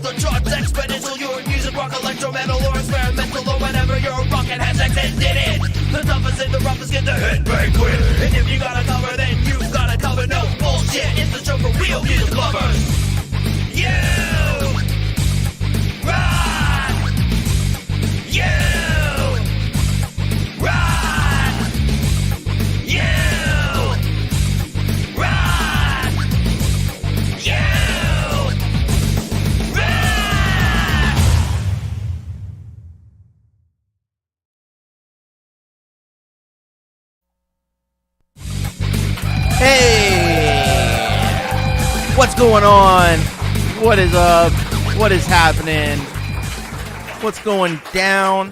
the charts exponential. Your music, rock, electro, metal, or experimental, or whatever your rockin' has extended it. The toughest and the roughest get the headbang quick. And if you got a cover, then you got a cover. No bullshit, it's the show for real music lovers. You rock! You rock! You rock! You rock! Hey! What's going on? What is up? What is happening? What's going down?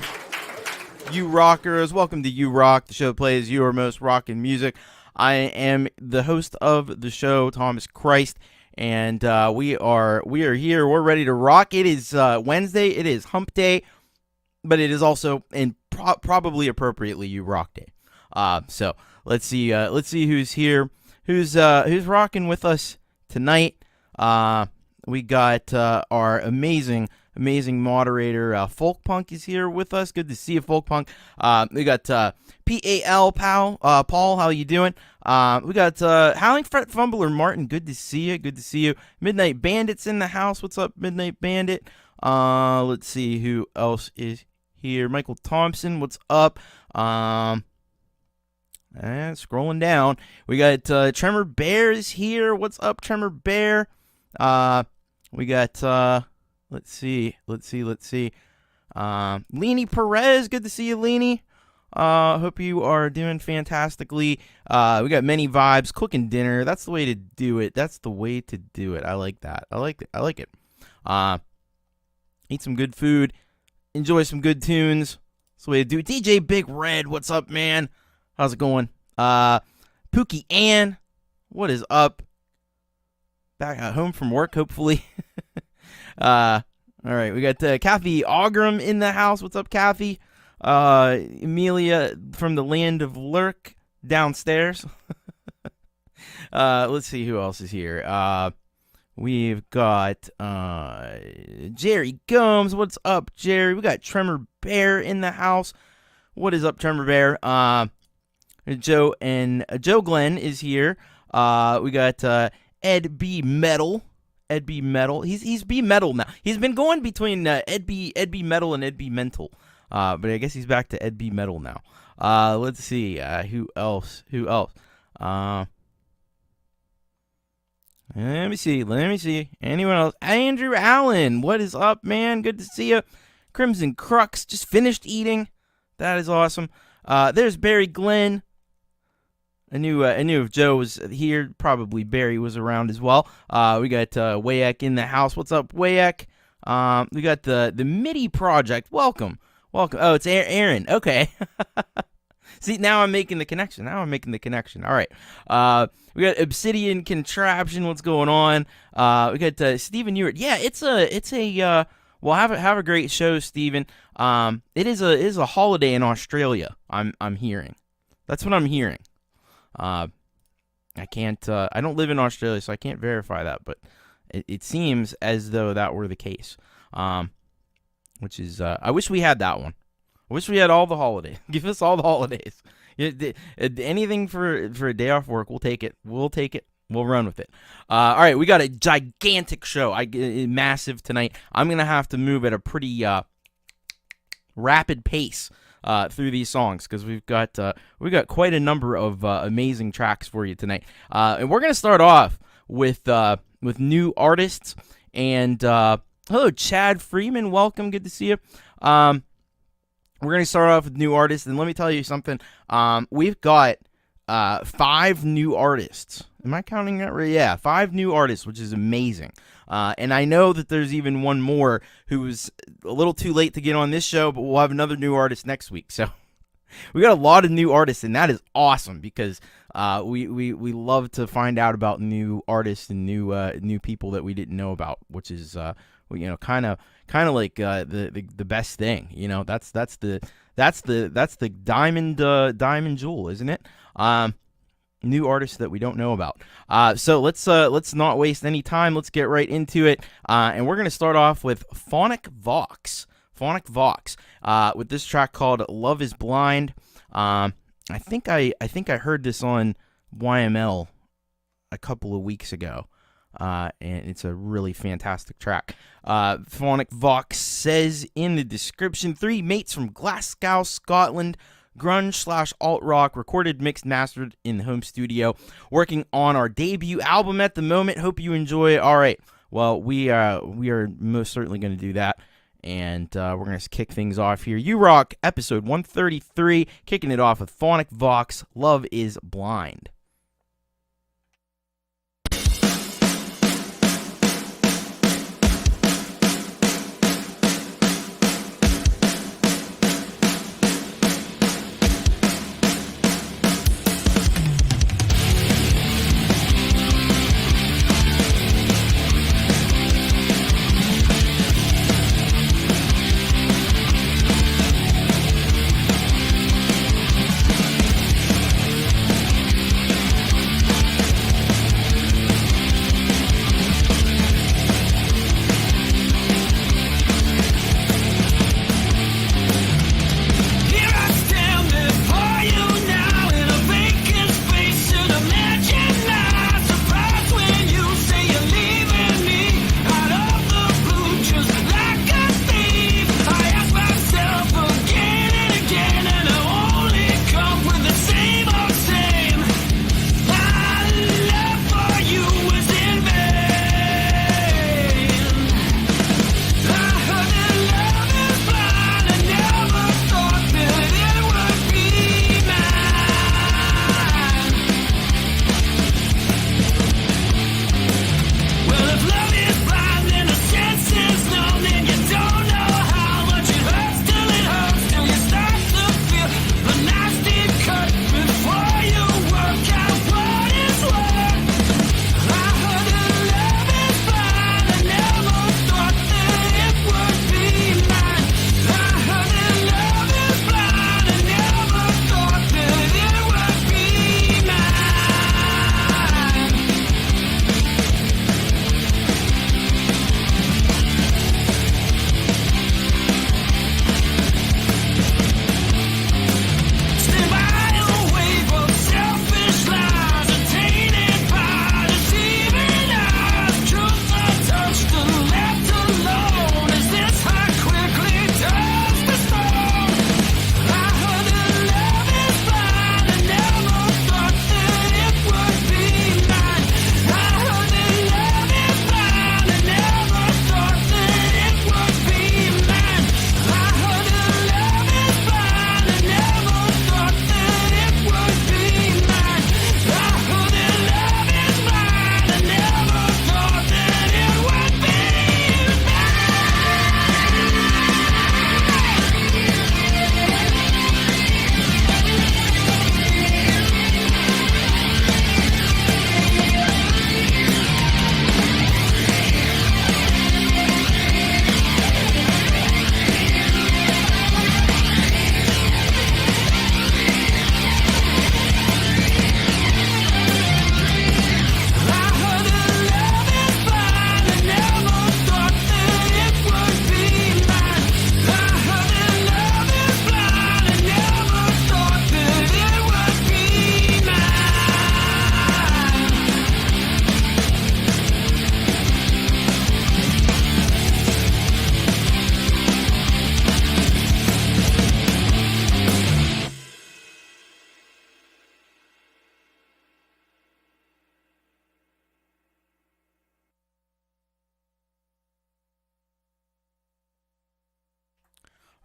You rockers, welcome to You Rock, the show that plays your most rockin' music. I am the host of the show, Thomas Christ, and we are here. We're ready to rock. It is Wednesday. It is Hump Day, but it is also, and probably appropriately, You Rock Day. So let's see who's here, who's rocking with us tonight. We got our amazing moderator, Folkpunk is here with us. Good to see you, Folkpunk. We got P.A.L. Paul, how you doing? We got Howling Fret Fumbler, Martin. Good to see you. Midnight Bandit's in the house. What's up, Midnight Bandit? Let's see who else is here. Michael Thompson, what's up? And scrolling down, we got Tremor Bear is here. What's up, Tremor Bear? We got let's see. Leanie Perez, good to see you, Leanie. Hope you are doing fantastically. We got many vibes, cooking dinner. That's the way to do it. I like that. I like it. Eat some good food. Enjoy some good tunes. That's the way to do it. DJ Big Red, what's up, man? How's it going? Pookie Ann, what is up? Back at home from work, hopefully. All right, we got Cathy Ogram in the house. What's up, Cathy? Amelia from the land of Lurk downstairs. Let's see who else is here. We've got Jerry Gomes. What's up, Jerry? We got Tremor Bear in the house. What is up, Tremor Bear? Joe Glenn is here. We got Ed B Metal. He's B Metal now. He's been going between Ed B Metal and Ed B Mental. But I guess he's back to Ed B Metal now. Let's see. Who else? Let me see. Anyone else? Andrew Allen. What is up, man? Good to see you. Crimson Crux just finished eating. That is awesome. There's Barry Glenn. I knew if Joe was here, probably Barry was around as well. We got Wayek in the house. What's up, Wayek? We got the MIDI Project. Welcome. Oh, it's Aaron. Okay. See, now I'm making the connection. All right. We got Obsidian Contraption. What's going on? We got Stephen Ewart. Yeah, it's a. Well, have a great show, Stephen. It is a holiday in Australia. I'm hearing. That's what I'm hearing. I can't. I don't live in Australia, so I can't verify that. But it seems as though that were the case. Which is. I wish we had that one. I wish we had all the holidays. Give us all the holidays. Anything for a day off work, we'll take it. We'll run with it. All right, we got a gigantic show. Massive tonight. I'm gonna have to move at a pretty rapid pace through these songs because we've got quite a number of amazing tracks for you tonight. And we're gonna start off with new artists. And hello, Chad Freeman. Welcome. Good to see you. We're gonna start off with new artists, and let me tell you something. We've got 5 new artists. Am I counting that right? Yeah, 5 new artists, which is amazing. And I know that there's even one more who's a little too late to get on this show, but we'll have another new artist next week. So we got a lot of new artists, and that is awesome because we love to find out about new artists and new people that we didn't know about, which is kind of like the best thing. That's the diamond jewel, isn't it? new artists that we don't know about. So let's not waste any time. Let's get right into it. And we're gonna start off with Phonic Vox. Phonic Vox with this track called "Love Is Blind." I think I heard this on YML a couple of weeks ago. And it's a really fantastic track. Phonic Vox says in the description, 3 mates from Glasgow, Scotland, grunge/alt rock, recorded, mixed, mastered in the home studio, working on our debut album at the moment. Hope you enjoy it. All right, well, we are most certainly going to do that, and we're going to kick things off here. You Rock, episode 133, kicking it off with Phonic Vox, Love Is Blind.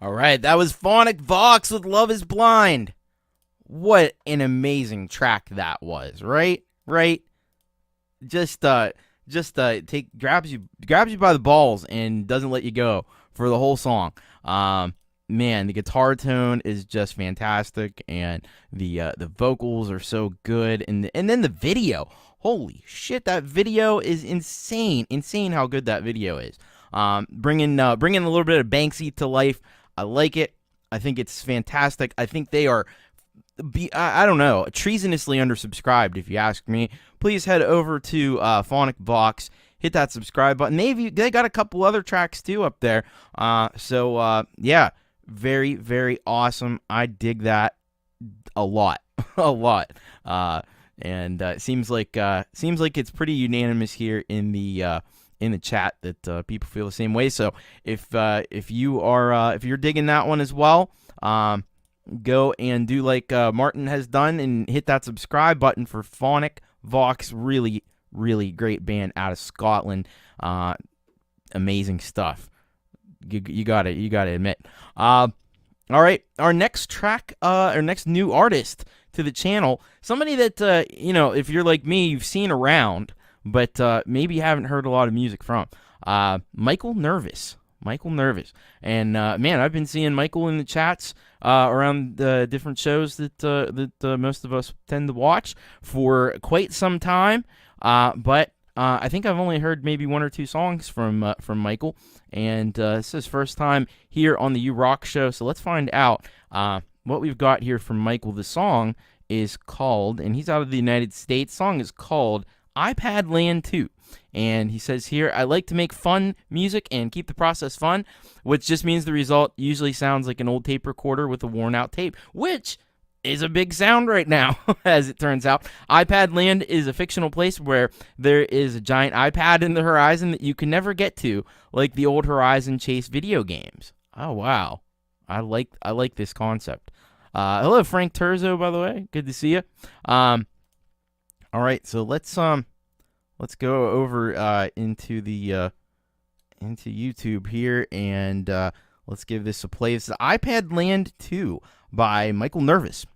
All right, that was Phonic Vox with Love Is Blind. What an amazing track that was, right? Right? Just grabs you by the balls and doesn't let you go for the whole song. Man, the guitar tone is just fantastic, and the vocals are so good, and then the video. Holy shit, that video is insane! Insane how good that video is. Bringing a little bit of Banksy to life. I like it. I think it's fantastic. I think they are I don't know, treasonously undersubscribed, if you ask me, please head over to Phonic Vox, hit that subscribe button. They got a couple other tracks too up there. Yeah, very, very awesome. I dig that a lot, a lot. And it seems like it's pretty unanimous here in the chat that people feel the same way. So if you're digging that one as well, go and do like Martin has done and hit that subscribe button for Phonic Vox. Really, really great band out of Scotland. Amazing stuff. You got to admit. All right, our next track, our next new artist to the channel, somebody that if you're like me, you've seen around, but maybe you haven't heard a lot of music from. Michael Nervous. And man, I've been seeing Michael in the chats around the different shows that most of us tend to watch for quite some time. But I think I've only heard maybe one or two songs from Michael, and this is his first time here on the You Rock show. So let's find out what we've got here from Michael. The song is called, and he's out of the United States. Song is called iPad Land 2. And he says here, I like to make fun music and keep the process fun, which just means the result usually sounds like an old tape recorder with a worn out tape, which is a big sound right now, as it turns out. iPad Land is a fictional place where there is a giant iPad in the horizon that you can never get to, like the old Horizon Chase video games. Oh, wow. I like this concept. Hello, Frank Terzo, by the way. Good to see you. All right, so let's go over into YouTube here, and let's give this a play. This is iPad Land 2 by Michael Nervous.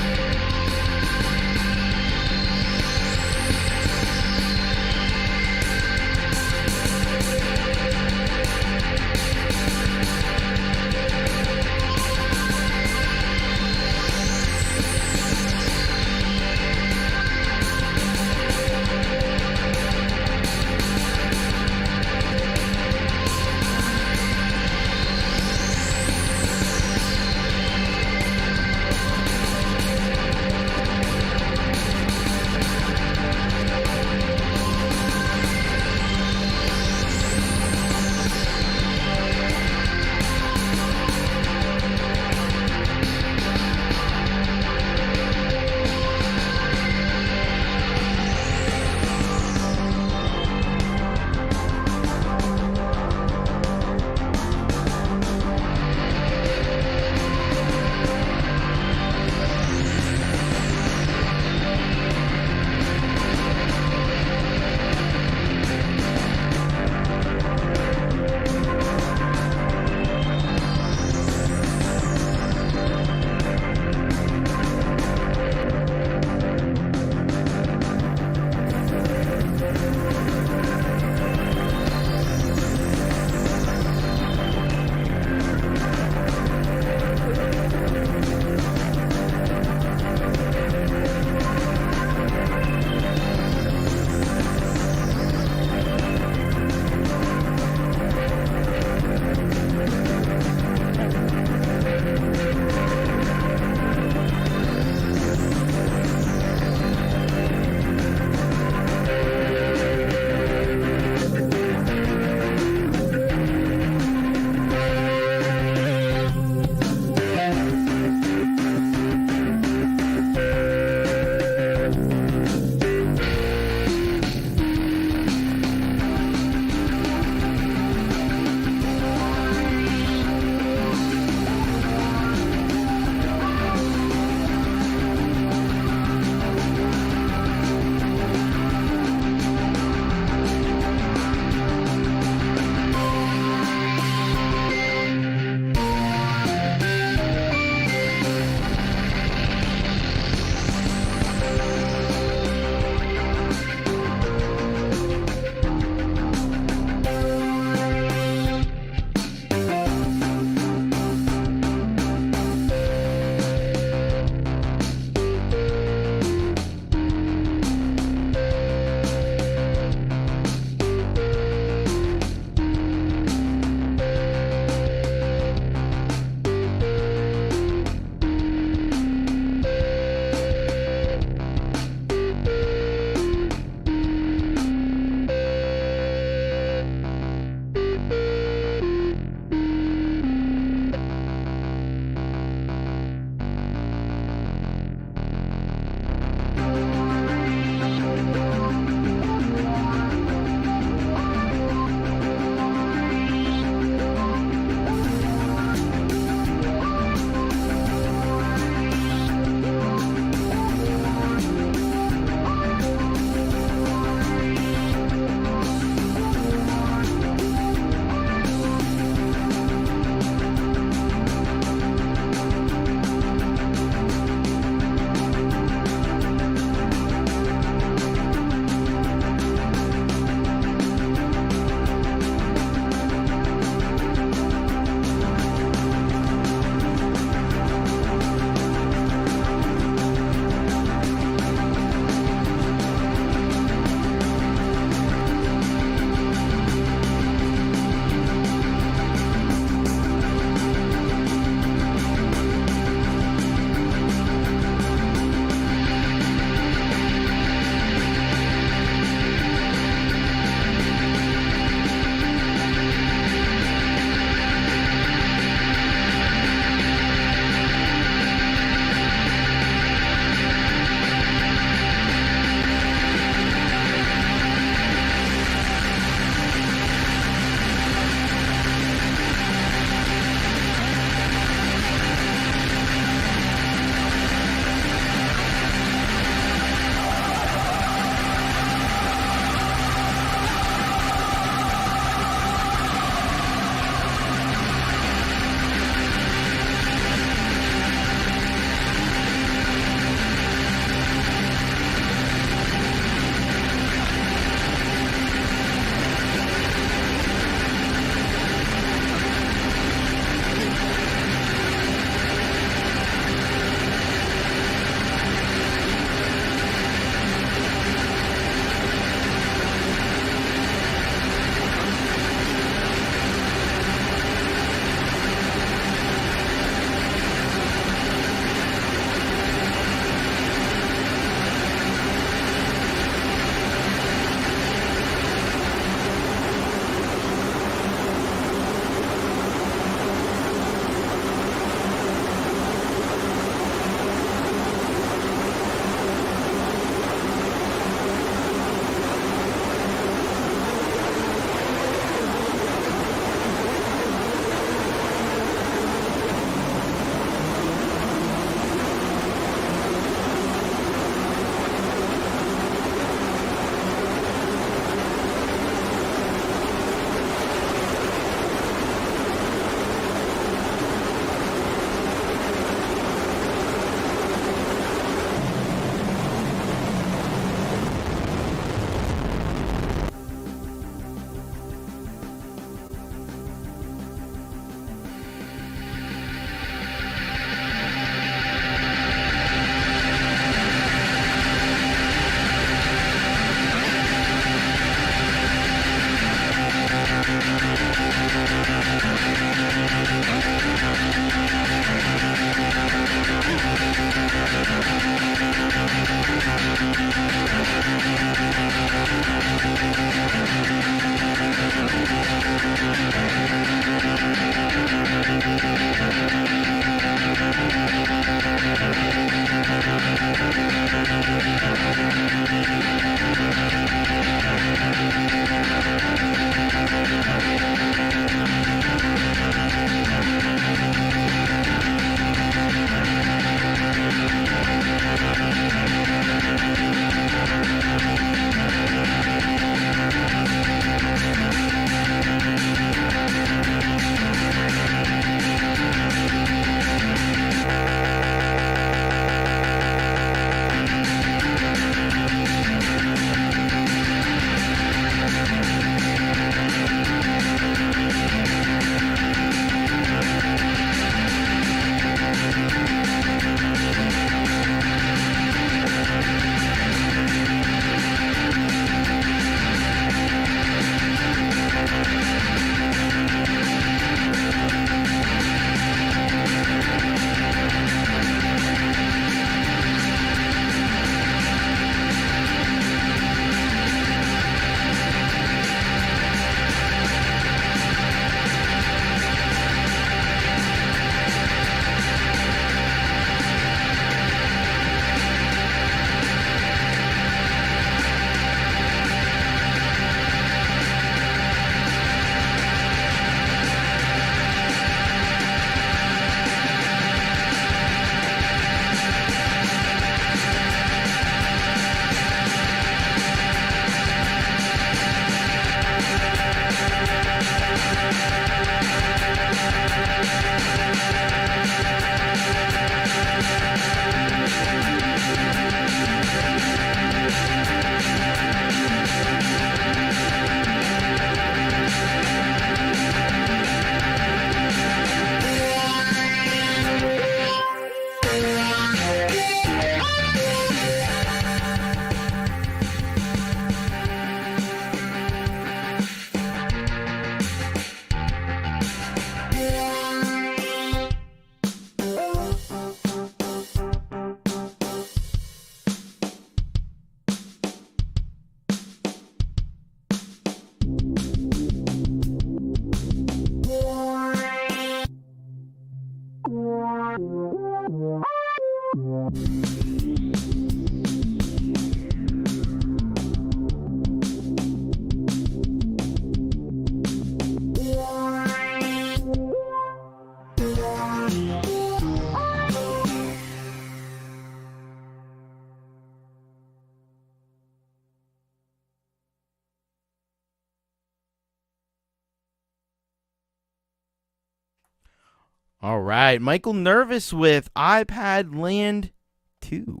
All right, Michael Nervous with iPad Land 2.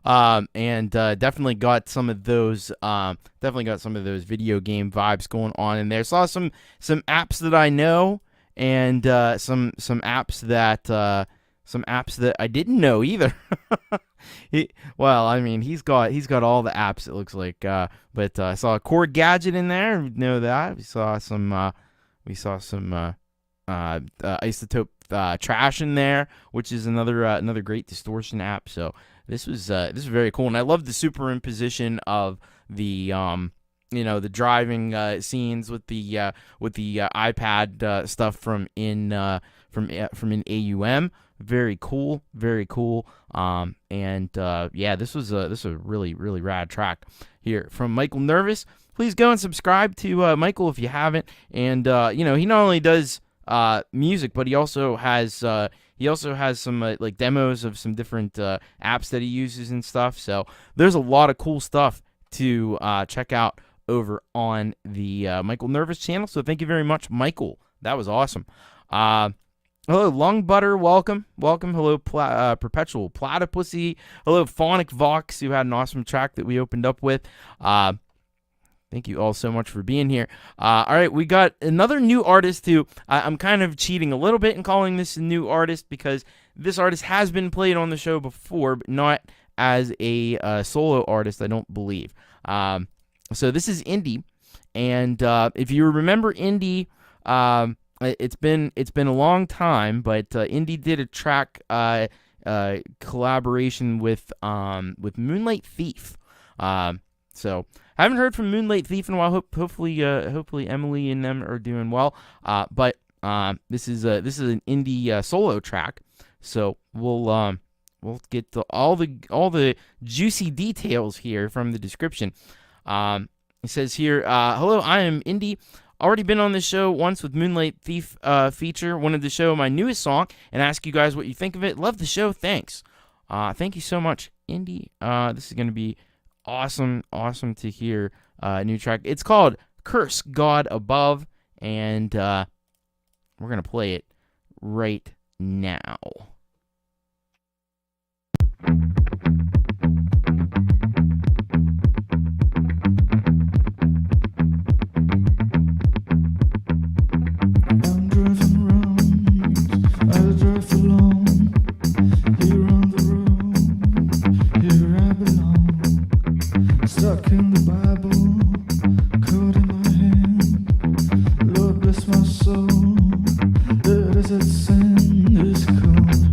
And definitely got some of those video game vibes going on in there. Saw some apps that I know, and some apps that I didn't know either. He's got all the apps, it looks like. But I saw a Cord Gadget in there. We know that. We saw some Isotope Trash in there, which is another great distortion app. So this was very cool, and I love the superimposition of the the driving scenes with the iPad stuff from in AUM. Very cool, very cool. This was a really rad track here from Michael Nervous. Please go and subscribe to Michael if you haven't. And he not only does music, but he also has some like demos of some different apps that he uses and stuff. So there's a lot of cool stuff to check out over on the Michael Nervous channel. So thank you very much, Michael. That was awesome. Hello, Lung Butter. Welcome. Hello, Perpetual Platypussy. Hello, Phonic Vox, who had an awesome track that we opened up with. Thank you all so much for being here. All right, we got another new artist who I'm kind of cheating a little bit in calling this a new artist, because this artist has been played on the show before, but not as a solo artist, I don't believe. So this is Indy, and if you remember Indy, it's been a long time, but Indy did a track collaboration with Moonlight Thief. So I haven't heard from Moonlight Thief in a while. Hopefully Emily and them are doing well. But this is an indie solo track. So we'll get to all the juicy details here from the description. It says here, hello, I am Indy. Already been on this show once with Moonlight Thief feature. Wanted to show my newest song and ask you guys what you think of it. Love the show. Thanks. Thank you so much, Indy. This is going to be awesome to hear a new track. It's called Curse God Above, and we're going to play it right now. Stuck in the Bible, code in my hand. Lord bless my soul, the desert sand is cold.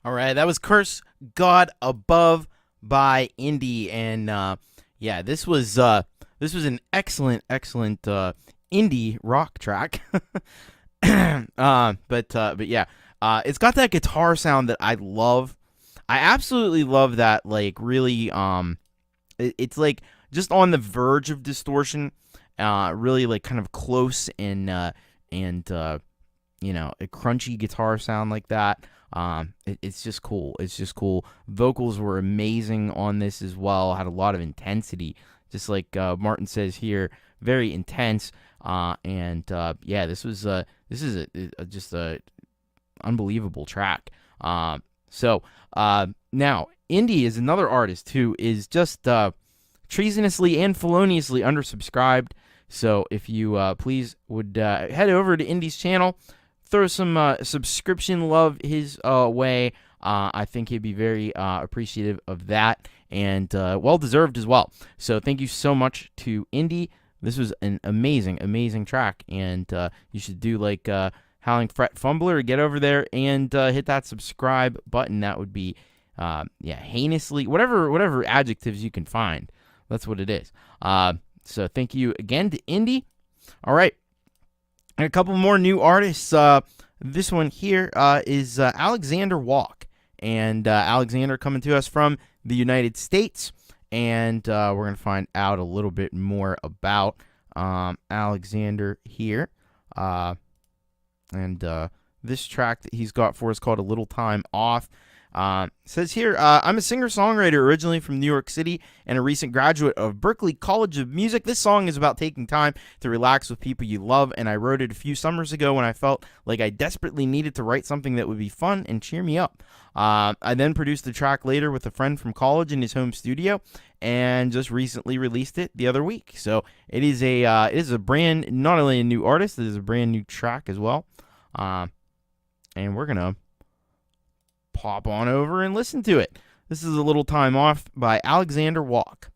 All right, that was Curse God Above by Indie, and yeah, this was an excellent indie rock track. But yeah, it's got that guitar sound that I love. I absolutely love that. Like, really, it's like just on the verge of distortion. Really, like, kind of close and you know, a crunchy guitar sound like that. It's just cool. It's just cool. Vocals were amazing on this as well. Had a lot of intensity, just like Martin says here, very intense. And yeah, this is just a unbelievable track. So now Indie is another artist who is just treasonously and feloniously undersubscribed. So if you please would head over to Indie's channel, throw some subscription love his way. I think he'd be very appreciative of that, and well-deserved as well. So thank you so much to Indie. This was an amazing track, and you should do like Howling Fret Fumbler, get over there and hit that subscribe button. That would be, yeah, heinously, whatever adjectives you can find. That's what it is. So thank you again to Indie. All right. And a couple more new artists. This one here is Alexander Walk. And Alexander coming to us from the United States. And we're going to find out a little bit more about Alexander here. And this track that he's got for us called A Little Time Off. Says here, I'm a singer-songwriter originally from New York City and a recent graduate of Berklee College of Music. This song is about taking time to relax with people you love, and I wrote it a few summers ago when I felt like I desperately needed to write something that would be fun and cheer me up. I then produced the track later with a friend from college in his home studio and just recently released it the other week. So it is a brand, not only a new artist, it is a brand new track as well. And we're going to pop on over and listen to it. This is A Little Time Off by Alexander Walk.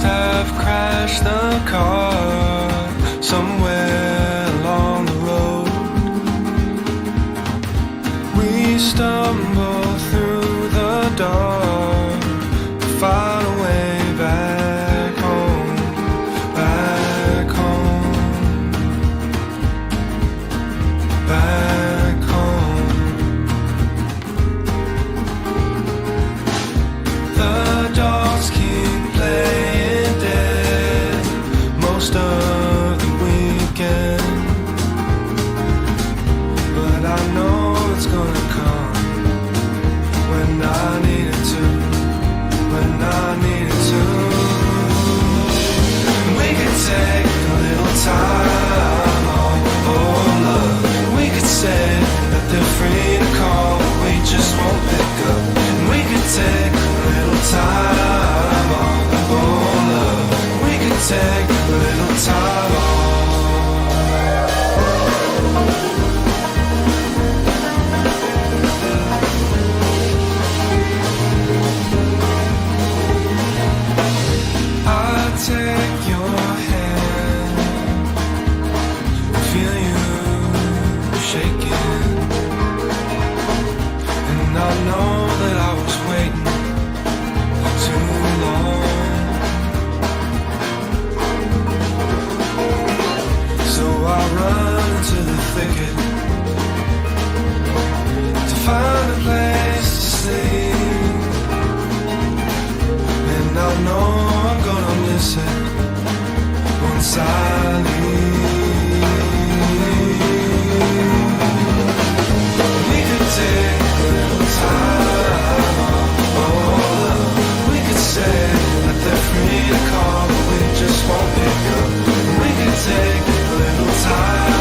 Have crashed the car somewhere along the road. We stumble through the dark to find a way back home, back home, back home. The dogs keep playing most of the weekend, but I know it's gonna come when I need it to, when I need it to. We could take a little time on, oh love. We could say that they're free to call, but we just won't pick up. And we could take a little time on, oh love. We could take a little time off. I take your hand, feel you shaking, and I know that I was waiting too long. I run into the thicket to find a place to sleep, and I know I'm gonna miss it once I leave. We could take a little time, oh, we could say that they're free to call, but we just won't pick up. We could take a little time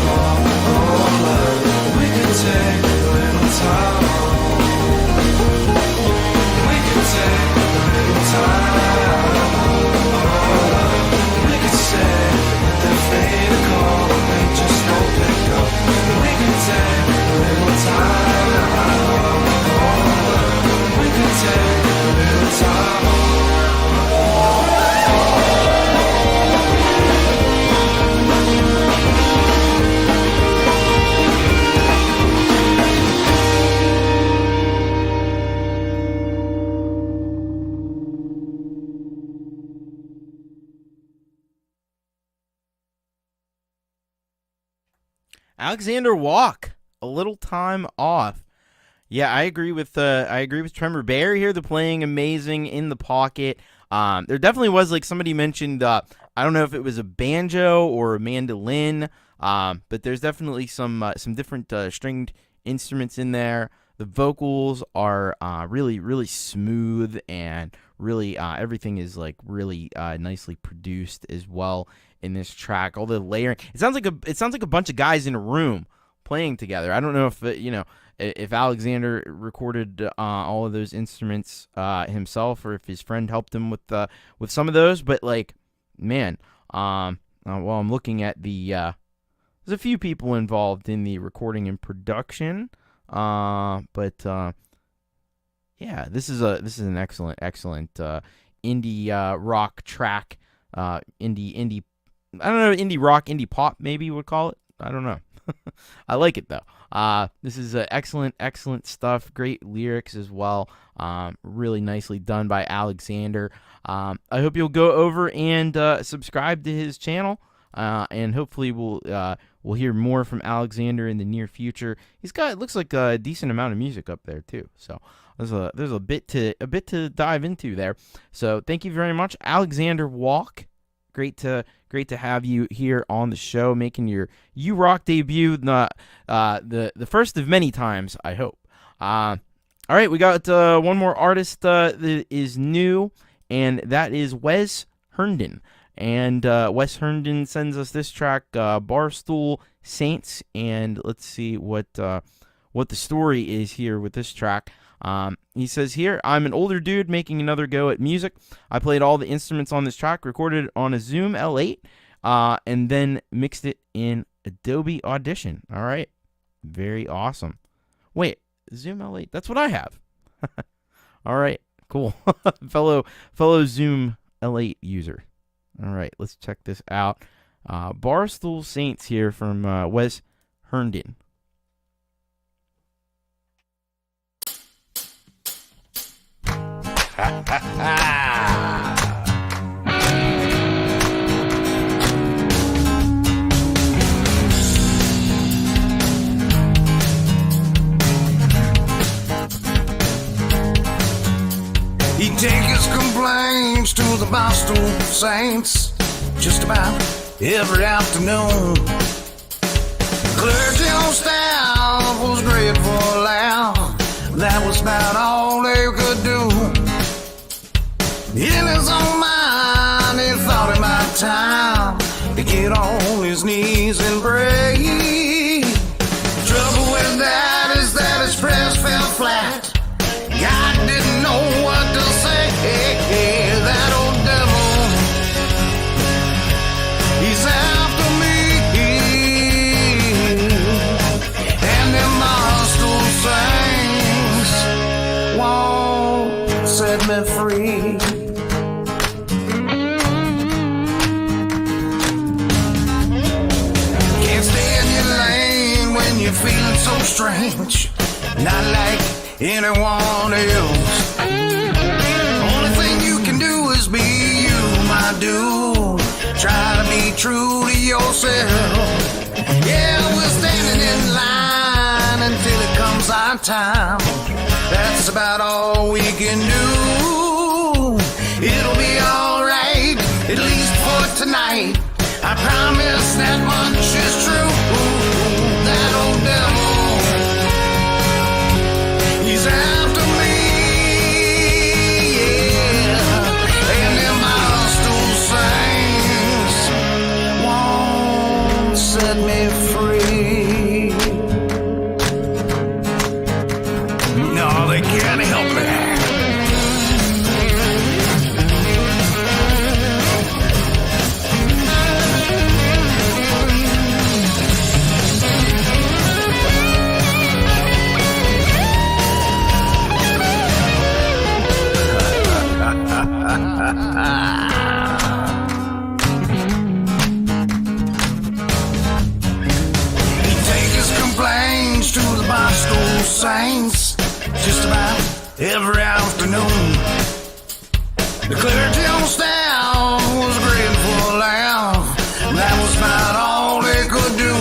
off, oh love. We could take a little time off. We could take a little time off. Alexander Walk, A Little Time Off. Yeah, I agree with Tremor Bear here. They're playing amazing in the pocket. There definitely was, like somebody mentioned, I don't know if it was a banjo or a mandolin, but there's definitely some different stringed instruments in there. The vocals are really, really smooth, and really everything is like really nicely produced as well in this track. All the layering, it sounds like a bunch of guys in a room playing together. I don't know if if Alexander recorded all of those instruments himself, or if his friend helped him with some of those. But like, man, while I'm looking at there's a few people involved in the recording and production. But yeah, this is an excellent indie rock track. Indie. I don't know, indie rock, indie pop, maybe you would call it. I don't know. I like it though. This is excellent stuff. Great lyrics as well. Really nicely done by Alexander. I hope you'll go over and subscribe to his channel. And hopefully we'll hear more from Alexander in the near future. It looks like a decent amount of music up there too. So there's a bit to dive into there. So thank you very much, Alexander Walk. Great to have you here on the show, making your You Rock debut, the first of many times, I hope. All right, we got one more artist that is new, and that is Wes Hearnden. And Wes Hearnden sends us this track, Barstool Saints, and let's see what the story is here with this track. He says here, I'm an older dude making another go at music. I played all the instruments on this track, recorded on a Zoom L8, and then mixed it in Adobe Audition. All right, very awesome. Wait, Zoom L8, that's what I have. All right, cool. fellow Zoom L8 user. All right, let's check this out. Barstool Saints here from Wes Hearnden. He take his complaints to the Barstool Saints just about every afternoon. Clergy on staff was great for a laugh. That was about all they could do. In his own mind, he thought it might time to get on his knees and pray. Trouble with that is that his prayers fell flat. God didn't know what to say. That old devil, he's after me. And them Barstool Saints won't set me free. Can't stay in your lane when you're feeling so strange. Not like anyone else. Only thing you can do is be you, my dude. Try to be true to yourself. Yeah, we're standing in line until it comes our time. That's about all we can do. It'll be alright, at least for tonight. I promise that much is true. That old devil, he's after me, yeah. And them Barstool Saints won't set me free. No, they can't help it. He take his complaints to the Barstool Saints just about every afternoon. The clergy on staff was great for a laugh. That was about all they could do.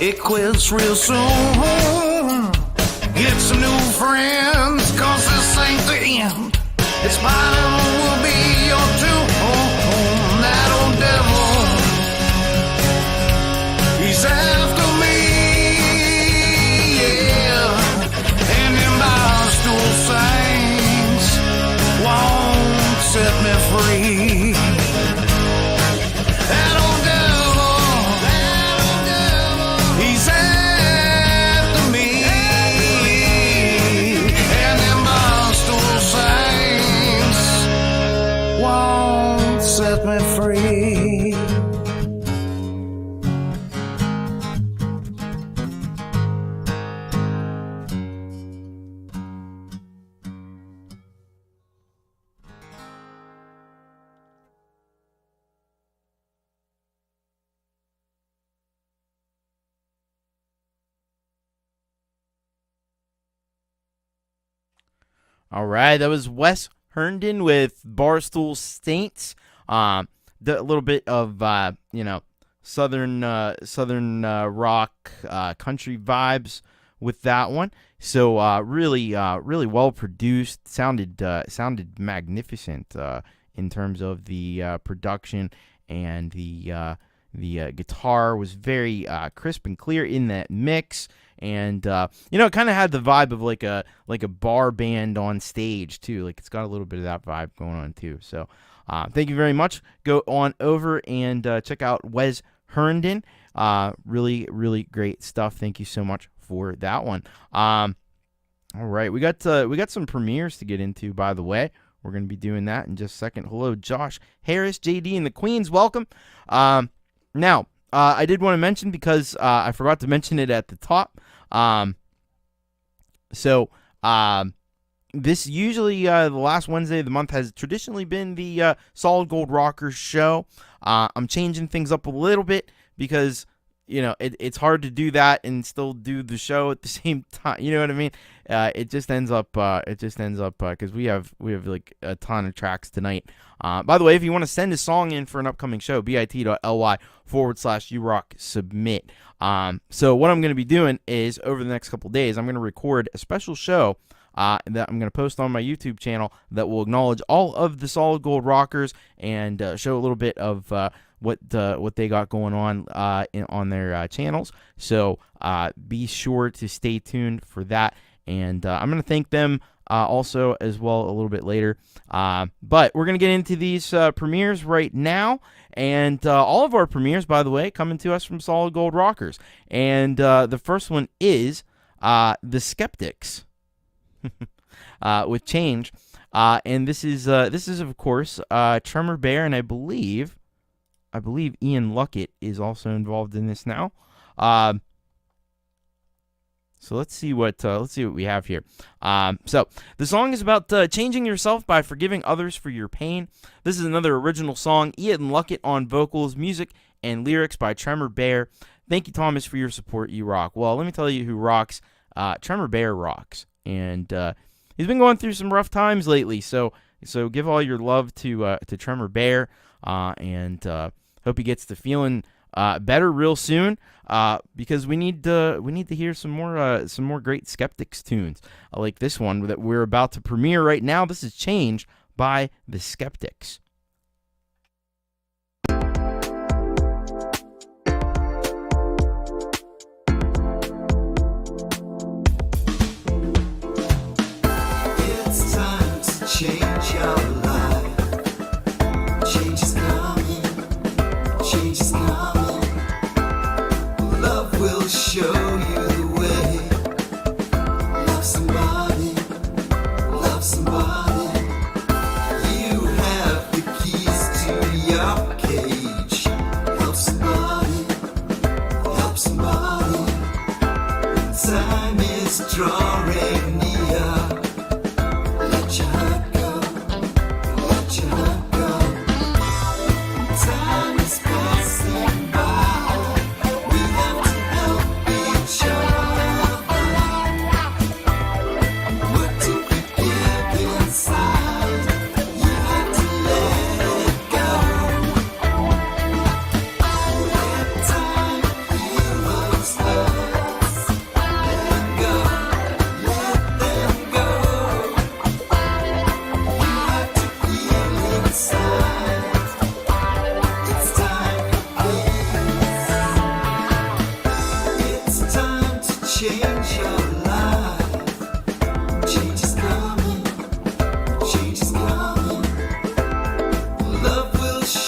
it quits real soon. Get some new friends, cause this ain't the end. It's mine will be your tomb. That old devil, he's after me, yeah. And them barstool saints won't set me free. That old devil, he's after me. And them barstool saints won't set me free. All right, that was Wes Hearnden with Barstool Saints. A little bit of southern rock country vibes with that one. So really well produced. Sounded magnificent in terms of the production, and the guitar was very crisp and clear in that mix. And it kind of had the vibe of like a bar band on stage too. Like it's got a little bit of that vibe going on too. So thank you very much. Go on over and check out Wes Hearnden. Really, really great stuff. Thank you so much for that one. All right, we got some premieres to get into. By the way, we're gonna be doing that in just a second. Hello, Josh Harris, J.D. and the Queens. Welcome. Now. I did want to mention, because I forgot to mention it at the top. This usually the last Wednesday of the month has traditionally been the Solid Gold Rockers show. I'm changing things up a little bit because it's hard to do that and still do the show at the same time. You know what I mean? It just ends up because we have like a ton of tracks tonight. By the way, if you want to send a song in for an upcoming show, bit.ly/urock-submit. So what I'm going to be doing is, over the next couple days, I'm going to record a special show that I'm going to post on my YouTube channel that will acknowledge all of the Solid Gold Rockers and show a little bit of what they got going on their channels. So be sure to stay tuned for that. And I'm going to thank them also as well a little bit later. But we're going to get into these premieres right now. And all of our premieres, by the way, coming to us from Solid Gold Rockers. And the first one is The Skeptics with Change. And this is of course Tremor Bear, and I believe Ian Luckett is also involved in this now. So let's see what we have here. So the song is about changing yourself by forgiving others for your pain. This is another original song. Ian Luckett on vocals, music and lyrics by Tremor Bear. Thank you, Thomas, for your support. You rock. Well, let me tell you who rocks. Tremor Bear rocks, and he's been going through some rough times lately. So give all your love to Tremor Bear, and hope he gets to feeling better real soon, because we need to hear some more great Skeptics tunes like this one that we're about to premiere right now. This is Change by the Skeptics. It's time to change your life. Change is coming. Change is coming. Love will show you the way. Love somebody. Love somebody. You have the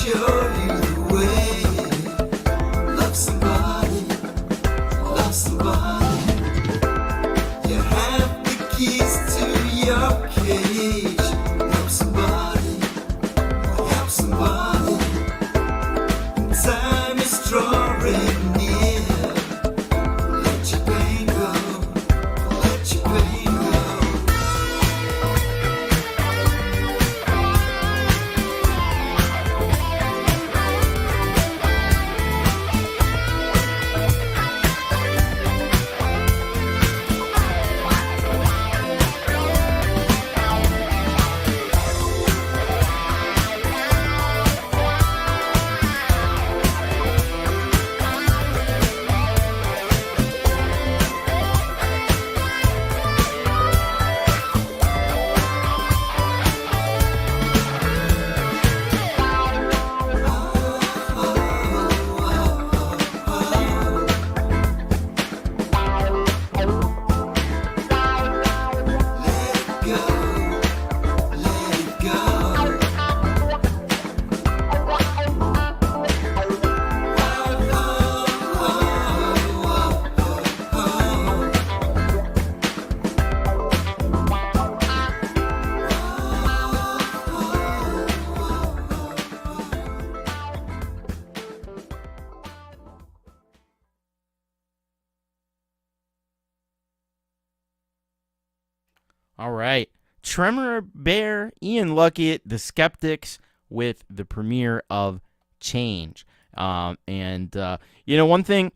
show you the way. Love somebody, love somebody. You have the keys to your cage. Help somebody, help somebody. Time is drawing near. Let your pain go, let your pain go. All right. Tremor Bear, Ian Luckett, The Skeptics with the premiere of Change. One thing,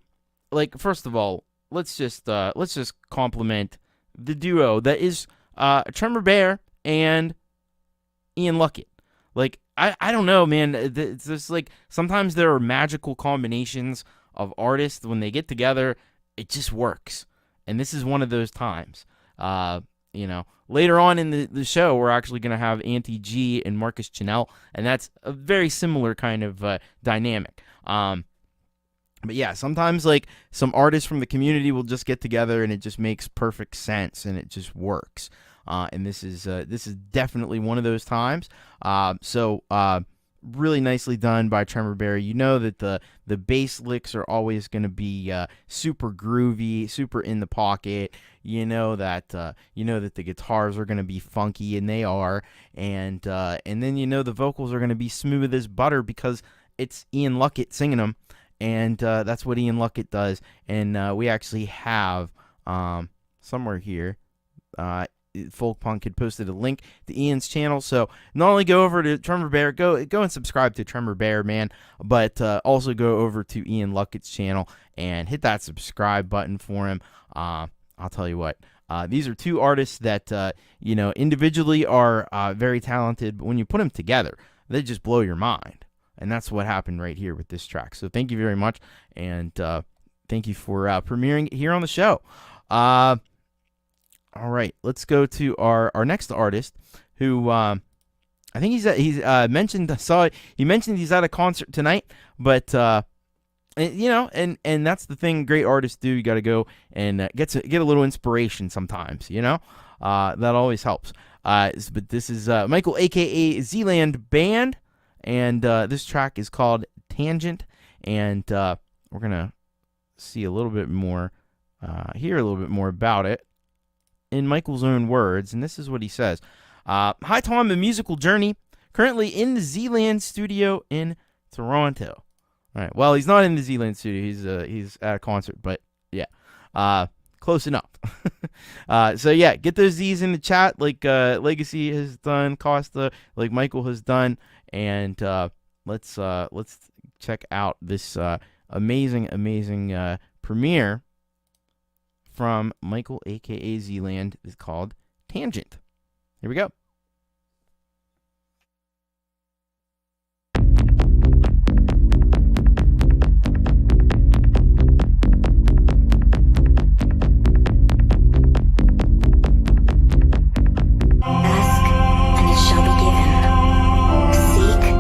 like, first of all, let's just compliment the duo that is Tremor Bear and Ian Luckett. Like, I don't know, man. It's just like sometimes there are magical combinations of artists when they get together. It just works, and this is one of those times. Later on in the show, we're actually going to have Auntie G and Marcus Chanel, and that's a very similar kind of dynamic. But yeah, sometimes like some artists from the community will just get together, and it just makes perfect sense, and it just works. And this is definitely one of those times. Really nicely done by Tremor Bear. You know that the bass licks are always going to be super groovy, super in the pocket. You know that the guitars are going to be funky, and they are. And then the vocals are going to be smooth as butter because it's Ian Luckett singing them, and that's what Ian Luckett does. And we actually have somewhere here. Folkpunk had posted a link to Ian's channel, so not only go over to Tremor Bear, go and subscribe to Tremor Bear, man, but also go over to Ian Luckett's channel and hit that subscribe button for him. I'll tell you what, these are two artists that individually are very talented, but when you put them together, they just blow your mind, and that's what happened right here with this track. So thank you very much, and thank you for premiering it here on the show. All right, let's go to our next artist, who I think he mentioned he's at a concert tonight, but and that's the thing great artists do. You got to go and get a little inspiration sometimes, that always helps. But this is Michael, aka Zealand Band, and this track is called Tangent, and we're gonna see a little bit more, hear a little bit more about it in Michael's own words, and this is what he says. Hi, Tom, a musical journey. Currently in the Zealand studio in Toronto. All right. Well, he's not in the Zealand studio. He's at a concert, but yeah, close enough. So yeah, get those Z's in the chat, like Legacy has done, Costa, like Michael has done, and let's check out this amazing premiere from Michael, a.k.a. Zealand, is called Tangent. Here we go. Seek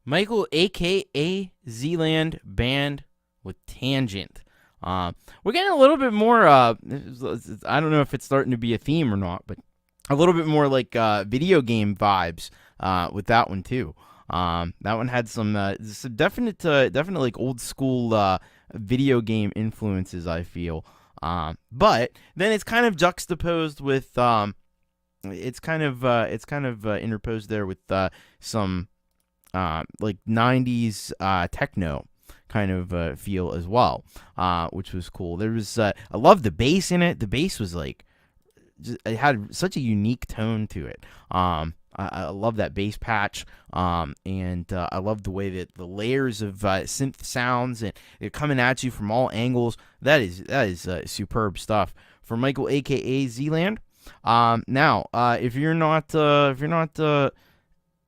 Michael, a.k.a. Zealand, band with Tangent. We're getting a little bit more, I don't know if it's starting to be a theme or not, but a little bit more like video game vibes with that one too. That one had some definite like old school video game influences, I feel. But then it's kind of juxtaposed with it's kind of interposed there with some like 90s techno kind of feel as well, which was cool. There was I love the bass in it. The bass was like it had such a unique tone to it. I love that bass patch, and I love the way that the layers of synth sounds and they're coming at you from all angles. That is superb stuff for Michael, aka Zealand. Now,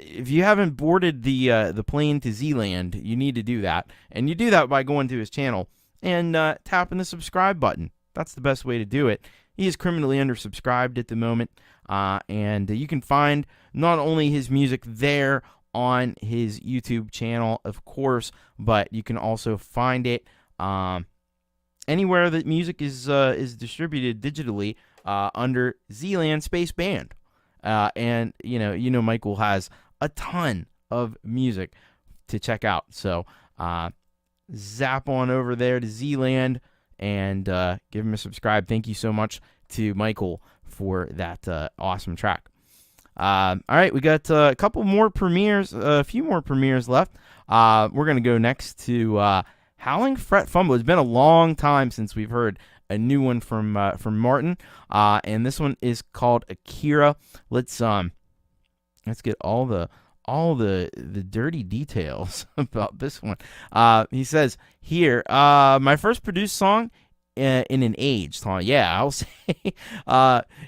if you haven't boarded the plane to Zealand, you need to do that, and you do that by going to his channel and tapping the subscribe button. That's the best way to do it. He is criminally undersubscribed at the moment, and you can find not only his music there on his YouTube channel, of course, but you can also find it anywhere that music is distributed digitally under Zealand Space Band. And you know Michael has a ton of music to check out, so zap on over there to Zealand and give him a subscribe. Thank you so much to Michael for that awesome track. All right, we got a couple more premieres, a few more premieres left. We're going to go next to Howling Fret Fumbler. It's been a long time since we've heard a new one from Martin, and this one is called Akira. Let's get all the dirty details about this one. He says here, my first produced song in an age. Yeah, I'll say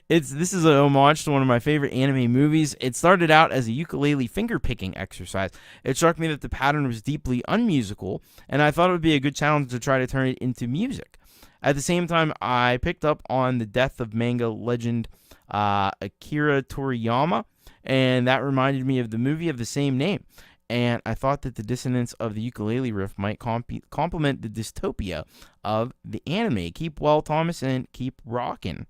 this is a homage to one of my favorite anime movies. It started out as a ukulele finger picking exercise. It struck me that the pattern was deeply unmusical, and I thought it would be a good challenge to try to turn it into music. At the same time, I picked up on the death of manga legend Akira Toriyama, and that reminded me of the movie of the same name. And I thought that the dissonance of the ukulele riff might complement the dystopia of the anime. Keep well, Thomas, and keep rocking.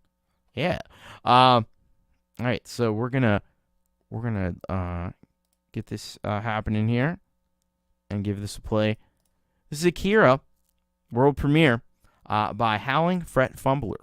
Yeah. All right, so we're gonna get this happening here and give this a play. This is Akira, world premiere, by Howling Fret Fumbler.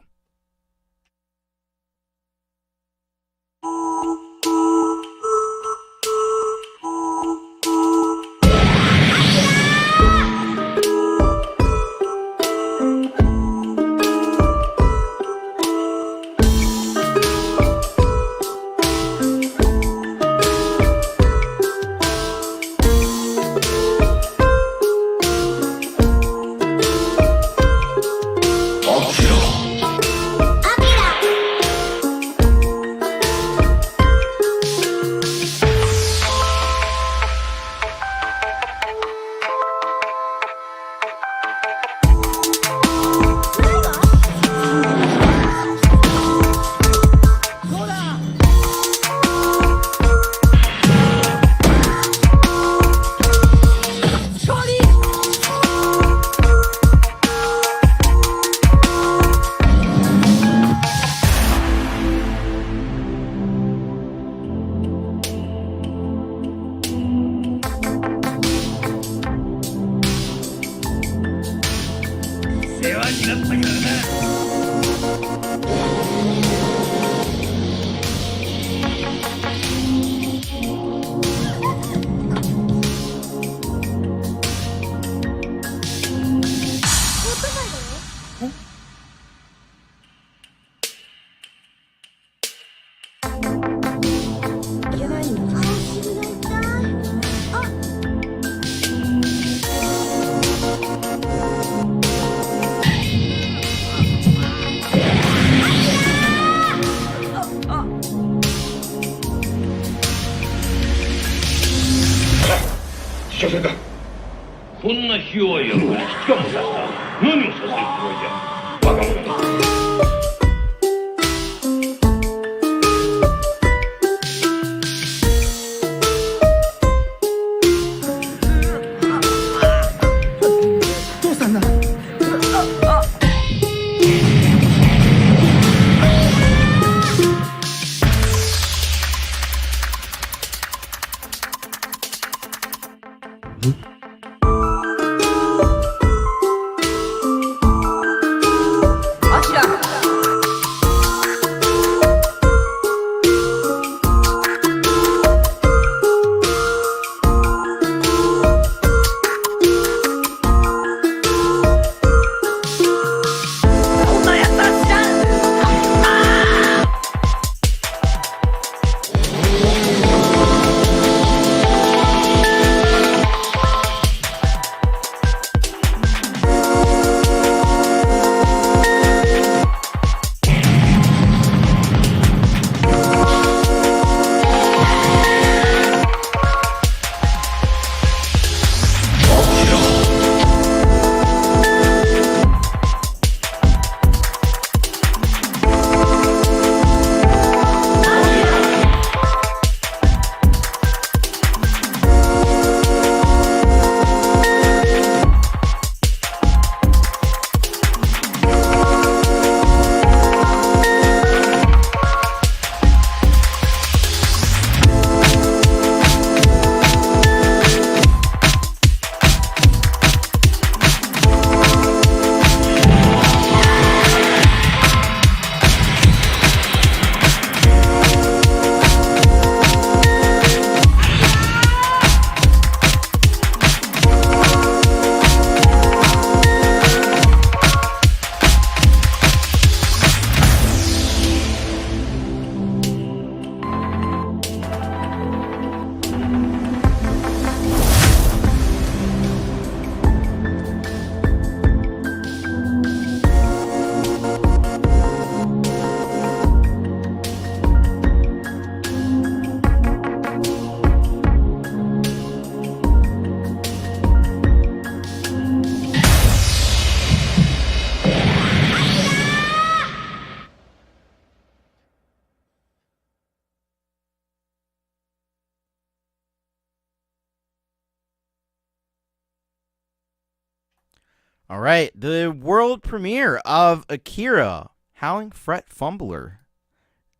All right, the world premiere of Akira, Howling Fret Fumbler.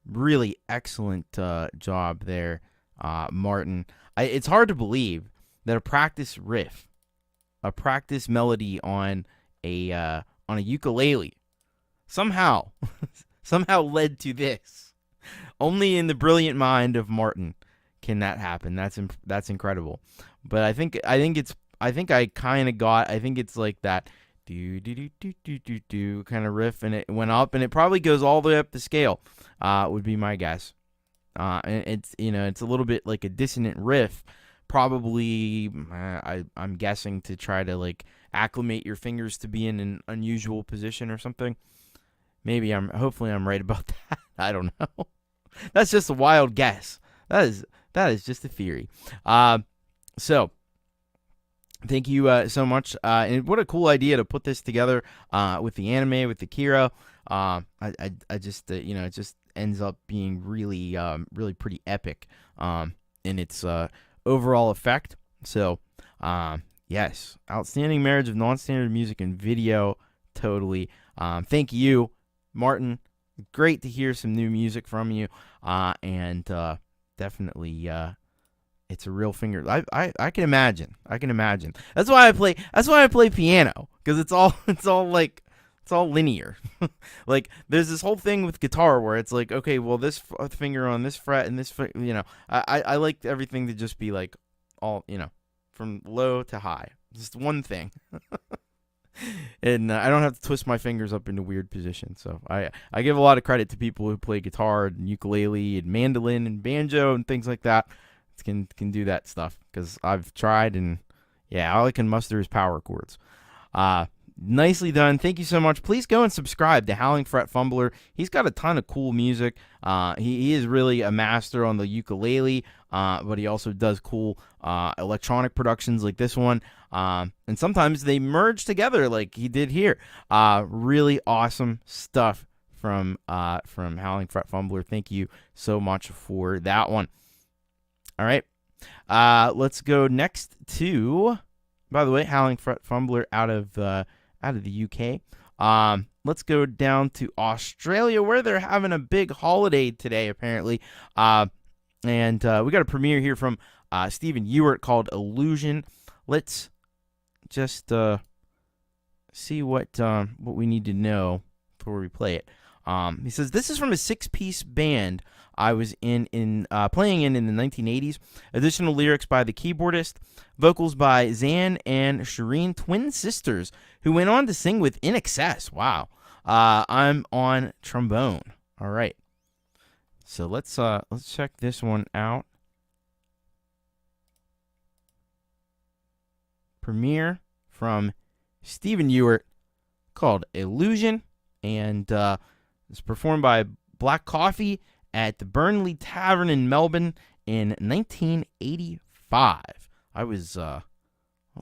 Really excellent job there, Martin. It's hard to believe that a practice riff, a practice melody on a ukulele, somehow led to this. Only in the brilliant mind of Martin can that happen. That's incredible. But I think it's like that do kind of riff, and it went up, and it probably goes all the way up the scale. Would be my guess. And it's a little bit like a dissonant riff, probably. I'm guessing to try to like acclimate your fingers to be in an unusual position or something. Hopefully I'm right about that. I don't know. That's just a wild guess. That is just a theory. So thank you so much. And what a cool idea to put this together with the anime, with Akira. I just it just ends up being really pretty epic in its overall effect. So yes, outstanding marriage of non-standard music and video. Totally. Thank you, Martin. Great to hear some new music from you. And definitely it's a real finger. I can imagine. That's why I play piano, because it's all linear. Like there's this whole thing with guitar where it's like, okay, well this finger on this fret and this I like everything to just be like all, from low to high. Just one thing. And I don't have to twist my fingers up into weird positions. So I give a lot of credit to people who play guitar and ukulele and mandolin and banjo and things like that. Can do that stuff, because I've tried, and yeah, all I can muster is power chords. Nicely done. Thank you so much. Please go and subscribe to Howling Fret Fumbler. He's got a ton of cool music. He is really a master on the ukulele, but he also does cool electronic productions like this one. And sometimes they merge together like he did here. Really awesome stuff from Howling Fret Fumbler. Thank you so much for that one. All right. Let's go next to, by the way, Howling Fret Fumbler out of the UK. Let's go down to Australia, where they're having a big holiday today, apparently. And we got a premiere here from Stephen Ewart called Illusion. let's just see what we need to know before we play it. He says, this is from a 6-piece band I was playing in the 1980s. Additional lyrics by the keyboardist, vocals by Zan and Shireen, twin sisters, who went on to sing with In Excess. Wow. I'm on trombone. All right. So let's check this one out. Premiere from Stephen Ewart called Illusion, and it's performed by Black Coffee at the Burnley Tavern in Melbourne in 1985. I was, what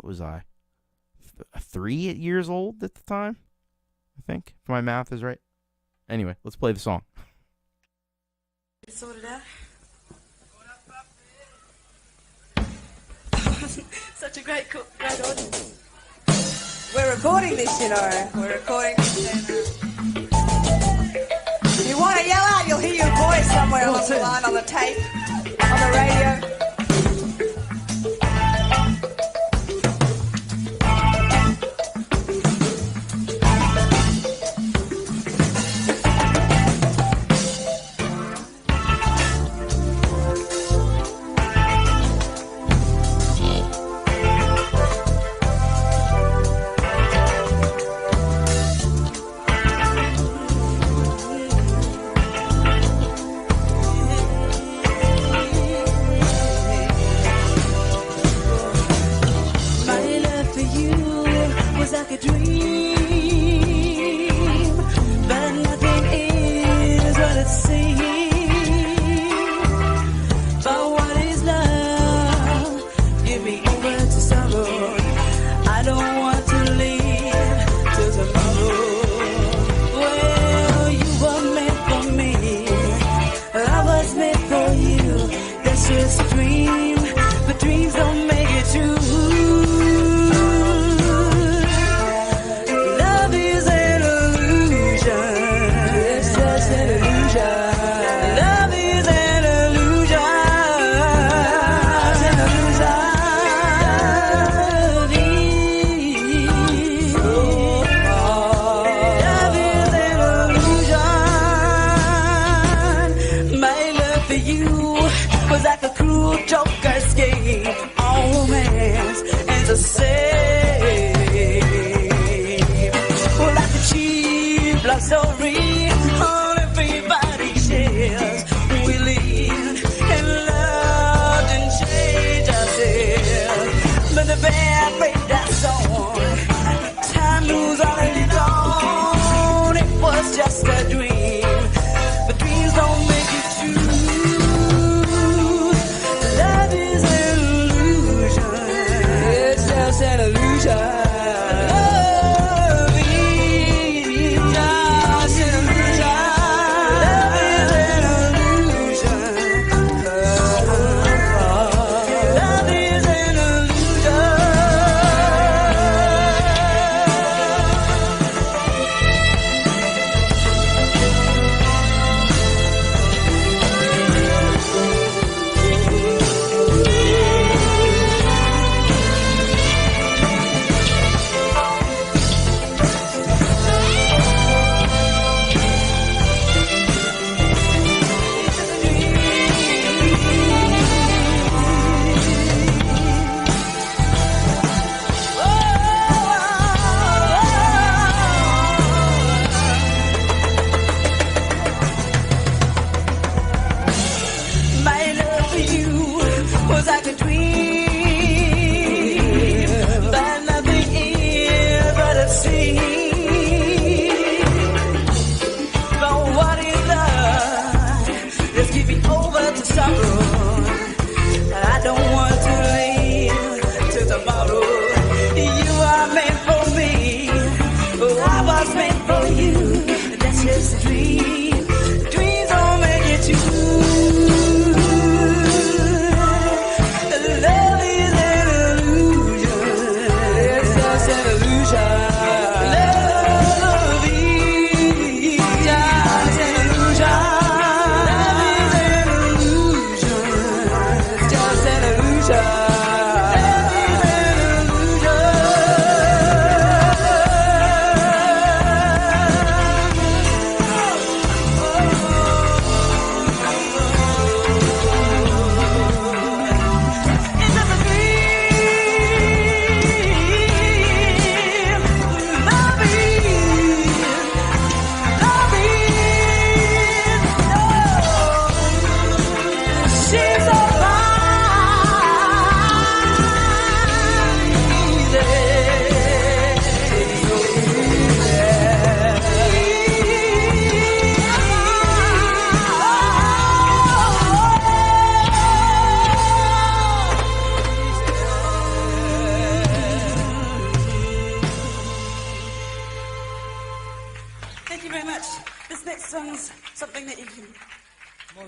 was I? 3 years old at the time, I think, if my math is right. Anyway, let's play the song. Sorted out. Such a great audience. We're recording this, you know. We're recording this. If you want to yell out, you'll hear your voice somewhere along the line on the tape, on the radio.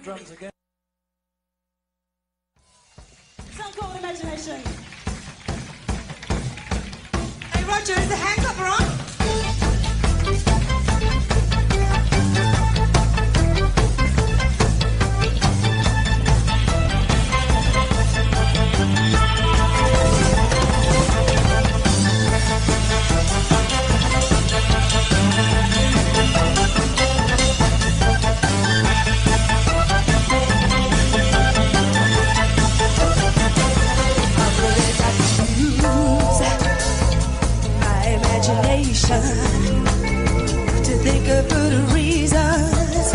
drums again. Song called Imagination. Hey Roger, is the hand cover on? To think of good reasons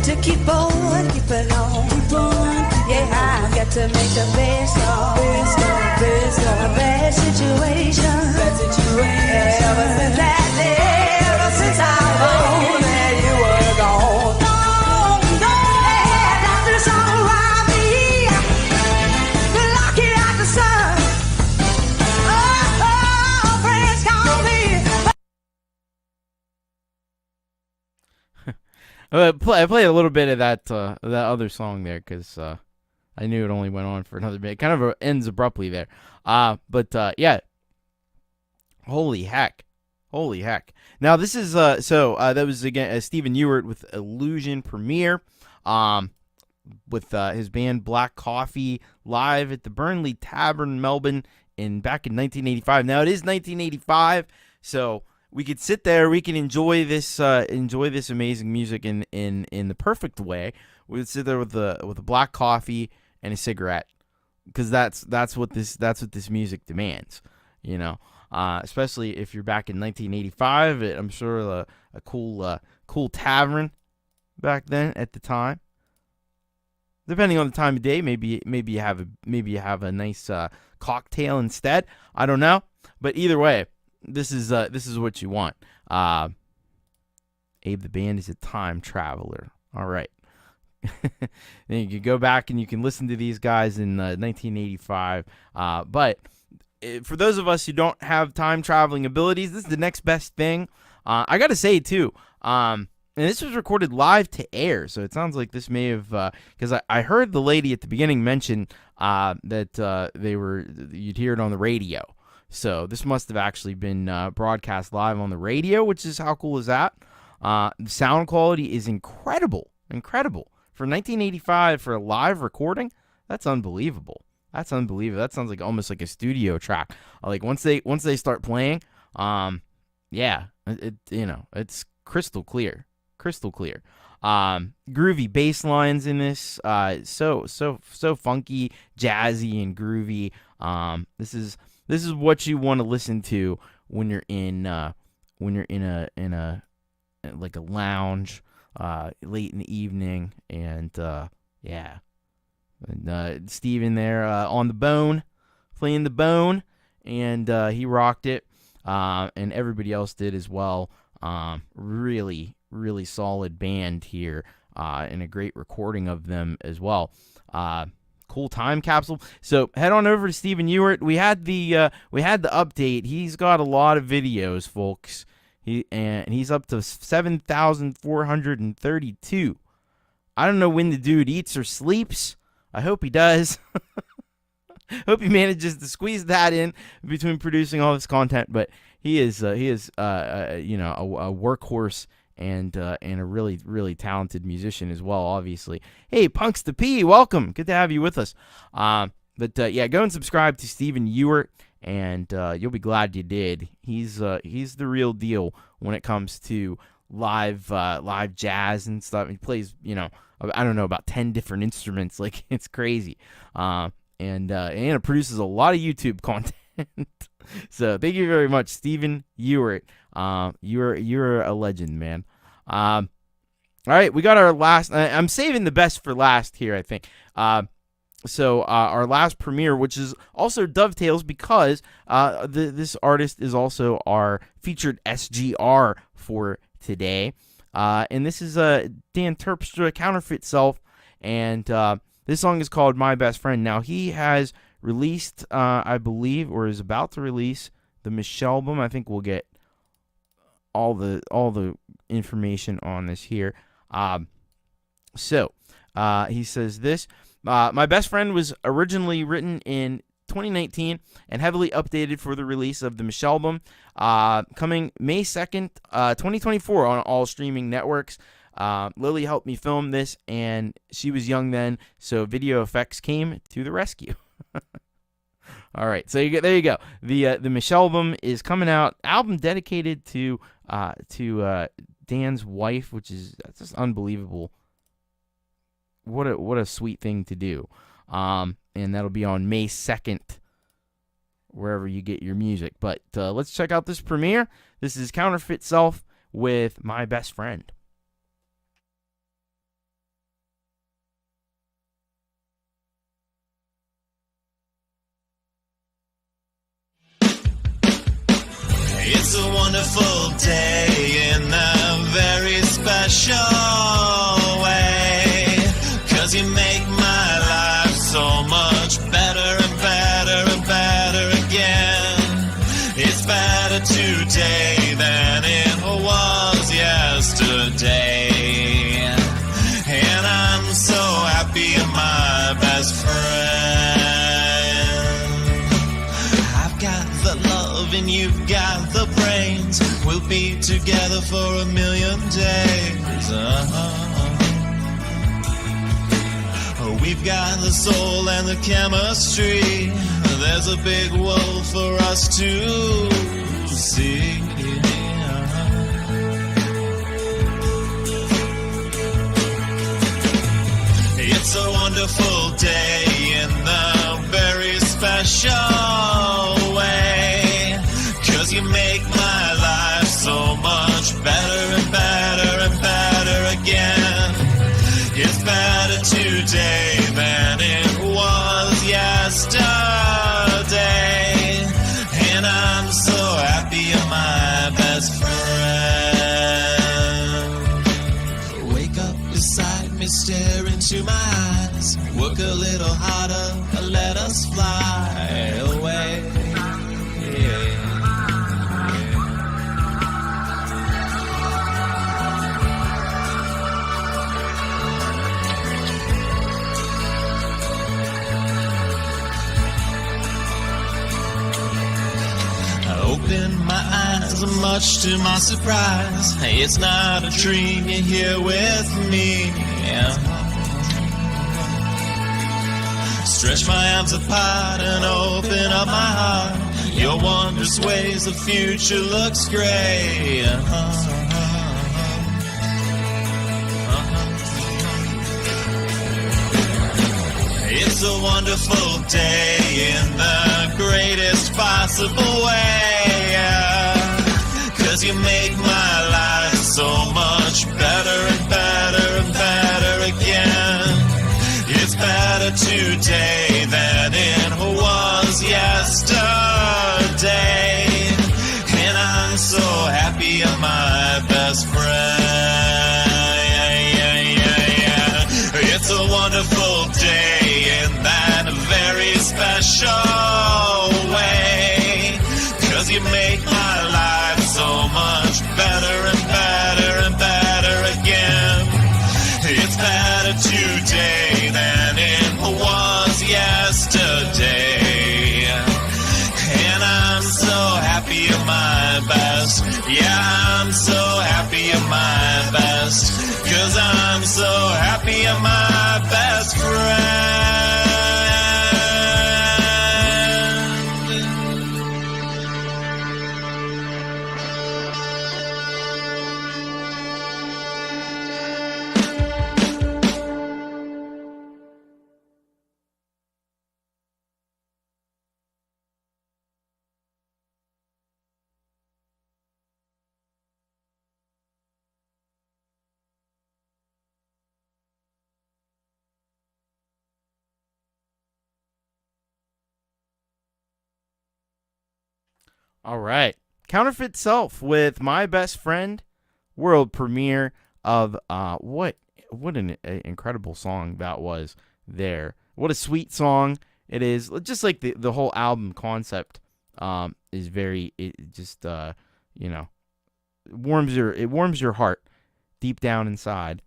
to keep on keeping on. Yeah, I've got to make the best of a bad situation. Ever since that day, ever since I found that you were gone. And after the sun around me, blocking out the sun. Friends call me. I played a little bit of that other song there because I knew it only went on for another bit. It kind of ends abruptly there. But yeah. Holy heck. Now this is that was again Stephen Ewart with Illusion Premiere. With his band Black Coffee live at the Burnley Tavern, Melbourne, back in 1985. Now it is 1985, so we could sit there, we can enjoy this amazing music in the perfect way. We would sit there with a black coffee and a cigarette, because that's what this music demands, you know. Especially if you're back in 1985, I'm sure a cool tavern back then at the time. Depending on the time of day, maybe you have a nice cocktail instead. I don't know, but either way, this is what you want. Abe the Band is a time traveler. All right. Then you can go back and you can listen to these guys in 1985. But for those of us who don't have time traveling abilities, this is the next best thing. I got to say, too, and this was recorded live to air, so it sounds like this may have, because I heard the lady at the beginning mention that you'd hear it on the radio. So this must have actually been broadcast live on the radio, which is, how cool is that? The sound quality is incredible. For 1985, for a live recording, that's unbelievable. That sounds like almost like a studio track. Like once they start playing, yeah, it's crystal clear. Groovy bass lines in this, so funky, jazzy, and groovy. This is what you want to listen to when you're in a like a lounge late in the evening, and yeah. And Steven there on the bone, playing the bone, and he rocked it, and everybody else did as well. Really solid band here, and a great recording of them as well. Cool time capsule. So head on over to Stephen Ewart. We had the update. He's got a lot of videos, folks. He's up to 7,432. I don't know when the dude eats or sleeps. I hope he does. Hope he manages to squeeze that in between producing all this content. But he is a workhorse and a really talented musician as well. Obviously, hey, Punks to P, welcome. Good to have you with us. But go and subscribe to Stephen Ewart, and you'll be glad you did. He's the real deal when it comes to live jazz and stuff. He plays, I don't know, about 10 different instruments. Like, it's crazy. And it produces a lot of YouTube content. So thank you very much, Stephen Ewart. You're a legend, man. All right, we got our last. I'm saving the best for last here, I think. So our last premiere, which is also dovetails because this artist is also our featured SGR for today. And this is Dan Terpstra, Counterfeit Self, and this song is called My Best Friend. Now, he has released, I believe, or is about to release the Michelle album. I think we'll get all the information on this here. So He says this. My best friend was originally written in 2019 and heavily updated for the release of the Michelle album, coming May 2nd, 2024 on all streaming networks. Lily helped me film this, and she was young then, so video effects came to the rescue. All right, so there you go. The Michelle album is coming out. Album dedicated to Dan's wife, which is just unbelievable. What a sweet thing to do. And that'll be on May 2nd, wherever you get your music. But let's check out this premiere. This is Counterfeit Self with My Best Friend. It's a wonderful day in a very special way, 'cause you make my life so much better and better and better again. It's better today than it was yesterday, and I'm so happy you're my best friend. I've got the love and you've got the brains. We'll be together for a million days. We've got the soul and the chemistry. There's a big world for us to see. It's a wonderful day in the very special way, 'cause you make my life so much better and better and better again. It's better today than it was yesterday, and I'm so happy you're my best friend. Wake up beside me, stare into my eyes, work a little harder, let us fly away. Open my eyes, much to my surprise. It's not a dream, you're here with me. Stretch my arms apart and open up my heart. Your wondrous ways, the future looks great. It's a wonderful day in the greatest possible way, 'cause you make my life so much better and better and better again. It's better today than it was yesterday, and I'm so happy you're my best friend. It's a wonderful day in that very special way, 'cause you make my life so much better and better and better again. It's better today than it was yesterday, and I'm so happy you're my best. Yeah, I'm so happy you're my best, 'cause I'm so happy you're my best friend. All right. Counterfeit Self with My Best Friend, world premiere of what an incredible song that was there. What a sweet song it is. Just like the whole album concept is very, it just you know, it warms your heart deep down inside.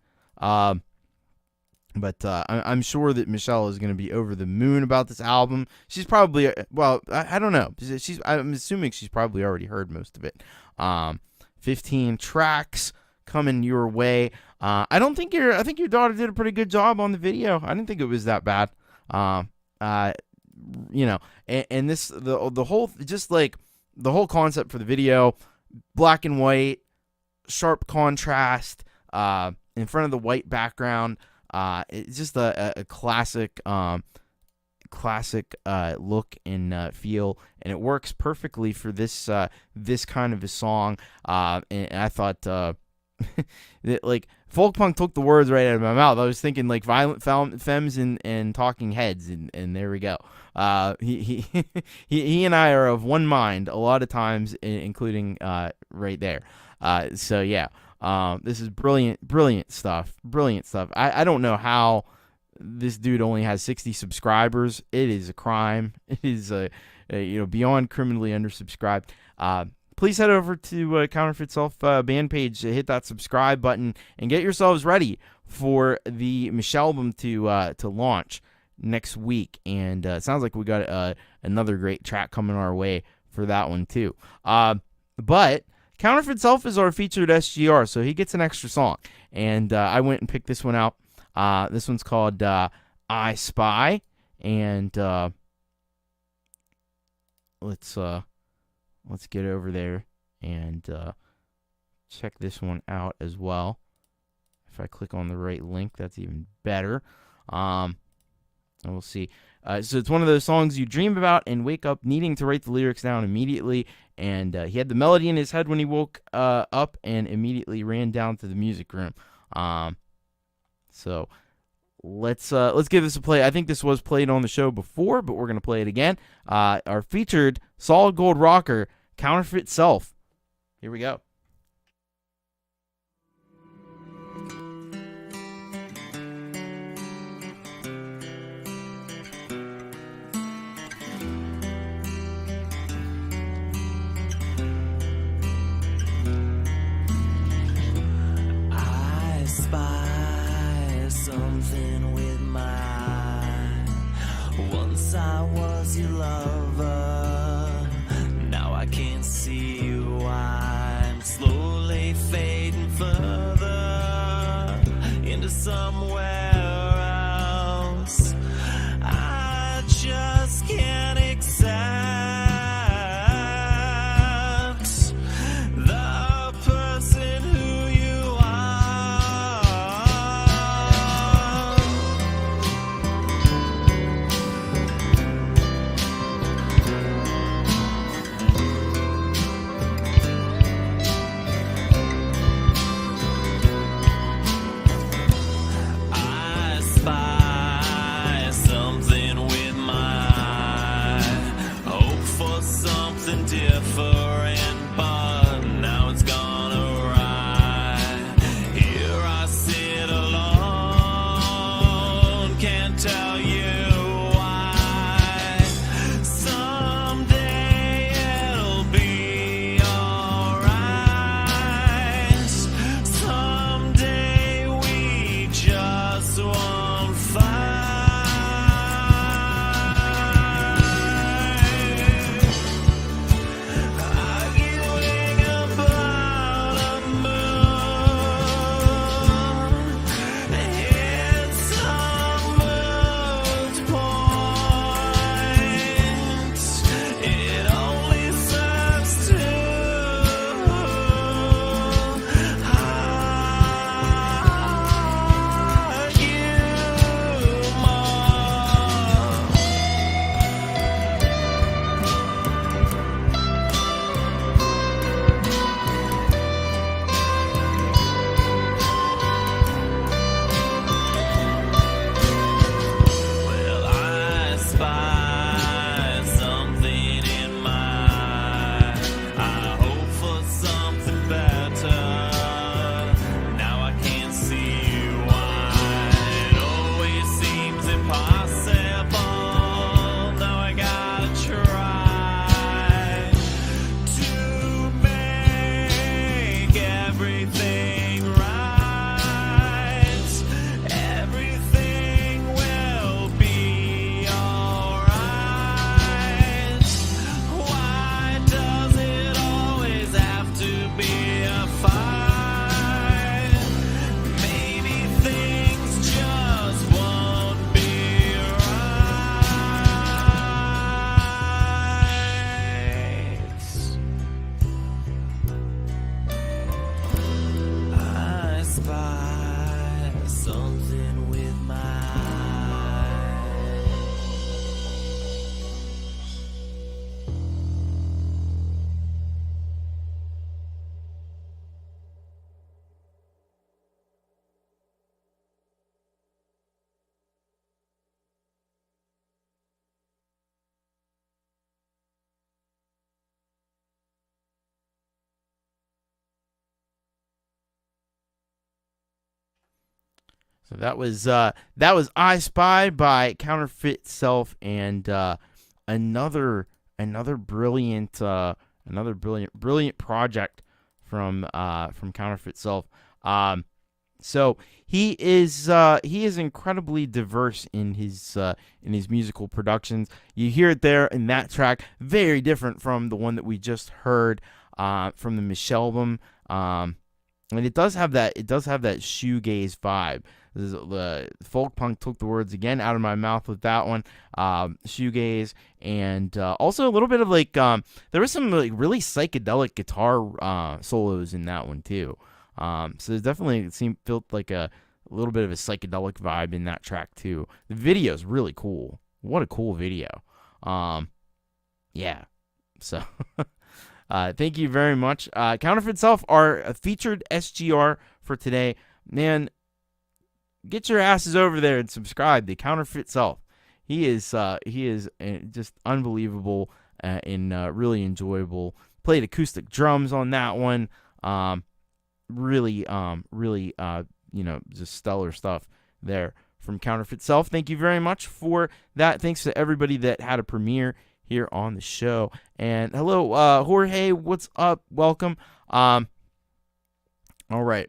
But I'm sure that Michelle is going to be over the moon about this album. She's probably, well, I don't know. I'm assuming she's probably already heard most of it. 15 tracks coming your way. I think your daughter did a pretty good job on the video. I didn't think it was that bad. You know, and this, the whole, just like the whole concept for the video, black and white, sharp contrast, in front of the white background. It's just a classic look and feel, and it works perfectly for this kind of a song. And I thought that, like, Folkpunk took the words right out of my mouth. I was thinking like Violent Femmes and Talking Heads, and there we go. He and I are of one mind a lot of times, including right there. So yeah. This is brilliant stuff. I don't know how this dude only has 60 subscribers. It is a crime. It is beyond criminally undersubscribed. Please head over to Counterfeit Self band page, hit that subscribe button, and get yourselves ready for the Michelle album to launch next week. And it sounds like we got another great track coming our way for that one too. But Counterfeit Self is our featured SGR, so he gets an extra song. And I went and picked this one out. This one's called I Spy. And let's get over there and check this one out as well. If I click on the right link, that's even better. And we'll see. So it's one of those songs you dream about and wake up needing to write the lyrics down immediately. And he had the melody in his head when he woke up and immediately ran down to the music room. So let's give this a play. I think this was played on the show before, but we're going to play it again. Our featured solid gold rocker, Counterfeit Self. Here we go. Something with my eye. Once I was your lover, now I can't see why I'm So that was I Spy by Counterfeit Self, and another brilliant project from Counterfeit Self. So he is incredibly diverse in his musical productions. You hear it there in that track, very different from the one that we just heard from the Michelle album. And it does have that shoegaze vibe. The Folkpunk took the words again out of my mouth with that one. Shoegaze, and also a little bit of like there was some like really psychedelic guitar solos in that one too. So it definitely felt like a little bit of a psychedelic vibe in that track too. The video is really cool. What a cool video. Yeah. So thank you very much. Counterfeit Self, our featured SGR for today. Man, get your asses over there and subscribe to Counterfeit Self. He is just unbelievable and really enjoyable. Played acoustic drums on that one. Really, just stellar stuff there from Counterfeit Self. Thank you very much for that. Thanks to everybody that had a premiere here on the show. And hello, Jorge, what's up? Welcome. All right.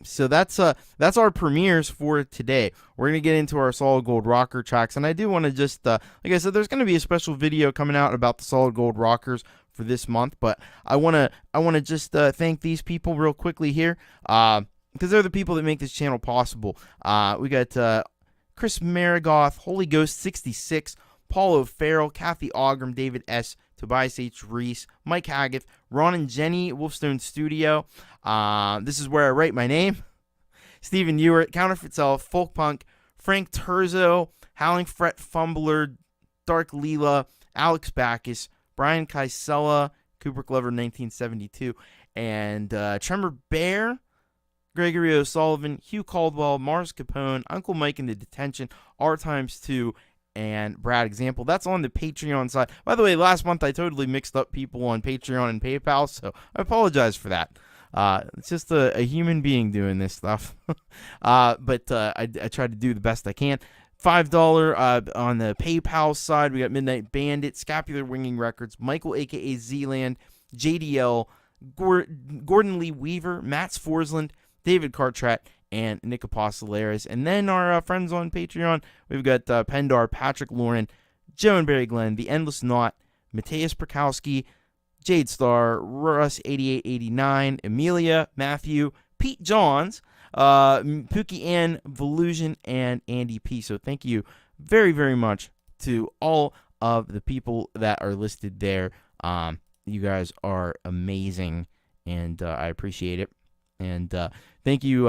So that's our premieres for today. We're going to get into our Solid Gold Rocker tracks, and I do want to just, like I said, there's going to be a special video coming out about the Solid Gold Rockers for this month, but I want to just thank these people real quickly here, because they're the people that make this channel possible. We got Chris Maragoth, Holy Ghost 66, Paul O'Farrell, Cathy Ogram, David S., Tobias H. Reese, Mike Haggith, Ron and Jenny, Wolfestone Studio. This is where I write my name. Stephen Ewart, Counterfeit Self, Folkpunk, Frank Terzo, Howling Fret Fumbler, Dark Leela, Alex Baccus, Brian Kysela, Cooper Glover 1972, and Tremor Bear, Gregory O'Sullivan, Hugh Caldwell, Mars Capone, Uncle Mike in the Detention, R times 2, and Brad Example. That's on the Patreon side. By the way, last month I totally mixed up people on Patreon and PayPal, so I apologize for that. It's just a human being doing this stuff. But I try to do the best I can. $5 on the PayPal side. We got Midnight Bandit, Scapular Winging Records, Michael a.k.a. Zealand, J.D.L, Gordon Lee Weaver, Matt Forsland, David Cartrat, and Nick Apostolaris. And then our friends on Patreon, we've got Pendar, Patrick Lauren, Joe and Barry Glenn, The Endless Knot, Mateus Prakowski, Jade Star, Russ 8889, Amelia, Matthew, Pete Johns, Pookie Ann, Volusion, and Andy P. So thank you very, very much to all of the people that are listed there. You guys are amazing, and I appreciate it. And thank you,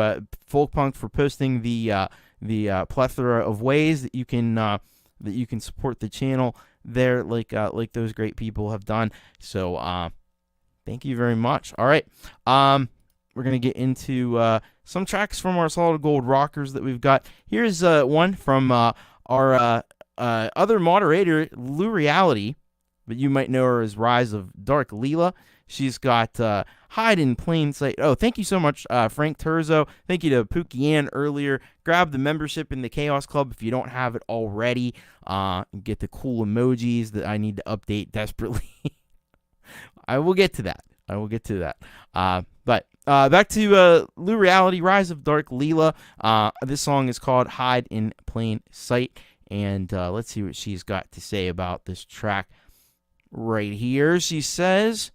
Folkpunk, for posting the plethora of ways that you can support the channel there, like those great people have done. So thank you very much. All right, we're gonna get into some tracks from our Solid Gold Rockers that we've got. Here's one from our other moderator, Lou Reality, but you might know her as Rise of Dark Leela. She's got Hide in Plain Sight. Oh, thank you so much, Frank Terzo. Thank you to Pookie Ann earlier. Grab the membership in the Chaos Club if you don't have it already. And get the cool emojis that I need to update desperately. I will get to that. But back to Lou Reality, Rise of Dark Leela. This song is called Hide in Plain Sight. And let's see what she's got to say about this track right here. She says,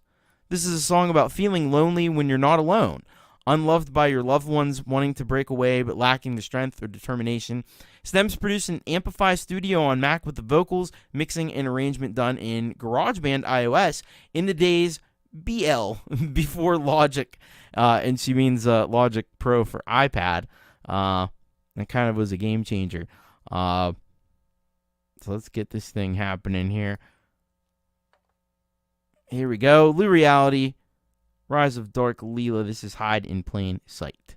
this is a song about feeling lonely when you're not alone, unloved by your loved ones, wanting to break away but lacking the strength or determination. Stems produced in Amplify Studio on Mac with the vocals, mixing, and arrangement done in GarageBand iOS in the days BL, before Logic, and she means Logic Pro for iPad. That kind of was a game changer. So let's get this thing happening here. Here we go. Lou Reality, Rise of Dark Leela. This is Hide in Plain Sight.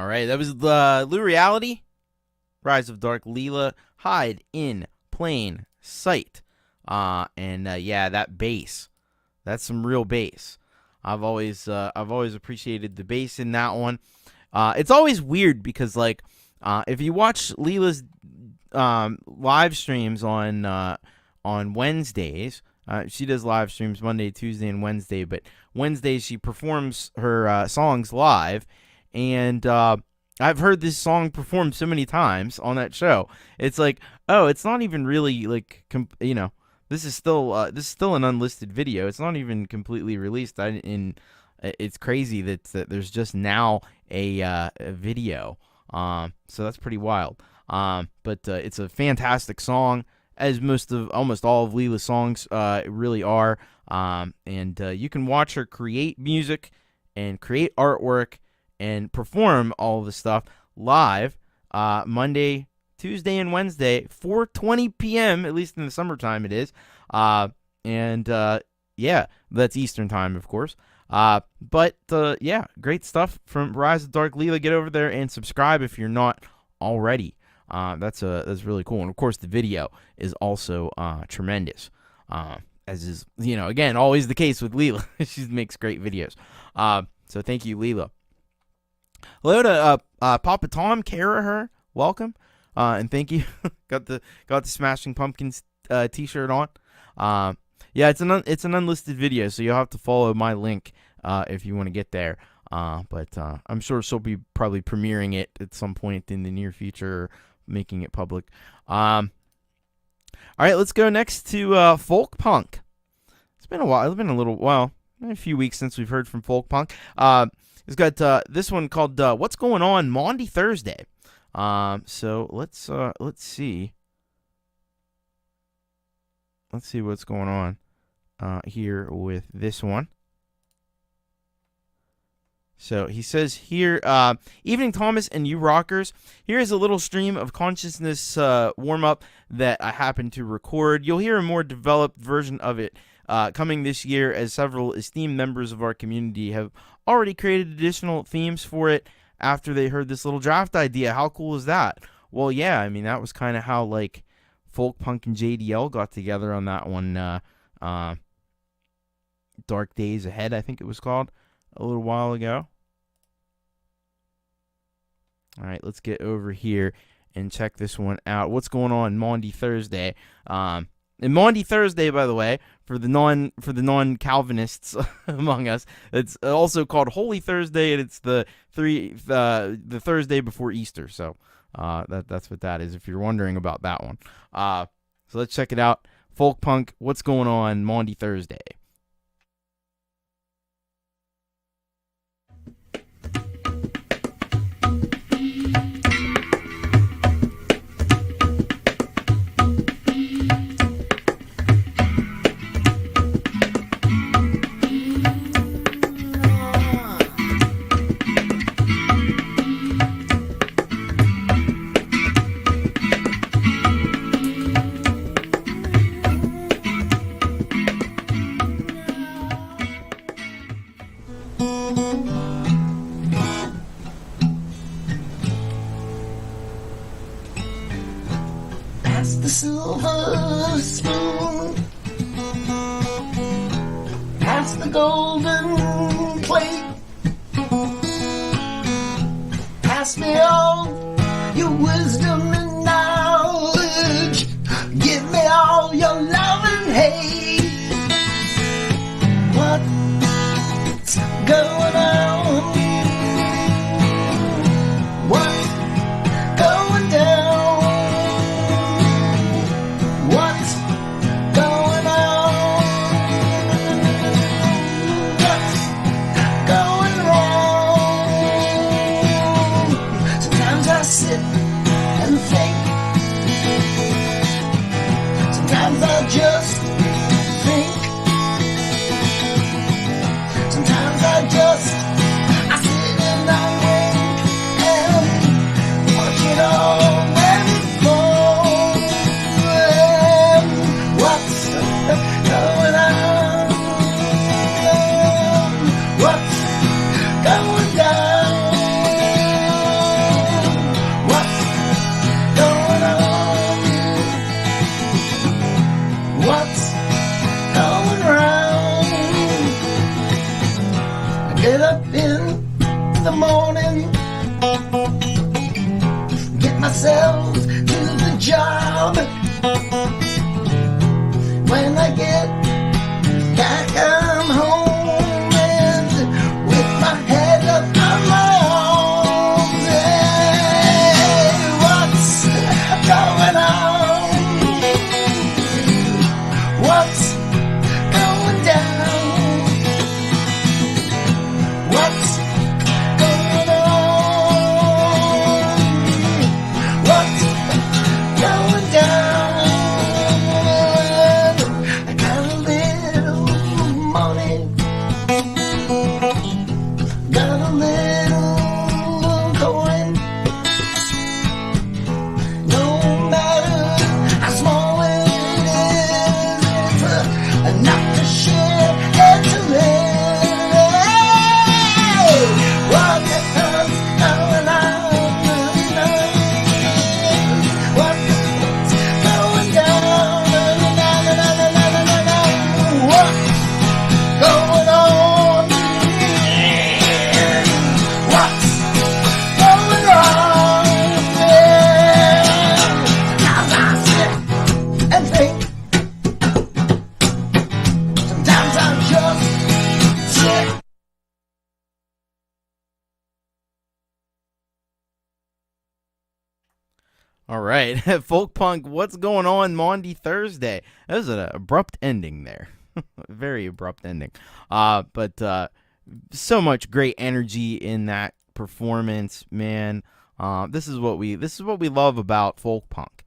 All right, that was Lou Reality, Rise of Dark Leela, Hide in Plain Sight. Yeah, that bass, that's some real bass. I've always appreciated the bass in that one. It's always weird because like if you watch Leela's live streams on Wednesdays, she does live streams Monday, Tuesday, and Wednesday. But Wednesdays she performs her songs live, and I've heard this song performed so many times on that show. It's like, oh, it's not even really like this is still an unlisted video. It's not even completely released. It's crazy that there's just now a video. So that's pretty wild. But it's a fantastic song, as almost all of Leela's songs really are. And you can watch her create music and create artwork and perform all of the stuff live Monday, Tuesday, and Wednesday, 4:20 p.m., at least in the summertime it is. Yeah, that's Eastern time, of course. But yeah, great stuff from Rise of Dark Leela. Get over there and subscribe if you're not already. That's really cool. And of course, the video is also tremendous. As is, again, always the case with Leela. She makes great videos. So thank you, Leela. Hello to Papa Tom, Kara, her, welcome, and thank you. got the Smashing Pumpkins t-shirt on. Yeah, it's an unlisted video, so you'll have to follow my link if you want to get there. But I'm sure she'll be probably premiering it at some point in the near future, or making it public. All right, let's go next to Folkpunk. It's been a while. It's been a few weeks since we've heard from Folkpunk. It's got this one called "What's Going On Maundy Thursday." So let's see. Let's see what's going on here with this one. So he says here, "Evening, Thomas and you rockers. Here is a little stream of consciousness warm-up that I happened to record. You'll hear a more developed version of it coming this year, as several esteemed members of our community have already created additional themes for it after they heard this little draft idea. How cool is that?" Well, yeah, I mean, that was kind of how, like, Folkpunk and J.D.L got together on that one, Dark Days Ahead, I think it was called, a little while ago. All right, let's get over here and check this one out. What's going on Maundy Thursday? And Maundy Thursday, by the way, for the non-Calvinists among us, it's also called Holy Thursday, and it's the Thursday before Easter. So that's what that is, if you're wondering about that one. So let's check it out. Folkpunk, what's going on Maundy Thursday? The silver spoon, pass the golden plate, pass me all your wisdom and knowledge, give me all your love and hate. What's going on? What's going down? myself to the job. When I get back, I'm home and with my head up on my arms. Hey, what's going on? What's going down? What's going on? What's going down? I got a little money, got a little coin. No matter how small it is, it's enough to share and to live. Hey, what's going on? What's going down? What's going on? What's going on? Sometimes I sit and think. Sometimes I just sit. All right, Folkpunk, what's going on Maundy Thursday? That was an abrupt ending there. Very abrupt ending. But so much great energy in that performance, man. This is what we love about Folkpunk.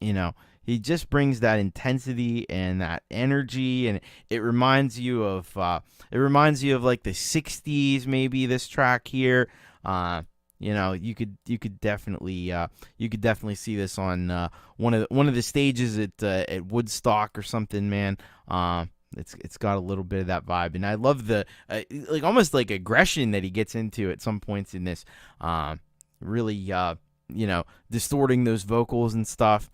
You know, he just brings that intensity and that energy, and it reminds you of like the '60s, maybe. This track here. You know, you could definitely see this on one of the stages at Woodstock or something, man. It's got a little bit of that vibe, and I love the like almost like aggression that he gets into at some points in this. Really, you know, distorting those vocals and stuff.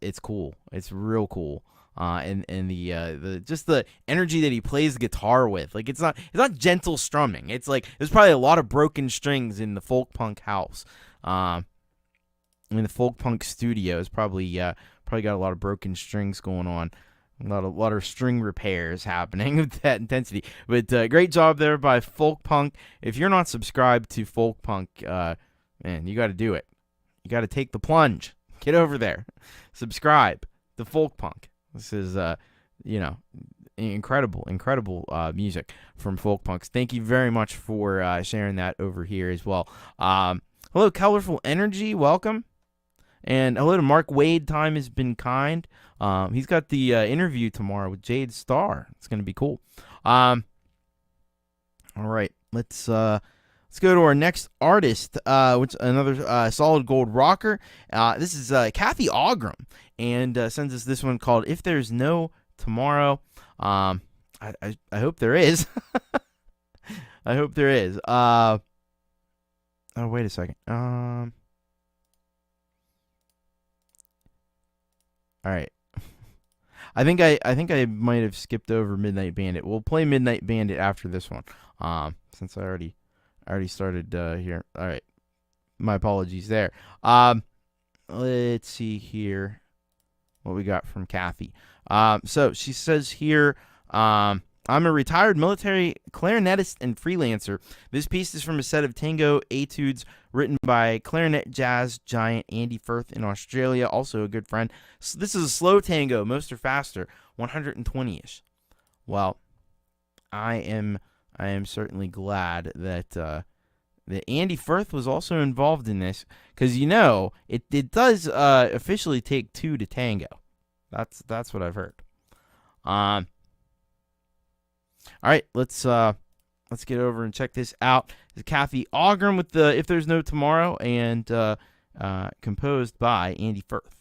It's cool. It's real cool. And the just the energy that he plays the guitar with, like it's not gentle strumming. It's like there's probably a lot of broken strings in the Folkpunk house. In the Folkpunk studio, it's probably got a lot of broken strings going on. A lot of string repairs happening with that intensity. But great job there by Folkpunk. If you're not subscribed to Folkpunk, man, you got to do it. You got to take the plunge. Get over there. Subscribe to Folkpunk. This is, you know, incredible music from Folkpunks. Thank you very much for sharing that over here as well. Hello, Colorful Energy. Welcome. And hello to Mark Wade. Time has been kind. He's got the interview tomorrow with Jade Starr. It's going to be cool. All right. Let's go to our next artist, which another solid gold rocker. This is Cathy Ogram, and sends us this one called "If There's No Tomorrow." I hope there is. I hope there is. Oh, wait a second. All right. I think I might have skipped over Midnight Bandit. We'll play Midnight Bandit after this one. Since I already started here. All right. My apologies there. Let's see here what we got from Cathy. So she says here, I'm a retired military clarinetist and freelancer. This piece is from a set of tango etudes written by clarinet jazz giant Andy Firth in Australia, also a good friend. So this is a slow tango, most are faster, 120-ish. Well, I am certainly glad that that Andy Firth was also involved in this, because you know it does officially take two to tango. That's what I've heard. All right, let's get over and check this out. This is Cathy Ogram with the "If There's No Tomorrow," and composed by Andy Firth.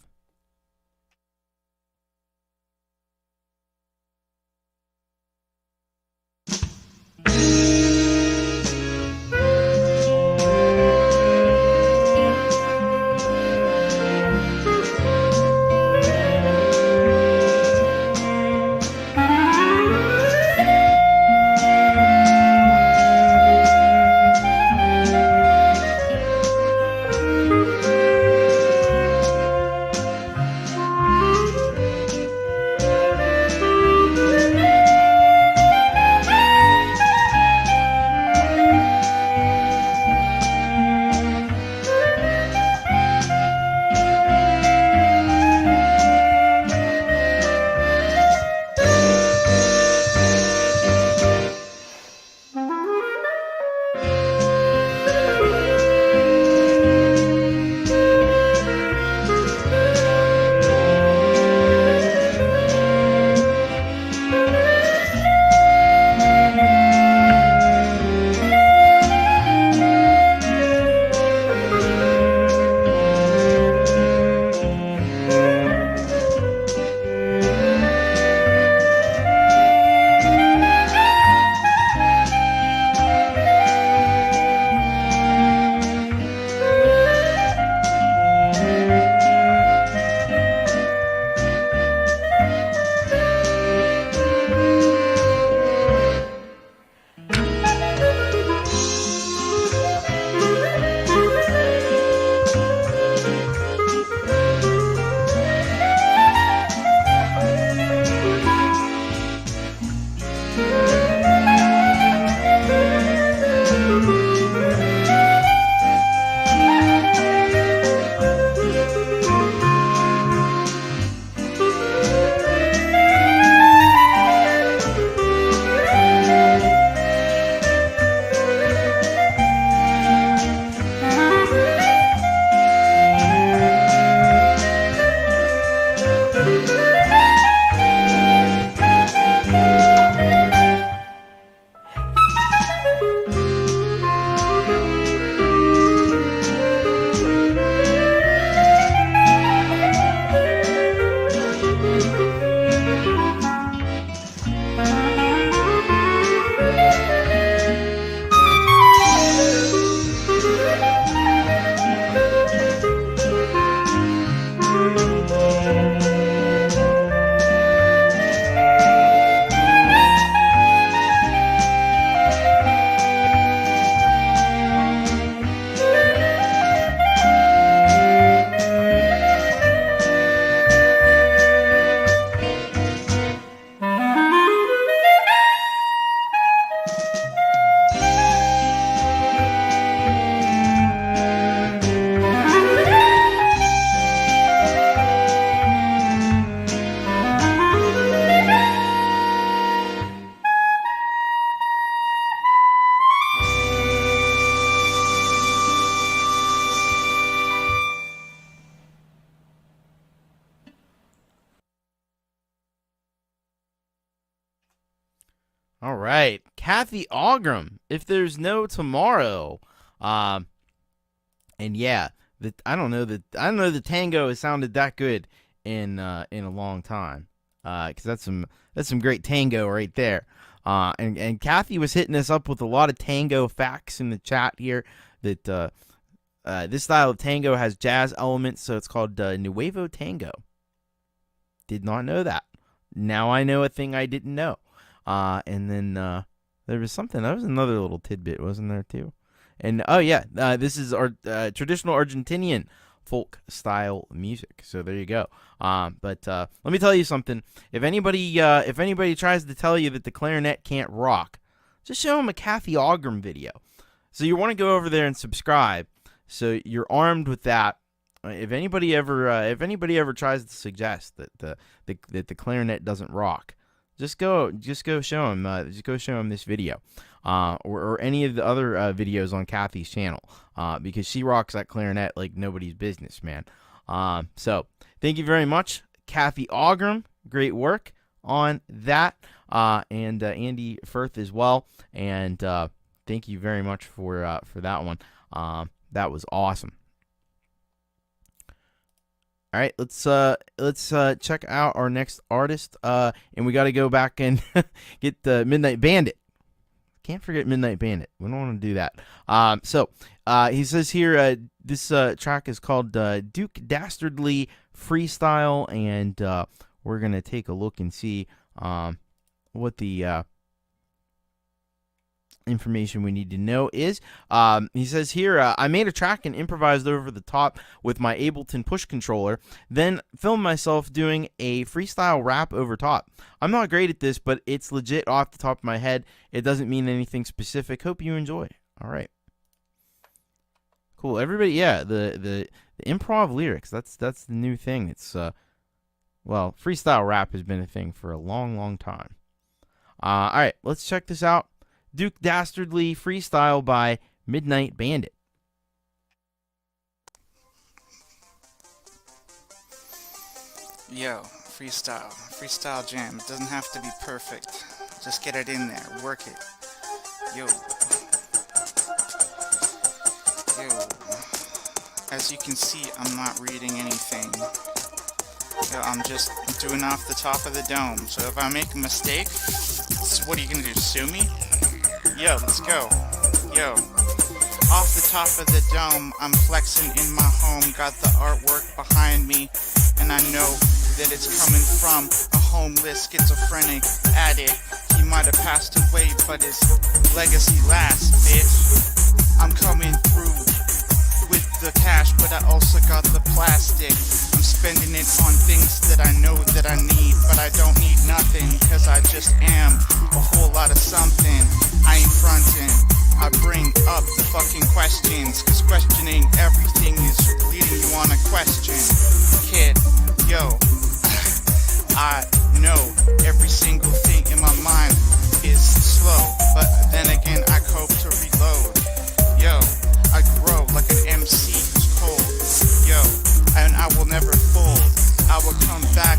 All right, Cathy Ogram, If There's No Tomorrow. And yeah, I don't know the tango has sounded that good in a long time. Because that's some great tango right there. And Cathy was hitting us up with a lot of tango facts in the chat here. That this style of tango has jazz elements, so it's called Nuevo Tango. Did not know that. Now I know a thing I didn't know. And then there was another little tidbit, wasn't there too? And oh yeah, this is our traditional Argentinian folk style music. So there you go. But let me tell you something. If anybody tries to tell you that the clarinet can't rock, just show them a Cathy Ogram video. So you want to go over there and subscribe, so you're armed with that. If anybody ever tries to suggest that the clarinet doesn't rock, just go show them. Just go show them this video, or any of the other videos on Cathy's channel, because she rocks that clarinet like nobody's business, man. So thank you very much, Cathy Ogram. Great work on that, and Andy Firth as well. And thank you very much for that one. That was awesome. All right, let's check out our next artist, and we got to go back and get the Midnight Bandit. Can't forget Midnight Bandit. We don't want to do that. So he says here, this track is called Duke Dastardly Freestyle, and we're gonna take a look and see what the information we need to know is. He says here, I made a track and improvised over the top with my Ableton push controller, then filmed myself doing a freestyle rap over top. I'm not great at this, but it's legit off the top of my head. It doesn't mean anything specific. Hope you enjoy. All right. Cool. Everybody, yeah, the improv lyrics, that's the new thing. It's well, freestyle rap has been a thing for a long time. All right, let's check this out. Duke Dastardly Freestyle by Midnight Bandit. Yo, freestyle jam. It doesn't have to be perfect. Just get it in there, work it. Yo. As you can see, I'm not reading anything. Yo, I'm just doing off the top of the dome. So if I make a mistake, what are you gonna do, sue me? Yo, let's go. Yo. Off the top of the dome, I'm flexing in my home. Got the artwork behind me, and I know that it's coming from a homeless schizophrenic addict. He might have passed away, but his legacy lasts, bitch. I'm coming through with the cash, but I also got the plastic. I'm spending it on things that I know that I need, but I don't need nothing, cause I just am a whole lot of something. I ain't frontin', I bring up the fucking questions, cause questioning everything is leading you on a question. Kid, yo, I know every single thing in my mind is slow, but then again I cope to reload. Yo, I grow like an MC who's cold. Yo, and I will never fold. I will come back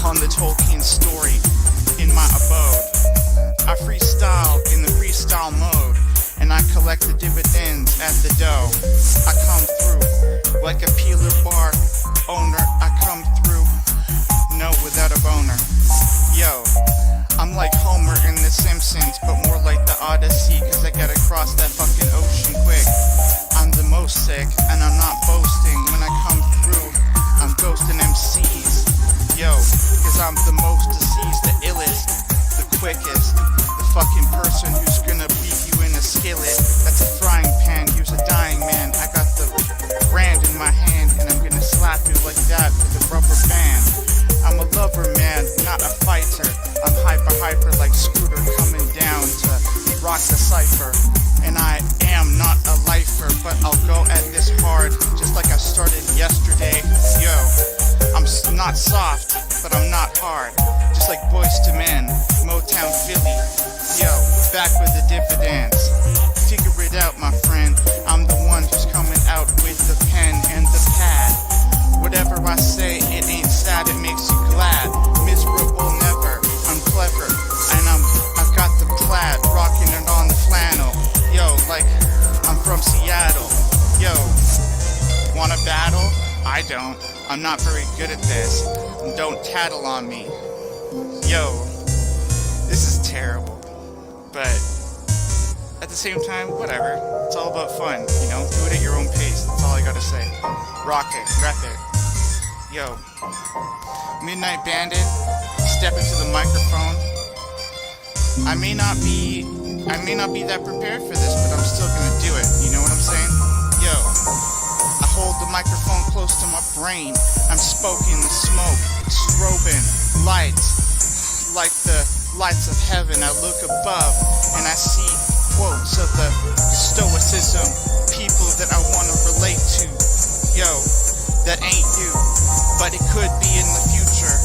on the Tolkien story in my abode. I freestyle in the freestyle mode, and I collect the dividends at the dough. I come through like a peeler bar owner. I come through, no, without a boner. Yo, I'm like Homer in The Simpsons, but more like the Odyssey, cause I gotta cross that fucking ocean quick. I'm the most sick, and I'm not boasting. When I come through, I'm ghosting MCs. Yo, cause I'm the most deceased, the illest, the quickest, the fucking person who's gonna beat you in a skillet. That's a frying pan, use a dying man. I got the brand in my hand, and I'm gonna slap you like that with a rubber band. I'm a lover, man, not a fighter. I'm hyper like Scooter coming down to rock the cipher. And I am not a lifer, but I'll go at this hard, just like I started yesterday. Yo, I'm not soft, but I'm not hard. Just like Boyz II Men, Motown Philly. Yo, back with the dividends. Figure it out, my friend. I'm the one who's coming out with the pen and the pad. Whatever I say, it ain't sad, it makes you glad. Miserable never, I'm clever, and I've got settle. Yo, wanna battle? I don't. I'm not very good at this. Don't tattle on me. Yo, this is terrible. But at the same time, whatever. It's all about fun, you know? Do it at your own pace. That's all I gotta say. Rock it, rep it. Yo, Midnight Bandit, step into the microphone. I may not be that prepared for this, but I'm still gonna do it. You know what I'm saying? Yo, I hold the microphone close to my brain. I'm smoking the smoke, strobing lights, like the lights of heaven. I look above and I see quotes of the stoicism, people that I want to relate to. Yo, that ain't you, but it could be in the future.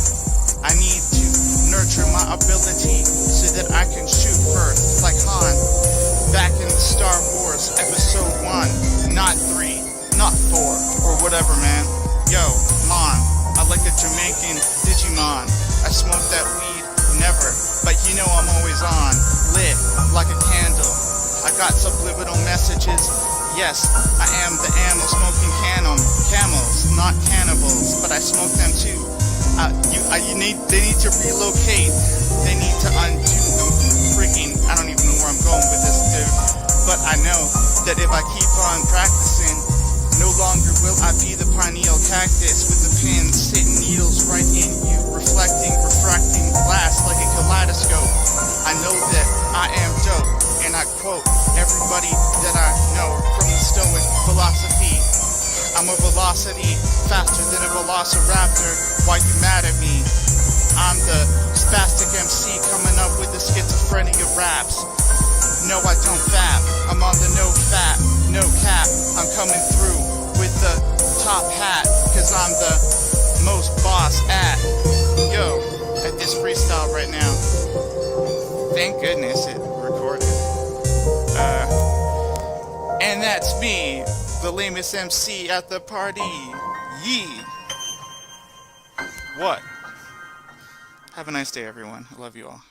I need to nurture my ability so that I can shoot first, like Han, back in the Star Wars Episode 1, not 3, not 4, or whatever, man. Yo, man, I like a Jamaican Digimon. I smoke that weed, never, but you know I'm always on, lit like a candle. I got subliminal messages. Yes, I am the animal smoking camels, not cannibals, but I smoke them too. They need to relocate. They need to undo the freaking, I don't even know where I'm going with this, dude. But I know that if I keep on practicing, no longer will I be the pineal cactus with the pins hitting needles right in you, reflecting glass like a kaleidoscope. I know that I am dope, and I quote everybody that I know from the Stoic philosophy. I'm a velocity faster than a velociraptor. Why you mad at me? I'm the spastic MC coming up with the schizophrenia raps. No, I don't fap. I'm on the no fat, no cap. I'm coming through with the top hat, cause I'm the most boss at. Yo, at this freestyle right now. Thank goodness it recorded. And that's me, the lamest MC at the party. Yee. What? Have a nice day, everyone. I love you all.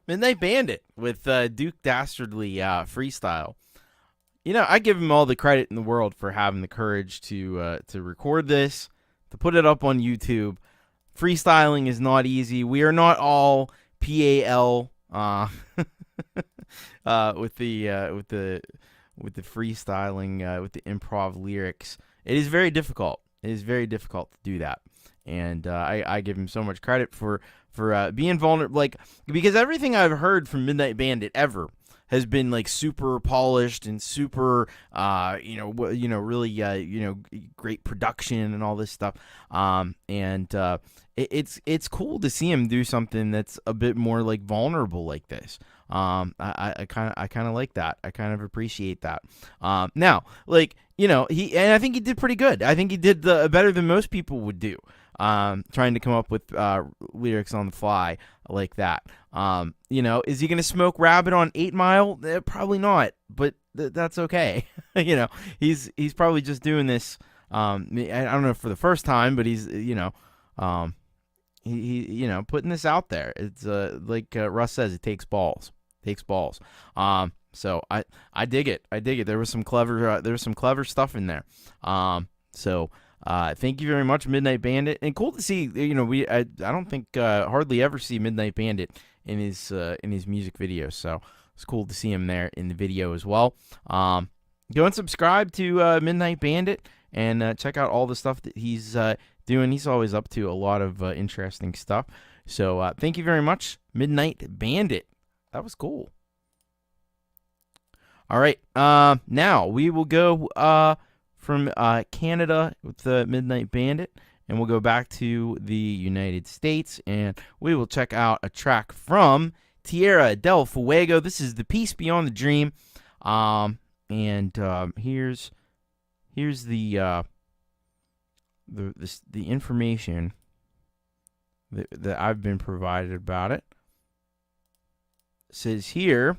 Midnight Bandit with Duke Dastardly freestyle. You know, I give him all the credit in the world for having the courage to record this, to put it up on YouTube. Freestyling is not easy. We are not all PAL with the freestyling, with the improv lyrics. It is very difficult. It is very difficult to do that, and I give him so much credit for being vulnerable. Like, because everything I've heard from Midnight Bandit ever has been like super polished and super, really, great production and all this stuff. It's cool to see him do something that's a bit more like vulnerable like this. I kind of like that. I kind of appreciate that. Now, like, I think he did pretty good. I think he did better than most people would do. Trying to come up with lyrics on the fly like that. Is he going to smoke Rabbit on 8 Mile? Probably not, but that's okay. He's probably just doing this. I don't know for the first time, but he's putting this out there. It's like Russ says, it takes balls. So I dig it. There was some clever stuff in there. Thank you very much, Midnight Bandit, and cool to see. I don't think hardly ever see Midnight Bandit in his music videos, so it's cool to see him there in the video as well. Go and subscribe to Midnight Bandit and check out all the stuff that he's doing. He's always up to a lot of interesting stuff. So thank you very much, Midnight Bandit. That was cool. All right, now we will go from Canada with the Midnight Bandit, and we'll go back to the United States, and we will check out a track from Tiara Del Fuego. This is The Peace Beyond the Dream, here's the information that I've been provided about it. It says here,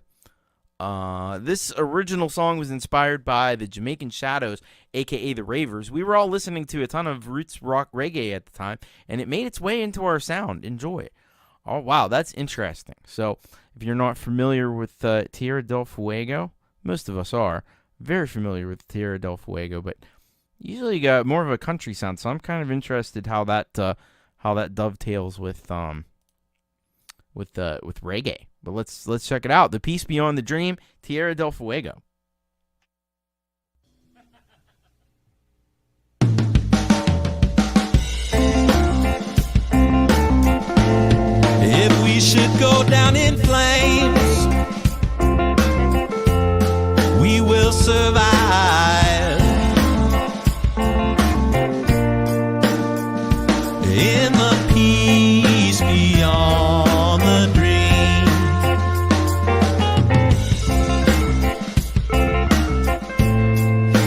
This original song was inspired by the Jamaican Shadows, a.k.a. the Ravers. We were all listening to a ton of roots rock reggae at the time, and it made its way into our sound. Enjoy it. Oh, wow, that's interesting. So, if you're not familiar with Tiara Del Fuego, most of us are very familiar with Tiara Del Fuego, but usually you got more of a country sound, so I'm kind of interested how that dovetails with reggae. But let's check it out. The Piece Beyond the Dream, Tiara Del Fuego. If we should go down in flames, we will survive. In the peace beyond the dream.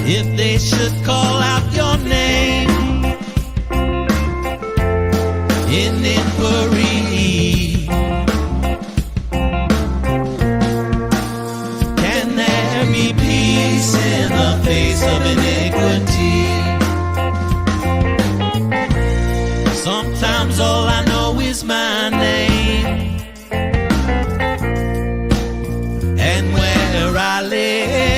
If they should call out your name in inquiry, can there be peace in the face of iniquity? Sometimes all I know is my name and where I live.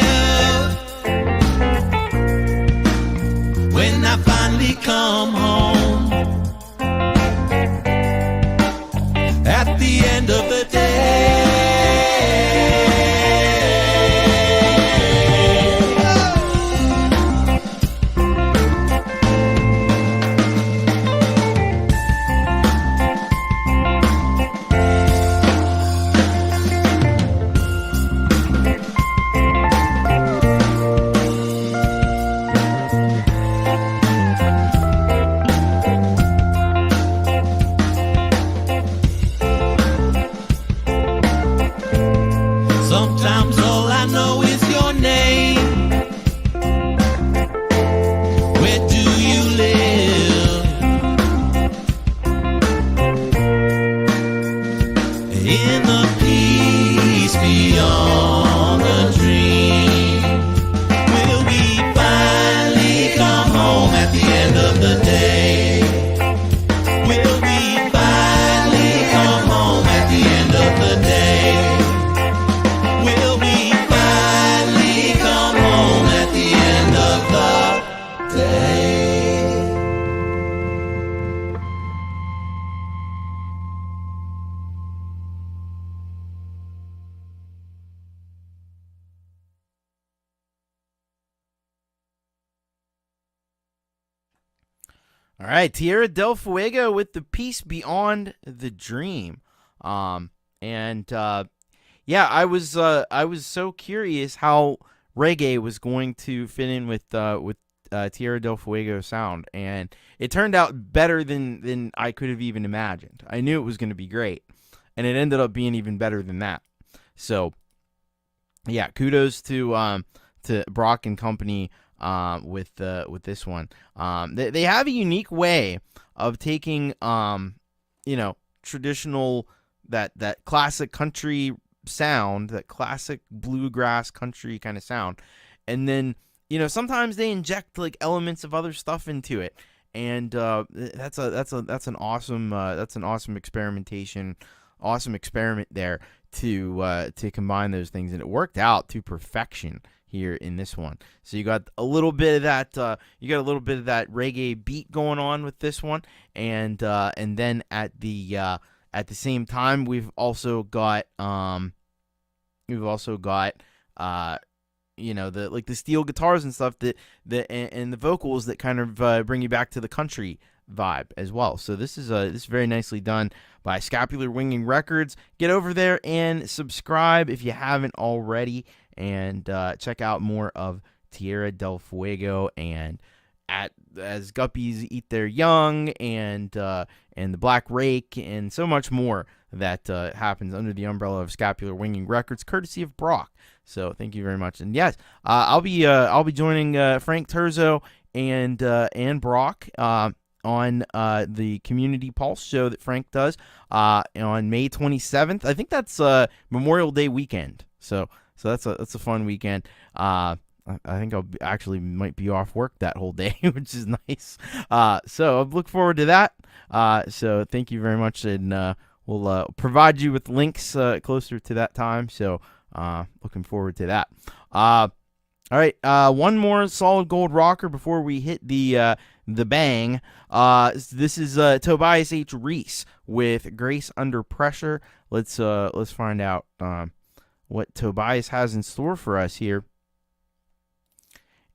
When I finally come home at the end of the day. Sometimes all I know is your name. Where do you live? In the peace beyond the dream. Will we finally come home at the end of the day? Will we finally come home at the end of the day? Will we finally come home at the end of the day? All right, Tiara Del Fuego with The Piece Beyond the Dream. Yeah, I was so curious how reggae was going to fit in with Tiara Del Fuego's sound, and it turned out better than I could have even imagined. I knew it was going to be great, and it ended up being even better than that. So, yeah, kudos to Brock and company with this one. They have a unique way of taking traditional that classic country sound, that classic bluegrass country kind of sound, and then sometimes they inject like elements of other stuff into it, and that's an awesome experimentation, awesome experiment there to combine those things, and it worked out to perfection here in this one. So you got a little bit of that reggae beat going on with this one, and then at the same time we've also got the steel guitars and stuff and the vocals that kind of bring you back to the country vibe as well. So this is very nicely done by Scapular Winging Records. Get over there and subscribe if you haven't already, and check out more of Tiara Del Fuego and as Guppies Eat Their Young and the Black Rake and so much more that happens under the umbrella of Scapular Winging Records, courtesy of Brock. So thank you very much. And yes, I'll be joining Frank Terzo and Brock on the Community Pulse show that Frank does on May 27th. I think that's Memorial Day weekend. So So that's a fun weekend. I think actually might be off work that whole day, which is nice. So I look forward to that. So thank you very much, and we'll provide you with links closer to that time. So looking forward to that. All right, one more solid gold rocker before we hit the bang. This is Tobias H Reese with Grace Under Pressure. Let's find out what Tobias has in store for us here.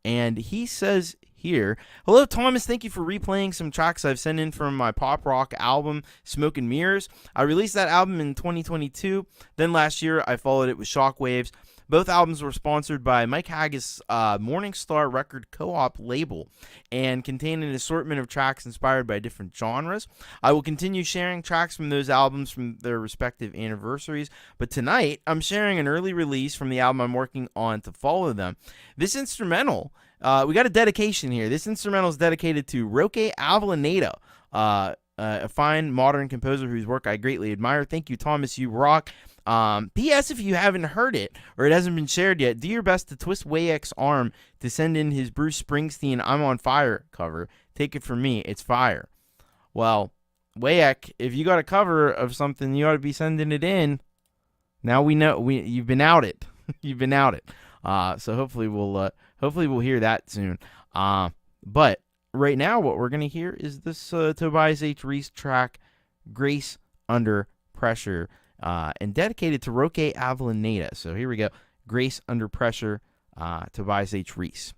And he says here, hello, Thomas. Thank you for replaying some tracks I've sent in from my pop rock album, Smoke and Mirrors. I released that album in 2022. Then last year, I followed it with Shockwaves. Both albums were sponsored by Mike Haggith's Morningstar Record Co-op label and contain an assortment of tracks inspired by different genres. I will continue sharing tracks from those albums from their respective anniversaries, but tonight I'm sharing an early release from the album I'm working on to follow them. This instrumental, we got a dedication here. This instrumental is dedicated to Roque Avellaneda, a fine modern composer whose work I greatly admire. Thank you, Thomas. You rock. P.S. If you haven't heard it or it hasn't been shared yet, do your best to twist Wayek's arm to send in his Bruce Springsteen "I'm on Fire" cover. Take it from me, it's fire. Well, Wayek, if you got a cover of something, you ought to be sending it in. Now we know you've been outed. You've been outed. So hopefully we'll hear that soon. But right now, what we're gonna hear is this Tobias H Reese track, "Grace Under Pressure." And dedicated to Roque Avellaneda. So here we go. Grace Under Pressure, Tobias H Reese.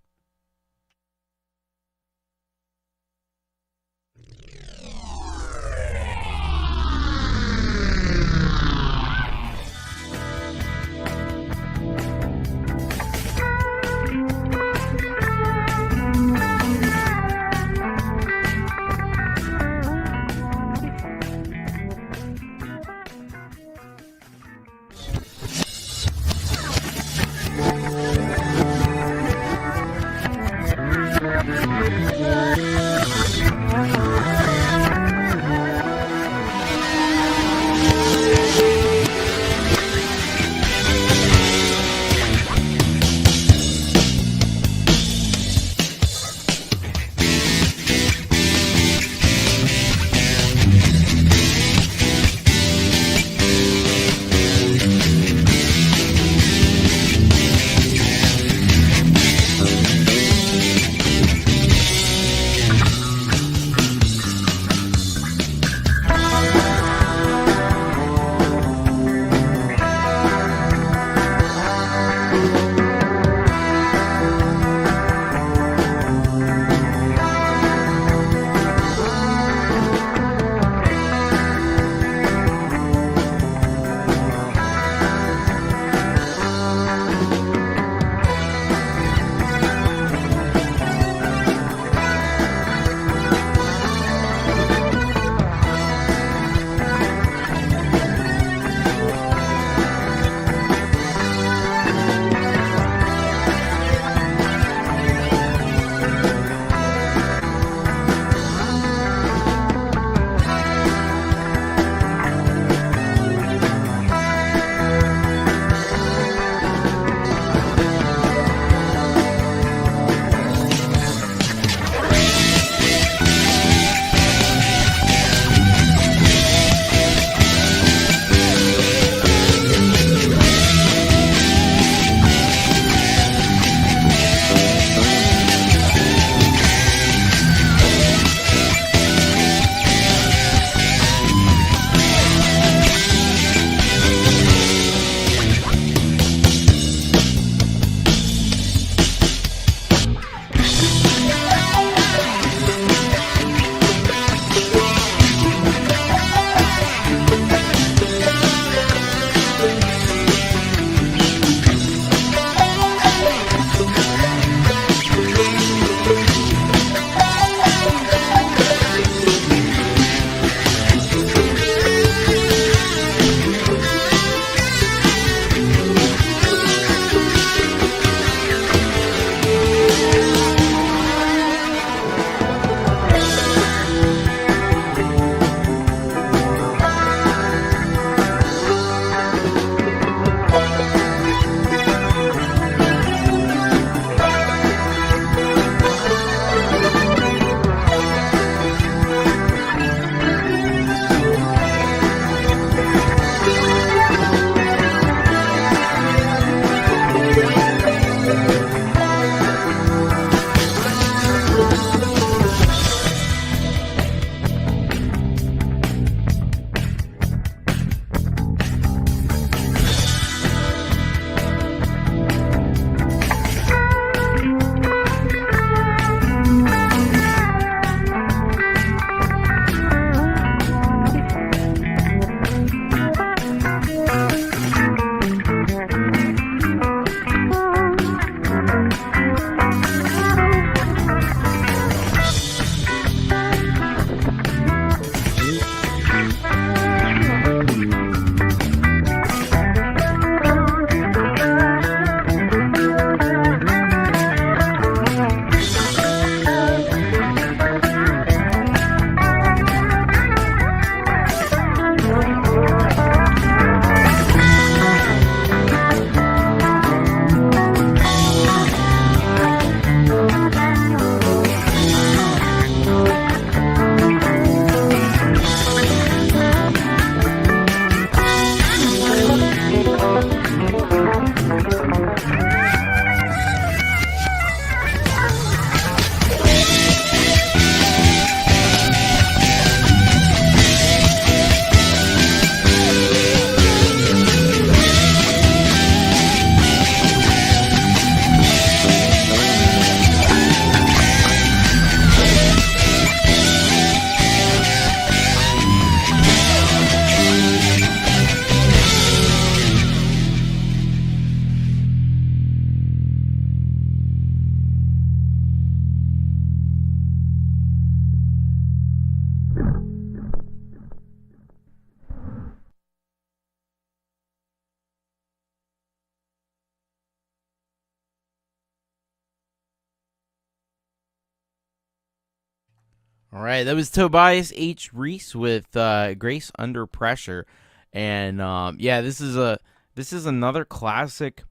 All right, that was Tobias H Reese with Grace Under Pressure, and this is another classic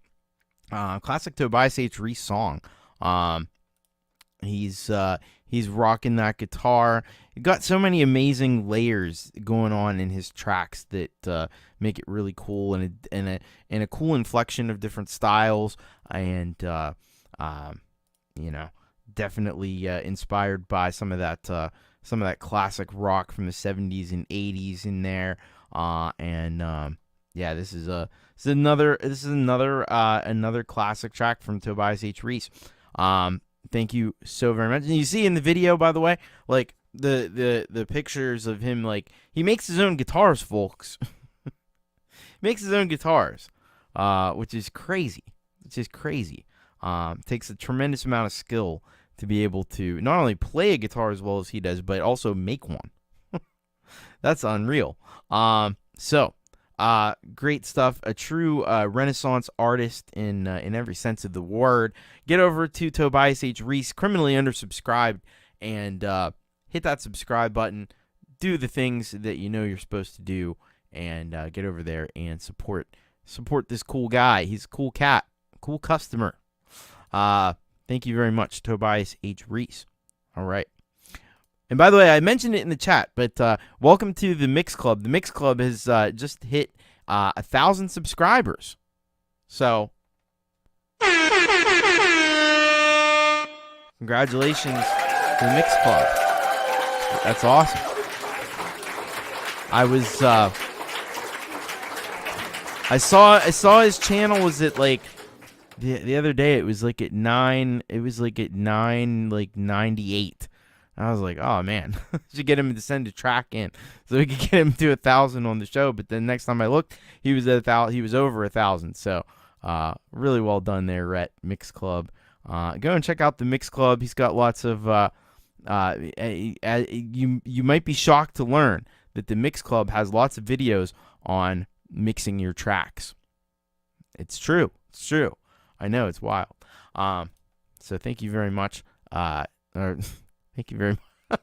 Tobias H Reese song. He's rocking that guitar. He got so many amazing layers going on in his tracks that make it really cool, and a cool inflection of different styles, and definitely inspired by some of that classic rock from the 70s and 80s in there. This is another classic track from Tobias H Reese. Thank you so very much. And you see in the video, by the way, like the pictures of him, like he makes his own guitars, folks. Makes his own guitars, which is crazy. Takes a tremendous amount of skill to be able to not only play a guitar as well as he does, but also make one. That's unreal. Great stuff. A true Renaissance artist in every sense of the word. Get over to Tobias H Reese, criminally undersubscribed, and hit that subscribe button. Do the things that you know you're supposed to do, and get over there and support this cool guy. He's a cool cat, cool customer. Thank you very much, Tobias H Reese. All right. And by the way, I mentioned it in the chat, but welcome to the Mix Club. The Mix Club has just hit 1,000 subscribers. So, congratulations to the Mix Club. That's awesome. I saw his channel was at like the other day. It was like at 998. I was like, oh man, should get him to send a track in so we could get him to 1,000 on the show. But then next time I looked, he was at 1,000. He was over 1,000. So really well done there, Rhett Mix Club. Go and check out the Mix Club. He's got lots of. You might be shocked to learn that the Mix Club has lots of videos on mixing your tracks. It's true. It's true. I know, it's wild. So thank you very much. Thank you very much.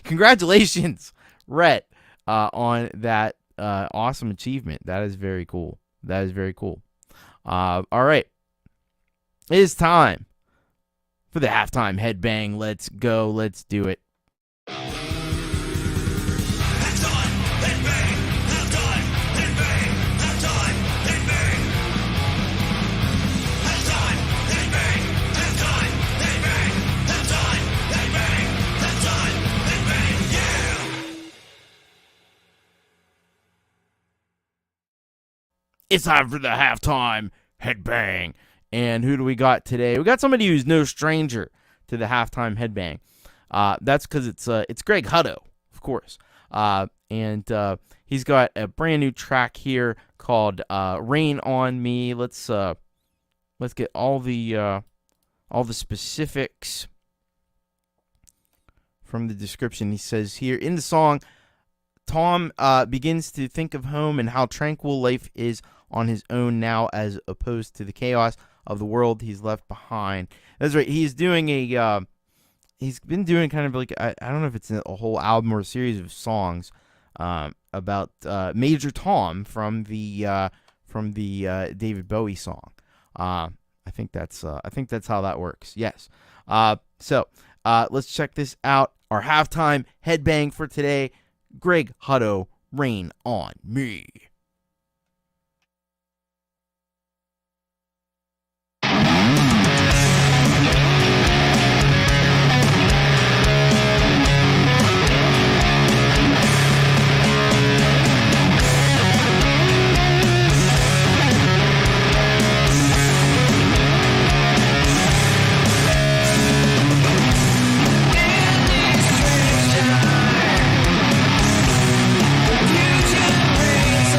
Congratulations, Rhett, on that awesome achievement. That is very cool. All right. It is time for the halftime headbang. Let's go. Let's do it. It's time for the halftime headbang. And who do we got today? We got somebody who's no stranger to the halftime headbang. That's because it's Greg Hutto, of course. And he's got a brand new track here called "Rain on Me." Let's get all the specifics from the description. He says here in the song, Tom begins to think of home and how tranquil life is on his own now as opposed to the chaos of the world he's left behind. That's right. He's doing he's been doing kind of like, I don't know if it's a whole album or a series of songs about Major Tom from the David Bowie song. I think that's how that works. Yes. So let's check this out. Our halftime headbang for today. Greg Hutto, "Rain on Me." Future brings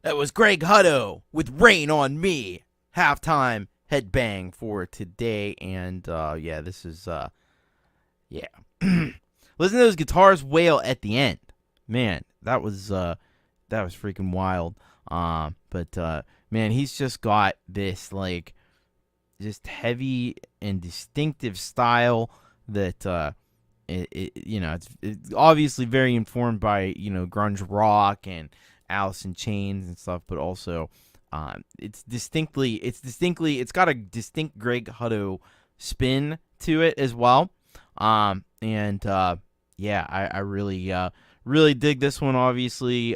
That was Greg Hutto with Rain on Me. Halftime headbang for today. And, this is, Listen to those guitars wail at the end. Man, that was freaking wild. Man, he's just got this, like, just heavy and distinctive style that, it's obviously very informed by, grunge rock and Alice in Chains and stuff, but also it's got a distinct Greg Hutto spin to it as well. I really dig this one. Obviously,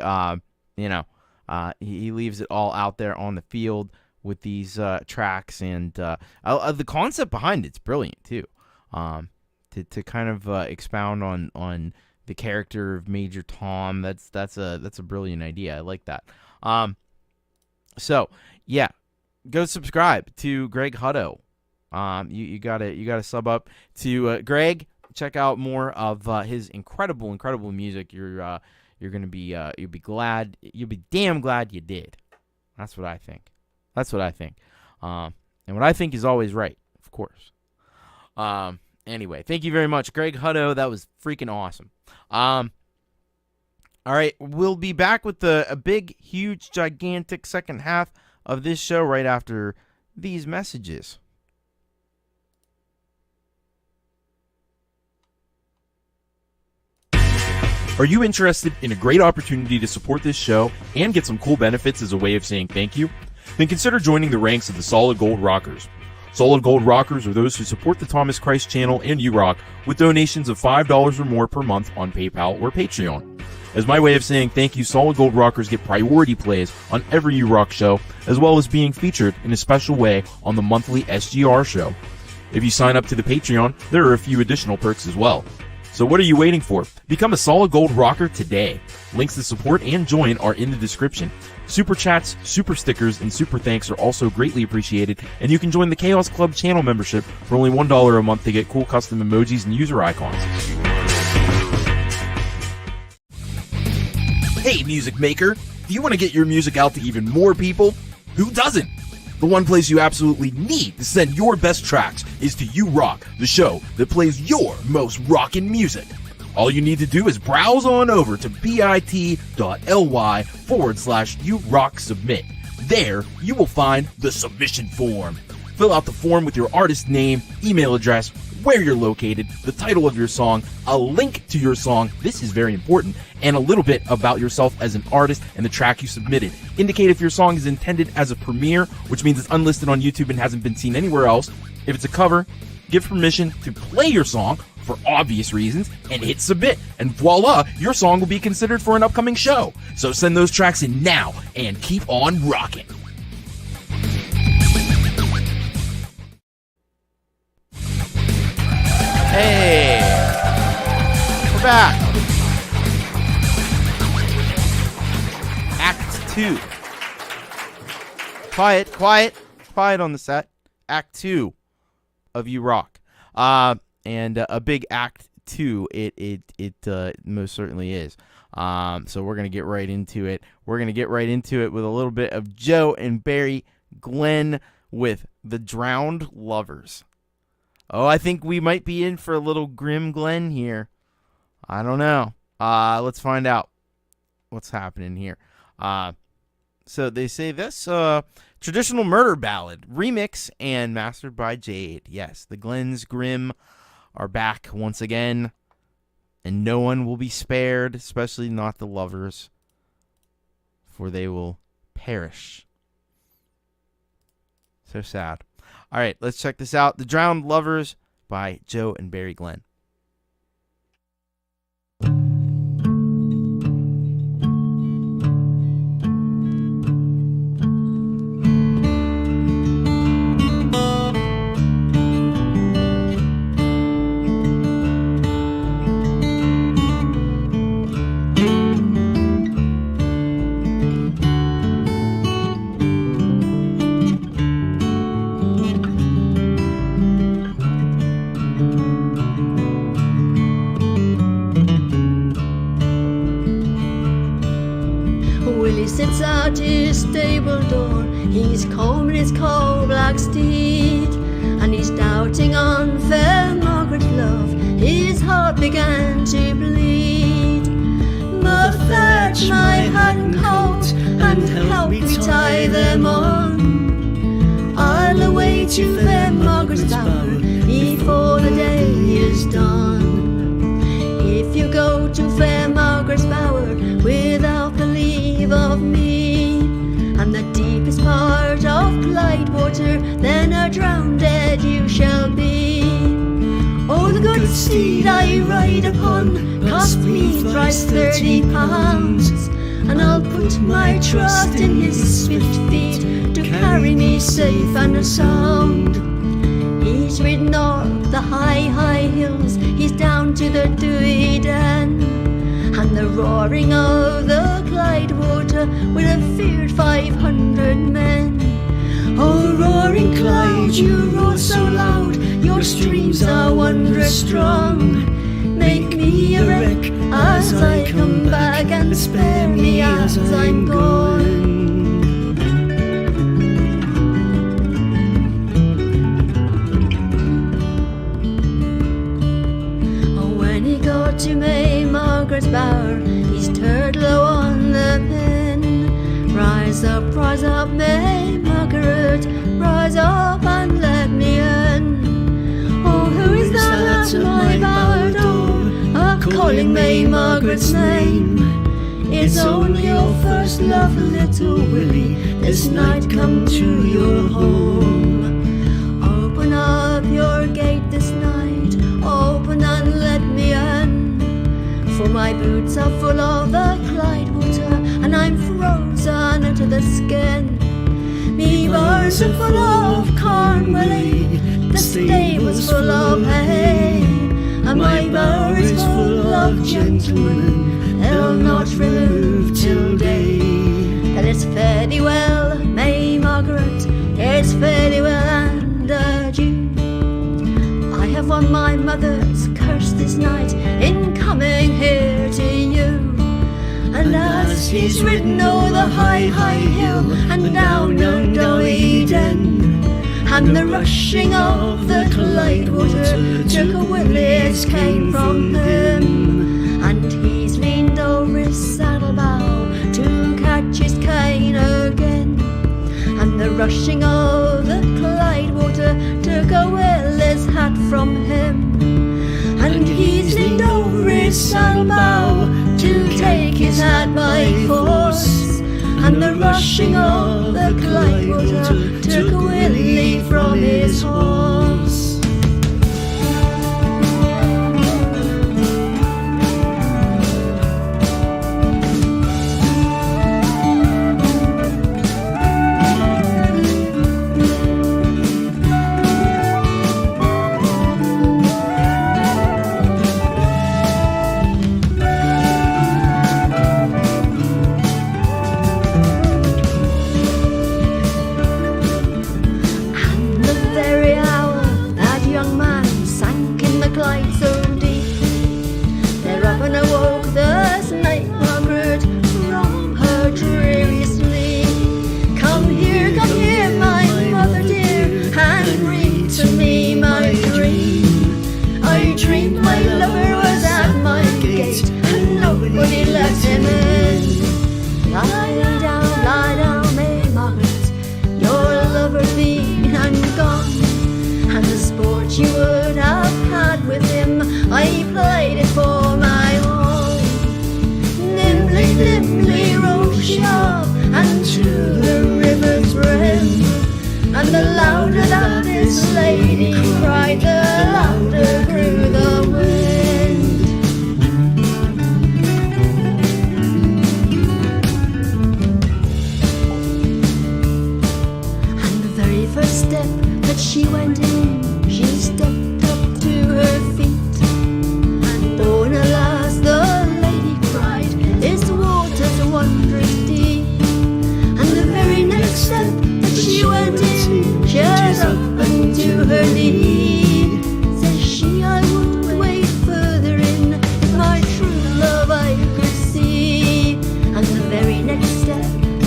he leaves it all out there on the field with these tracks, and the concept behind it's brilliant too. To kind of expound on the character of Major Tom, that's a brilliant idea. I like that. Go subscribe to Greg Hutto. You gotta sub up to Greg. Check out more of his incredible music. You'll be damn glad you did. That's what I think. And what I think is always right, of course. Anyway, thank you very much, Greg Hutto. That was freaking awesome. All right, we'll be back with a big, huge, gigantic second half of this show right after these messages. Are you interested in a great opportunity to support this show and get some cool benefits as a way of saying thank you? Then consider joining the ranks of the Solid Gold Rockers. Solid Gold Rockers are those who support the Thomas Christ channel and U-Rock with donations of $5 or more per month on PayPal or Patreon. As my way of saying thank you, Solid Gold Rockers get priority plays on every U-Rock show, as well as being featured in a special way on the monthly SGR show. If you sign up to the Patreon, there are a few additional perks as well. So what are you waiting for? Become a Solid Gold Rocker today. Links to support and join are in the description. Super chats, super stickers, and super thanks are also greatly appreciated, and you can join the Chaos Club channel membership for only $1 a month to get cool custom emojis and user icons. Hey, music maker! Do you want to get your music out to even more people? Who doesn't? The one place you absolutely need to send your best tracks is to You Rock, the show that plays your most rockin' music. All you need to do is browse on over to bit.ly/YouRockSubmit. There, you will find the submission form. Fill out the form with your artist name, email address, where you're located, the title of your song, a link to your song, this is very important, and a little bit about yourself as an artist and the track you submitted. Indicate if your song is intended as a premiere, which means it's unlisted on YouTube and hasn't been seen anywhere else. If it's a cover, give permission to play your song for obvious reasons, and hit submit, and voila, your song will be considered for an upcoming show. So send those tracks in now, and keep on rocking. Hey, we're back. Act 2. Quiet on the set. Act 2 of You Rock. And a big Act 2, it most certainly is. So we're going to get right into it. We're going to get right into it with a little bit of Joe and Barry Glenn with The Drowned Lovers. Oh, I think we might be in for a little grim Glenn here. I don't know. Let's find out what's happening here. So they say this traditional murder ballad, remix and mastered by Jade. Yes, the Glens Grimm are back once again, and no one will be spared, especially not the lovers, for they will perish. So sad. All right, let's check this out. The Drowned Lovers by Joe and Barry Glenn. at his stable door. He's combing his coal-black steed, and he's doubting on fair Margaret's love. His heart began to bleed. Mother, fetch my hat and coat, and help me tie them on. I'll away to fair Margaret's bower before the day is done. If you go to fair Margaret's bower without the leave of me, and the deepest part of Clyde water, then a drowned dead you shall be. Oh, the good steed I ride upon cost me thrice £30, and I'll put my trust in his swift feet to carry me safe and sound. He's ridden off the high, high hills, he's down to the dewy den, and the roaring of the Clyde water will have feared 500 men. Oh, roaring Clyde, you roar so loud, your streams are wondrous strong. Make me a wreck as I come back, and spare me as I'm gone. To May Margaret's bower, he's turned low on the pin. Rise up, May Margaret, rise up and let me in. Oh, who is that at my bower door, calling May Margaret's name? It's only your first love, little Willie, this night come to your home. Open up your gate this night, open and let me in. For my boots are full of the Clyde water, and I'm frozen to the skin. Me barns are full of corn, Willie, the stable's full of hay, and my bower is full of gentlemen, they'll not remove till day. Then it's fare thee well, May Margaret, it's fare thee well and adieu. I have won my mother's curse this night in coming here to you. And as he's ridden o'er the high, high hill and down the doughy den, and the rushing of the Clyde water took a Willie's cane from him, and he's leaned over his saddlebow to catch his cane again, and the rushing of the Clyde water took a Willie's hat from him, and he's leaned over his saddlebow to take his hat by force, and the rushing of the Clyde water took a Willie from his horse.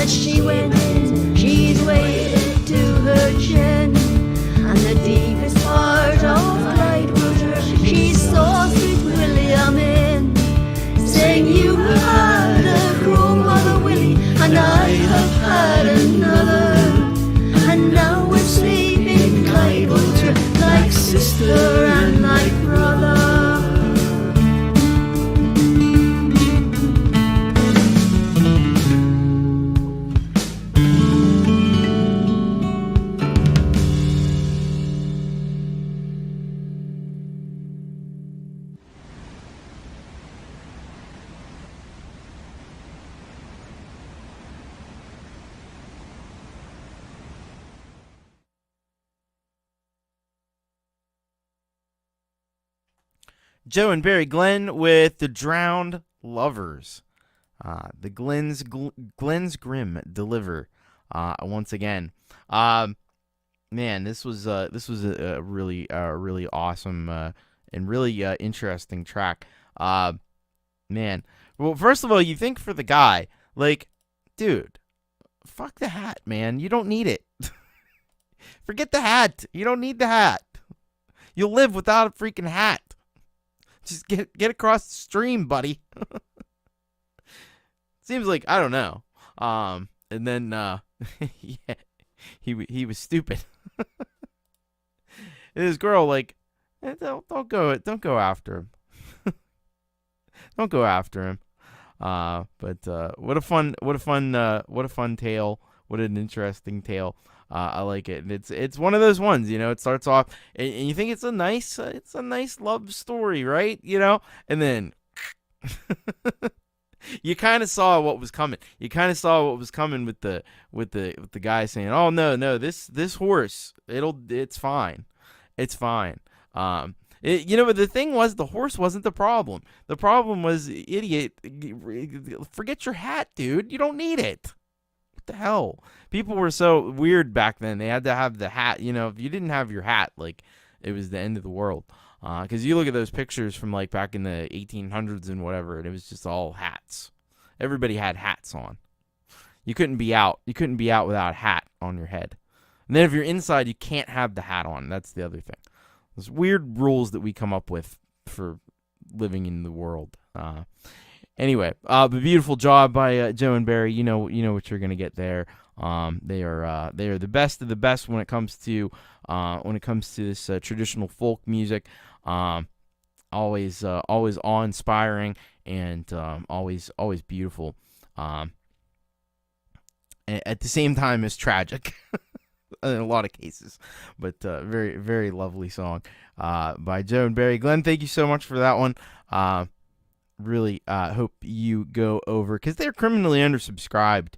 She she went in, she's waded to her chin. And the deepest part of Clydewater, she saw sweet William in, saying, you have had a grown mother, Willie, and I have had another. And now we're sleeping Clydewater, like sister and like brother. Joe and Barry Glenn with The Drowned Lovers. The Glenn's Grim deliver once again. Man, this was a really awesome and really interesting track. Man, well, first of all, you think for the guy, like, dude, fuck the hat, man. You don't need it. Forget the hat. You don't need the hat. You'll live without a freaking hat. Just get across the stream, buddy. Seems like, I don't know. And then yeah, he was stupid. And this girl, like, don't go after him. Don't go after him. But what a fun tale. What an interesting tale. I like it, and it's one of those ones, you know. It starts off, and you think it's a nice love story, right? You know, and then you kind of saw what was coming. You kind of saw what was coming with the guy saying, "Oh no, this horse, it's fine, it's fine." You know, but the thing was, the horse wasn't the problem. The problem was, idiot, forget your hat, dude. You don't need it. What the hell? People were so weird back then. They had to have the hat. You know, if you didn't have your hat, like, it was the end of the world. Because you look at those pictures from, like, back in the 1800s and whatever, and it was just all hats. Everybody had hats on. You couldn't be out. You couldn't be out without a hat on your head. And then if you're inside, you can't have the hat on. That's the other thing. There's weird rules that we come up with for living in the world. Anyway, but beautiful job by Joe and Barry. You know what you're gonna get there. They are the best of the best when it comes to this traditional folk music. Always awe-inspiring and always beautiful. At the same time, as tragic in a lot of cases, but very, very lovely song by Joe and Barry Glenn. Thank you so much for that one. Really hope you go over, because they're criminally undersubscribed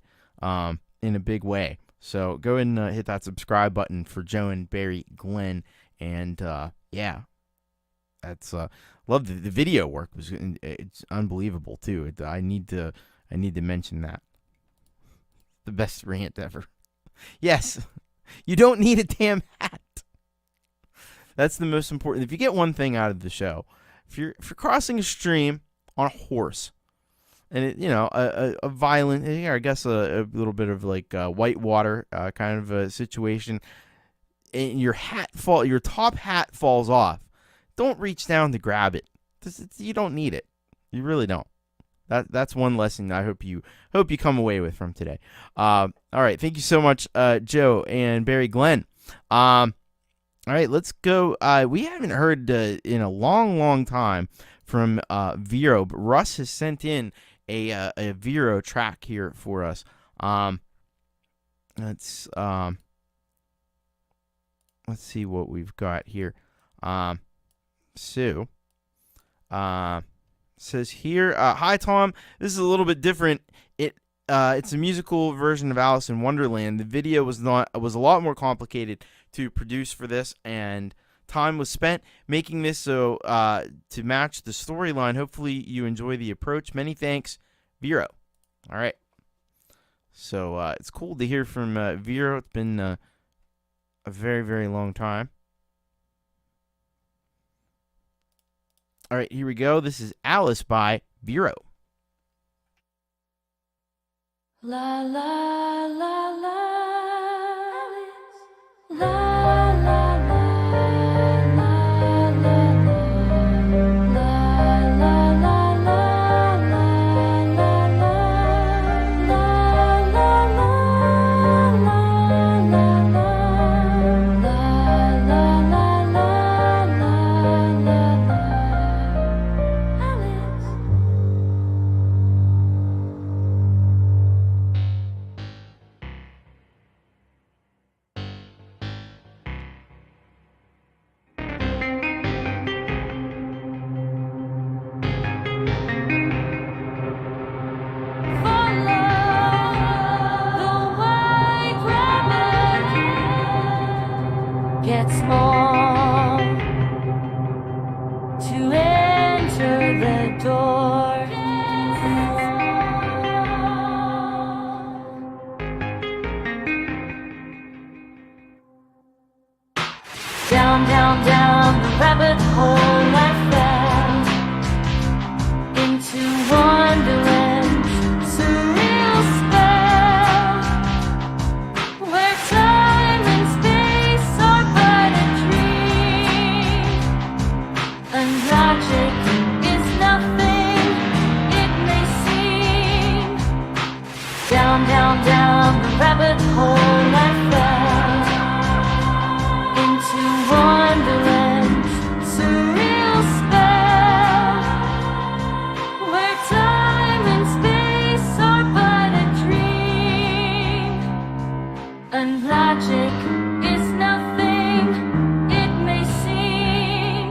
in a big way. So go ahead and hit that subscribe button for Joe and Barry Glenn. And yeah, that's love the video work. It's unbelievable too. I need to mention that. The best rant ever. Yes, you don't need a damn hat. That's the most important. If you get one thing out of the show, if you're crossing a stream on a horse, and it, you know, a violent, I guess a little bit of like whitewater kind of a situation, and your top hat falls off, don't reach down to grab it. You don't need it. You really don't. That's one lesson I hope you come away with from today. All right, thank you so much, Joe and Barry Glenn. All right, let's go. We haven't heard in a long time from Vero, but Russ has sent in a Vero track here for us. Let's see what we've got here. Sue says here, hi Tom, this is a little bit different. It's a musical version of Alice in Wonderland. The video was a lot more complicated to produce for this, and time was spent making this so to match the storyline. Hopefully you enjoy the approach. Many thanks, Vero. All right. So it's cool to hear from Vero. It's been a very, very long time. All right, here we go. This is Alice by Vero. La la la la, Alice. La la la la la la, la la la la la la la, la la la la la la, la la la la, Alice. Get small to enter the door. Down, down, down the rabbit hole I fell into Wonderland's surreal spell, where time and space are but a dream, and logic is nothing it may seem. Down, down, down the rabbit hole I fell into Wonderland's surreal spell, where time and space are but a dream, and logic is nothing it may seem.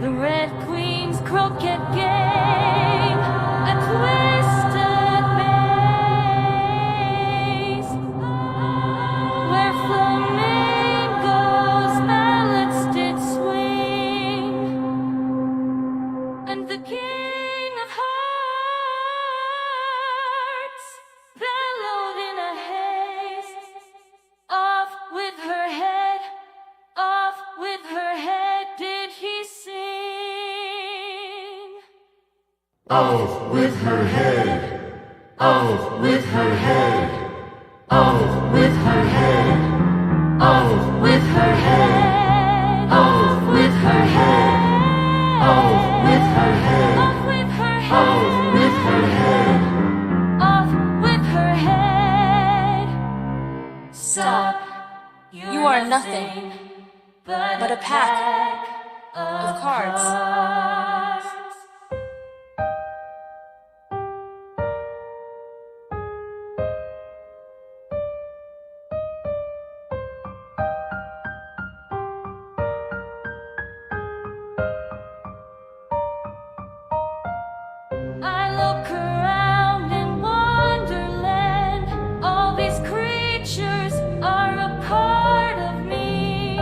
The Red Queen's croquet game, a twisted maze, where flamingos' mallets did swing, and the King of Hearts bellowed in a haze. Off with her head, off with her head, did he sing? Off with her head, off with her head, off with her head, off with her head, off with her head, off with her head, Off with her head, off with her head. off with her head. Stop, You are nothing but a pack of cards. I look around in Wonderland. All these creatures are a part of me.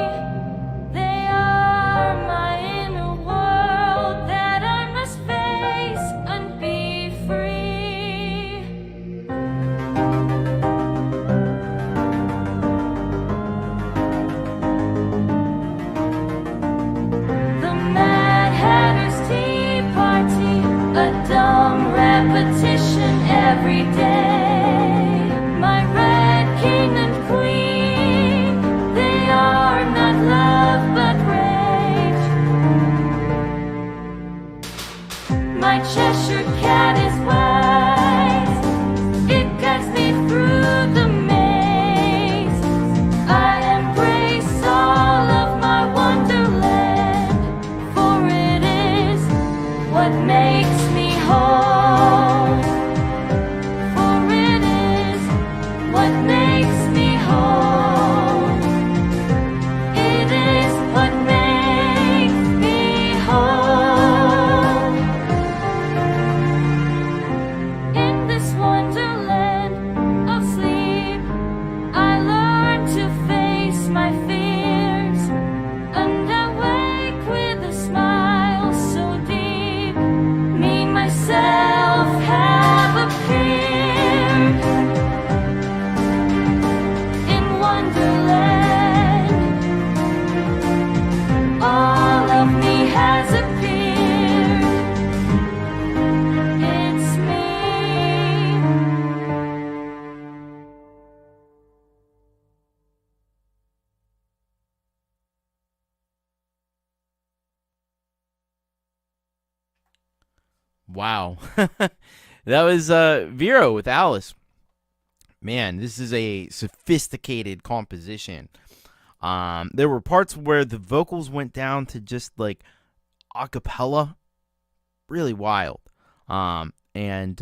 They are my inner world that I must face and be free. The Mad Hatter's Tea Party, a dumb repetition every day. My Red King and Queen, they are not love but rage. My Cheshire Cat is wise, it guides me through the maze. I embrace all of my Wonderland, for it is what makes me whole. For it is what makes me whole. It is what makes me whole. Wow. That was Vero with Alice. Man, this is a sophisticated composition. There were parts where the vocals went down to just like a cappella. Really wild. And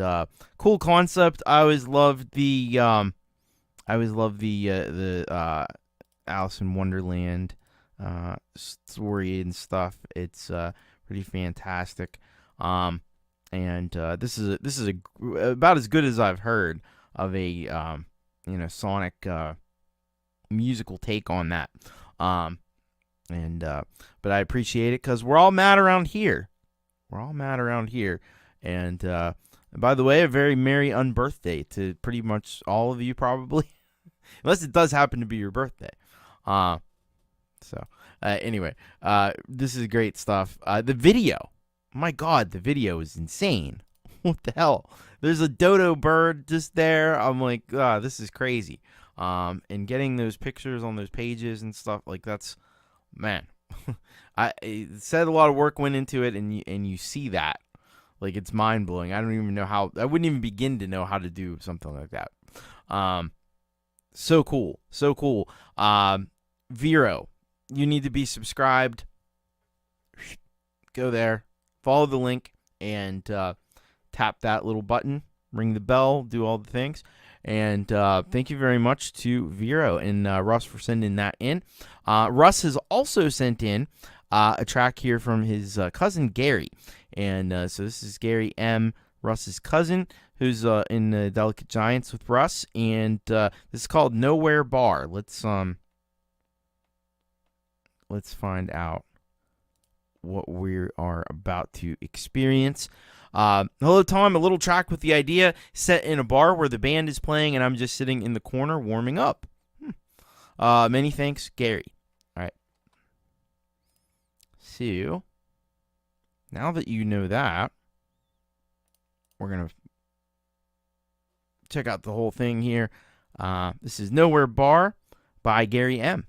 cool concept. I always loved the Alice in Wonderland story and stuff. It's pretty fantastic. And this is about as good as I've heard of a Sonic musical take on that. But I appreciate it because we're all mad around here. And by the way, a very merry unbirthday to pretty much all of you, probably, unless it does happen to be your birthday. Anyway, this is great stuff. The video. My God, the video is insane. What the hell? There's a dodo bird just there. I'm like, this is crazy. And getting those pictures on those pages and stuff, like that's, man. It said a lot of work went into it, and you see that. Like, it's mind-blowing. I don't even know how, I wouldn't even begin to know how to do something like that. So cool. Vero, you need to be subscribed. Go there. Follow the link and tap that little button, ring the bell, do all the things. And thank you very much to Vero and Russ for sending that in. Russ has also sent in a track here from his cousin Gary. And so this is Gary M., Russ's cousin, who's in the Delicate Giants with Russ. And this is called Nowhere Bar. Let's find out what we are about to experience. Hello, Tom. A little track with the idea set in a bar where the band is playing and I'm just sitting in the corner warming up. Many thanks, Gary. All right. So, now that you know that, we're going to check out the whole thing here. This is Nowhere Bar by Gary M.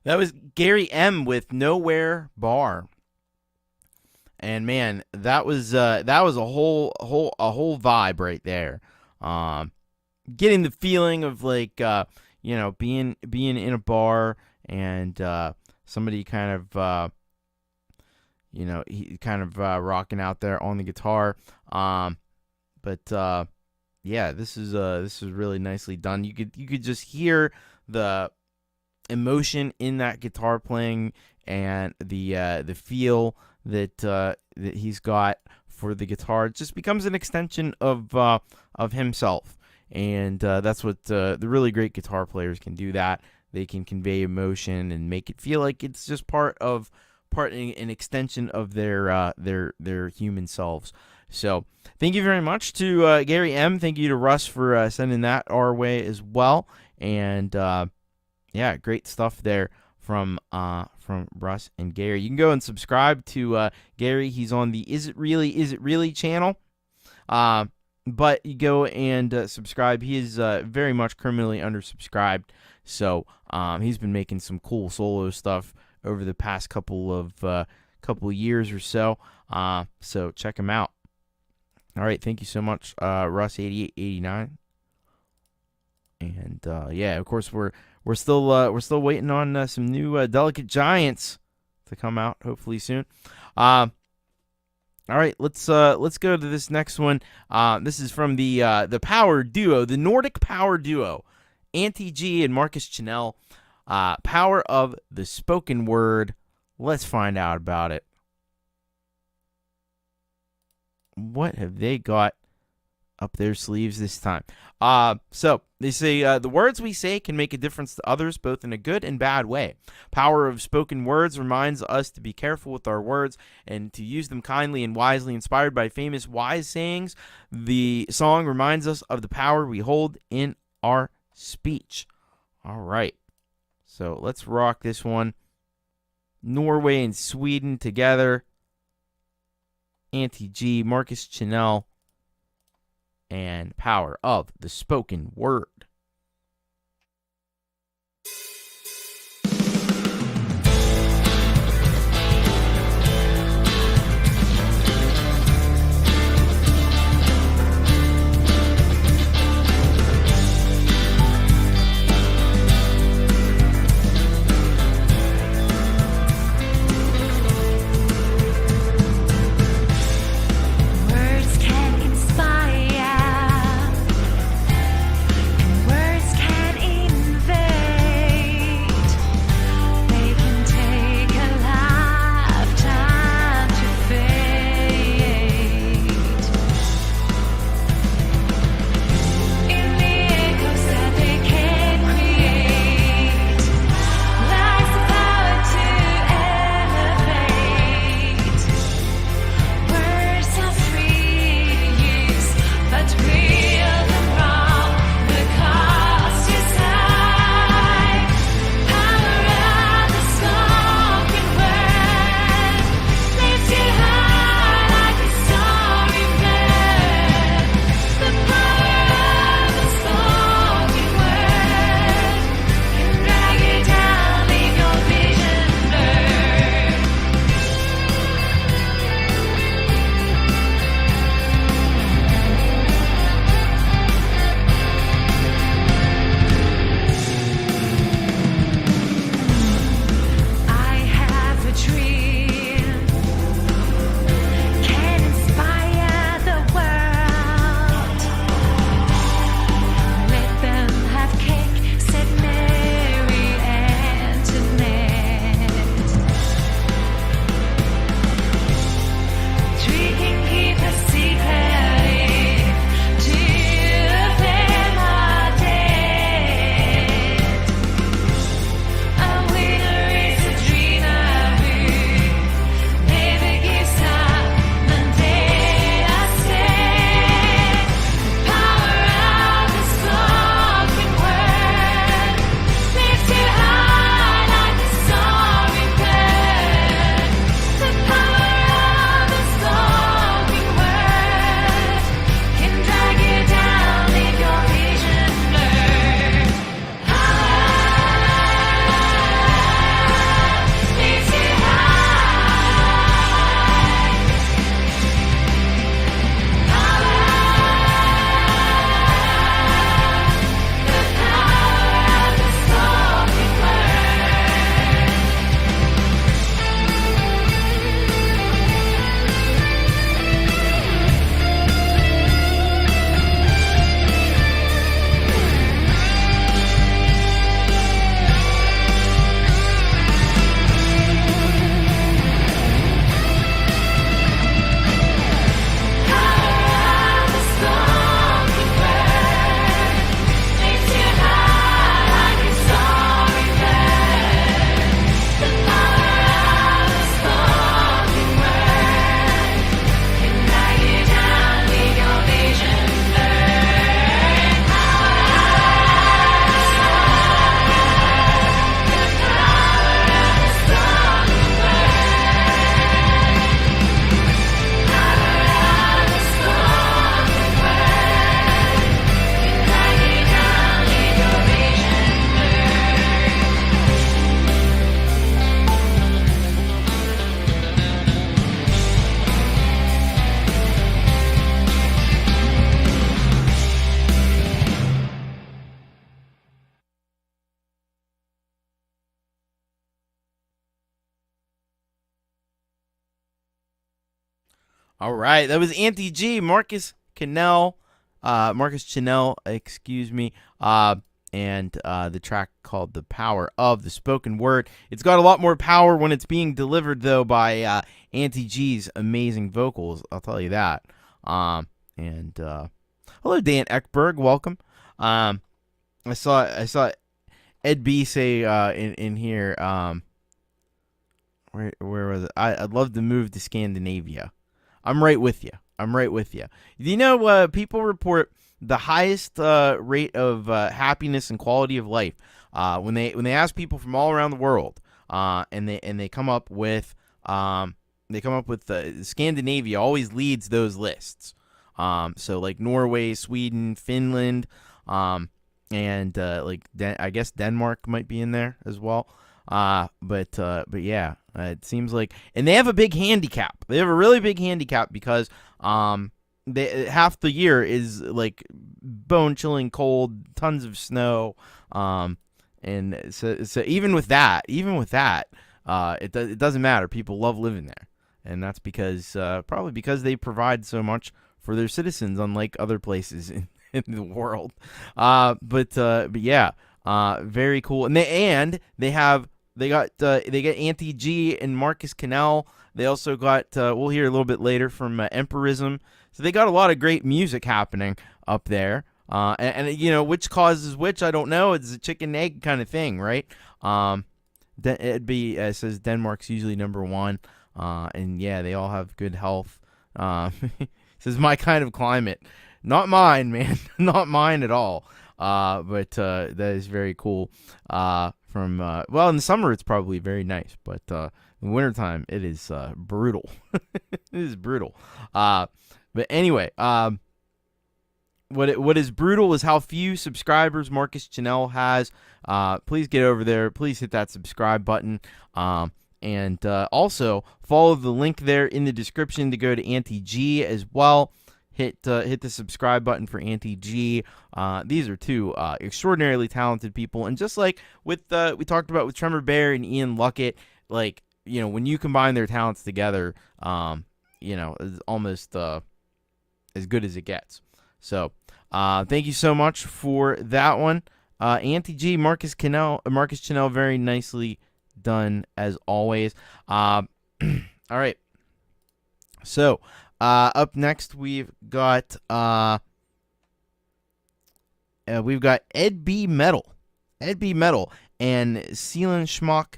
That was Gary M with Nowhere Bar. And man, that was a whole vibe right there. Getting the feeling of like being in a bar and somebody kind of rocking out there on the guitar. But yeah, this is really nicely done. You could just hear the emotion in that guitar playing and the feel that he's got for the guitar. It just becomes an extension of himself, and that's what the really great guitar players can do. That they can convey emotion and make it feel like it's just an extension of their human selves. So thank you very much to Gary M. Thank you to Russ for sending that our way as well. And yeah, great stuff there from Russ and Gary. You can go and subscribe to Gary. He's on the Is It Really channel. But you go and subscribe. He is very much criminally undersubscribed. So he's been making some cool solo stuff over the past couple of years or so. So check him out. All right, thank you so much, Russ8889. And yeah, of course we're still waiting on some new Delicate Giants to come out hopefully soon. All right, let's go to this next one. This is from the power duo, the Nordic power duo, Auntie G and Marcus Chanel. Power of the spoken word. Let's find out about it. What have they got up their sleeves this time? So they say the words we say can make a difference to others, both in a good and bad way. Power of spoken words reminds us to be careful with our words and to use them kindly and wisely. Inspired by famous wise sayings, the song reminds us of the power we hold in our speech. All right, so let's rock this one. Norway and Sweden together. Auntie G, Marcus Chanel, and Power of the Spoken Word. Words can inspire. All right, that was Auntie G, Marcus Chanel, excuse me, and the track called "The Power of the Spoken Word." It's got a lot more power when it's being delivered, though, by Auntie G's amazing vocals. I'll tell you that. Hello, Dan Eckberg, welcome. I saw Ed B say in here. Where was it? I'd love to move to Scandinavia. I'm right with you. You know, people report the highest rate of happiness and quality of life when they ask people from all around the world, and they come up with Scandinavia always leads those lists. So like Norway, Sweden, Finland, and I guess Denmark might be in there as well. But yeah, it seems like, and they have a big handicap. They have a really big handicap because half the year is like bone-chilling cold, tons of snow, and so even with that, it doesn't matter. People love living there, and that's because probably because they provide so much for their citizens, unlike other places in the world. But yeah, very cool, and they got Auntie G and Marcus Canal. They also got we'll hear a little bit later from Empirism. So they got a lot of great music happening up there. And you know, which causes which, I don't know. It's a chicken and egg kind of thing, right? It'd be says Denmark's usually number one. And yeah, they all have good health. Says my kind of climate. Not mine, man. Not mine at all. But that is very cool. Well, in the summer it's probably very nice, but in wintertime it is brutal. It is brutal. But anyway, what is brutal is how few subscribers Marcus Chanel has. Please get over there. Please hit that subscribe button. And also follow the link there in the description to go to Auntie G as well. Hit the subscribe button for Auntie G. These are two extraordinarily talented people, and just like with we talked about with Tremor Bear and Ian Luckett, like, you know, when you combine their talents together, you know, it's almost as good as it gets. So thank you so much for that one, Auntie G, Marcus Chanel, very nicely done as always. All right, so. Up next, we've got Ed B Metal, and Seelan Schmuck,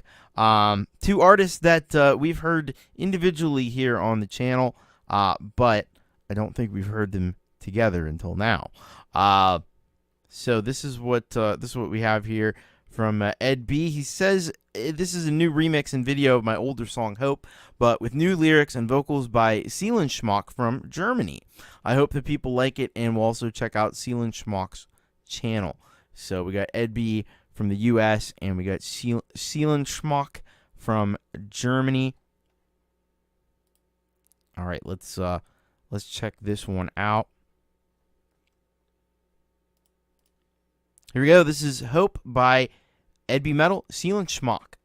two artists that we've heard individually here on the channel, but I don't think we've heard them together until now. So this is what we have here from Ed B. He says this is a new remix and video of my older song Hope, but with new lyrics and vocals by Seelan Schmuck from Germany. I hope that people like it and will also check out Seelan Schmuck's channel. So we got Ed B from the US and we got Seelan Schmuck from Germany. All right, let's check this one out. Here we go. This is Hope by Ed B Metal, Seelan Schmuck.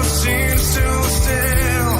Seems too still.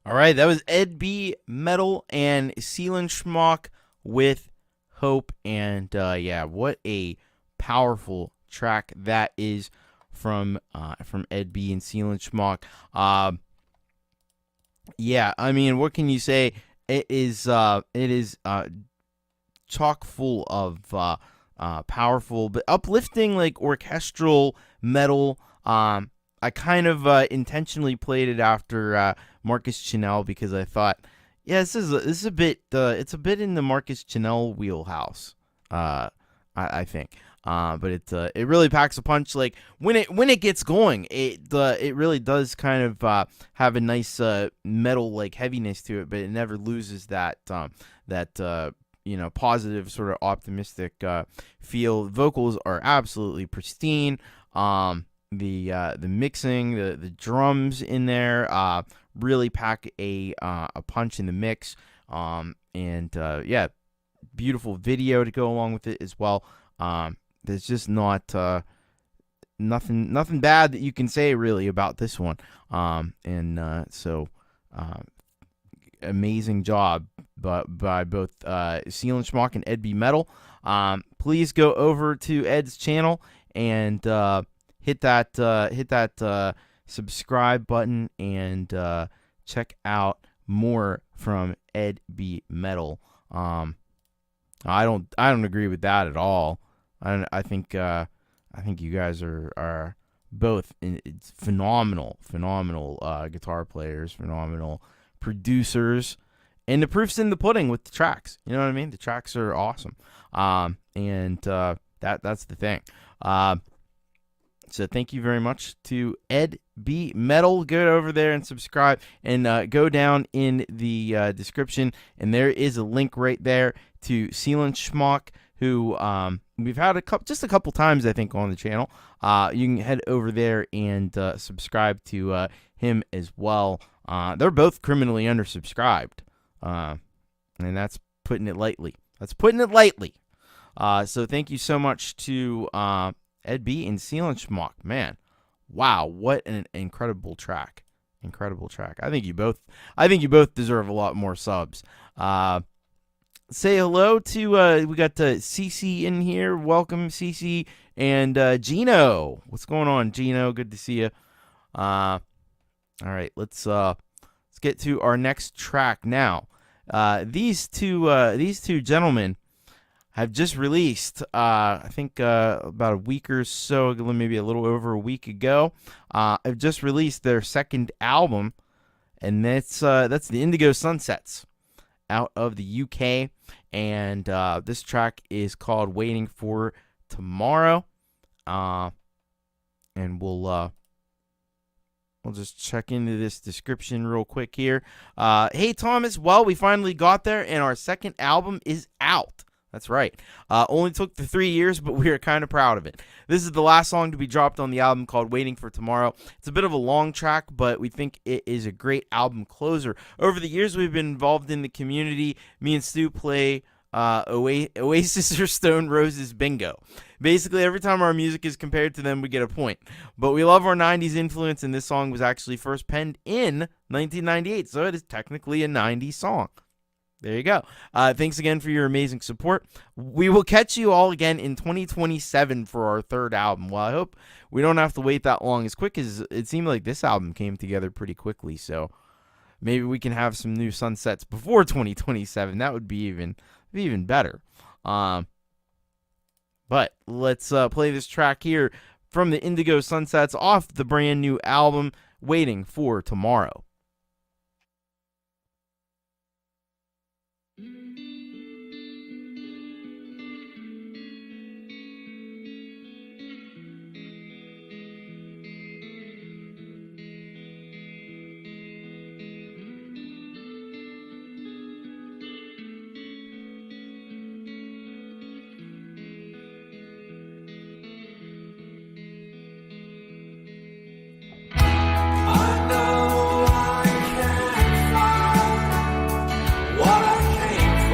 All right, that was Ed B. Metal and Seelenschmuck with Hope. And yeah, what a powerful track that is from Ed B. and Seelenschmuck. Yeah, I mean, what can you say? It is chock full of powerful but uplifting, like, orchestral metal. I kind of intentionally played it after Marcus Chanel because I thought, yeah, this is a bit it's a bit in the Marcus Chanel wheelhouse. I think. But it really packs a punch. Like when it gets going, it really does kind of have a nice metal like heaviness to it, but it never loses that positive sort of optimistic feel. Vocals are absolutely pristine. The mixing, the drums in there really pack a punch in the mix. Yeah, beautiful video to go along with it as well. There's just not nothing bad that you can say really about this one. So amazing job by both Seelenschmuck and Ed B. Metal. Please go over to Ed's channel and hit that subscribe button and check out more from Ed B. Metal. I don't agree with that at all. I think you guys are both phenomenal guitar players, phenomenal producers, and the proof's in the pudding with the tracks. You know what I mean? The tracks are awesome. That's the thing. So thank you very much to Ed B. Metal. Go over there and subscribe, and go down in the description, and there is a link right there to Seelenschmuck, who we've had a couple times, I think, on the channel. You can head over there and subscribe to him as well. They're both criminally undersubscribed, and that's putting it lightly. So thank you so much to Ed B. and Seelenschmuck. Man, wow, what an incredible track! I think you both deserve a lot more subs. Say hello to we got Cece in here. Welcome, Cece, and Gino. What's going on, Gino? Good to see you. All right, let's get to our next track now. These two gentlemen have just released, I think about a week or so, maybe a little over a week ago, have just released their second album, and that's the Indigo Sunsets, out of the UK, and this track is called Waiting for Tomorrow, and we'll just check into this description real quick here. Hey, Thomas, well, we finally got there, and our second album is out. That's right. Only took the 3 years, but we are kind of proud of it. This is the last song to be dropped on the album, called Waiting for Tomorrow. It's a bit of a long track, but we think it is a great album closer. Over the years, we've been involved in the community. Me and Stu play Oasis or Stone Roses bingo. Basically, every time our music is compared to them, we get a point. But we love our 90s influence, and this song was actually first penned in 1998, so it is technically a 90s song. There you go. Thanks again for your amazing support. We will catch you all again in 2027 for our third album. Well, I hope we don't have to wait that long. As quick as it seemed like this album came together pretty quickly, so maybe we can have some new Sunsets before 2027. That would be even better. But let's play this track here from the Indigo Sunsets off the brand new album, Waiting for Tomorrow. I know I can't find what I came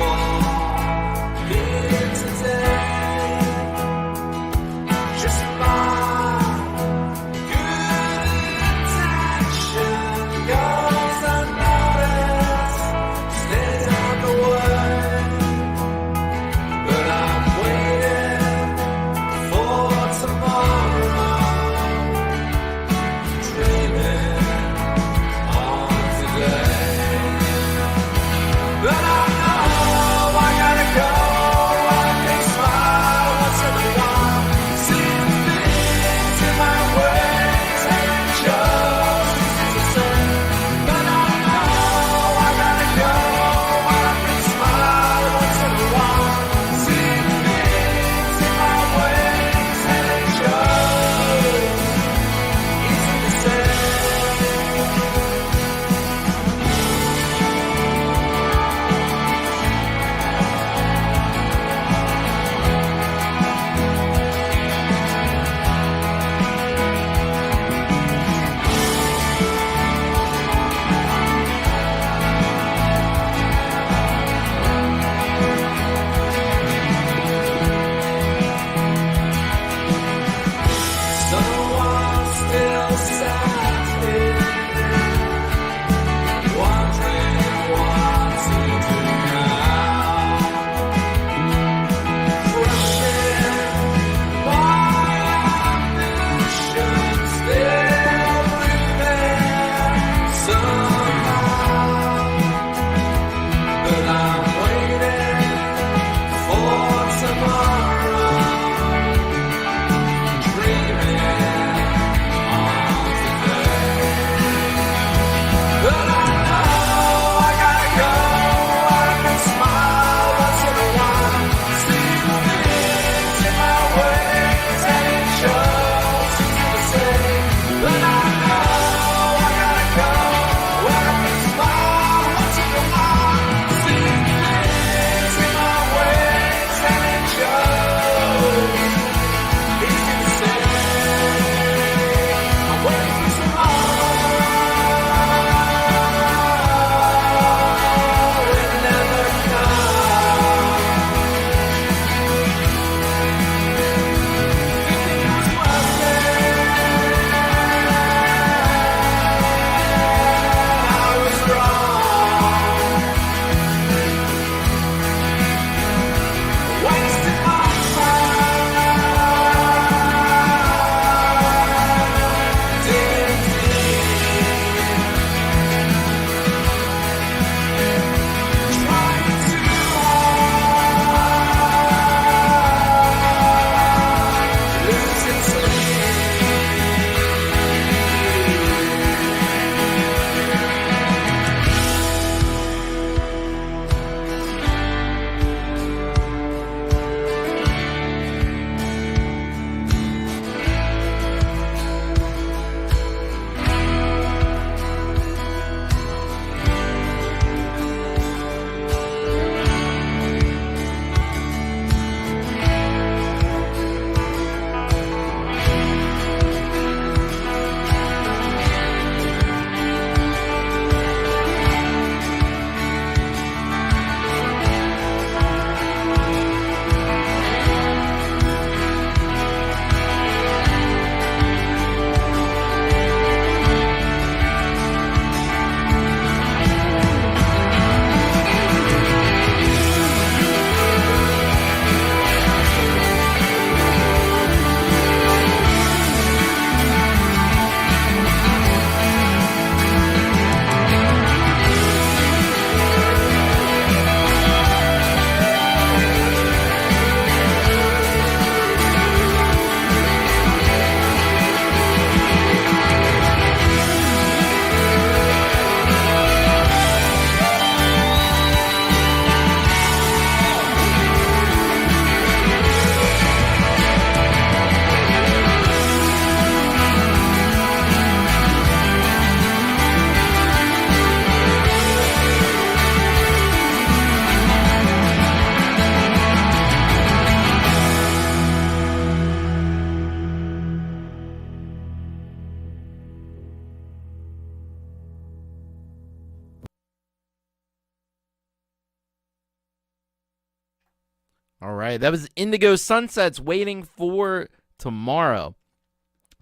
All right, that was Indigo Sunsets, Waiting for Tomorrow.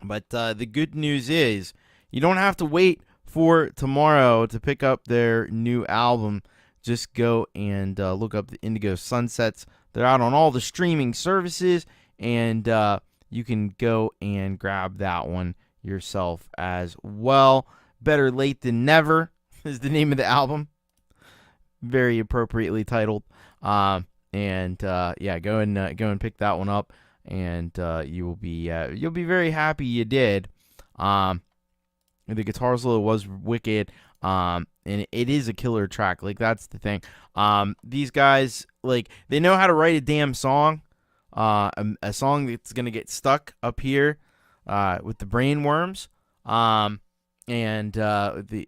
But the good news is you don't have to wait for tomorrow to pick up their new album. Just go and look up the Indigo Sunsets. They're out on all the streaming services, and you can go and grab that one yourself as well. Better Late Than Never is the name of the album. Very appropriately titled. Go and pick that one up, and you'll be very happy you did. The guitar solo was wicked, and it is a killer track. Like, that's the thing. These guys, like, they know how to write a damn song, a song that's gonna get stuck up here with the brainworms, and the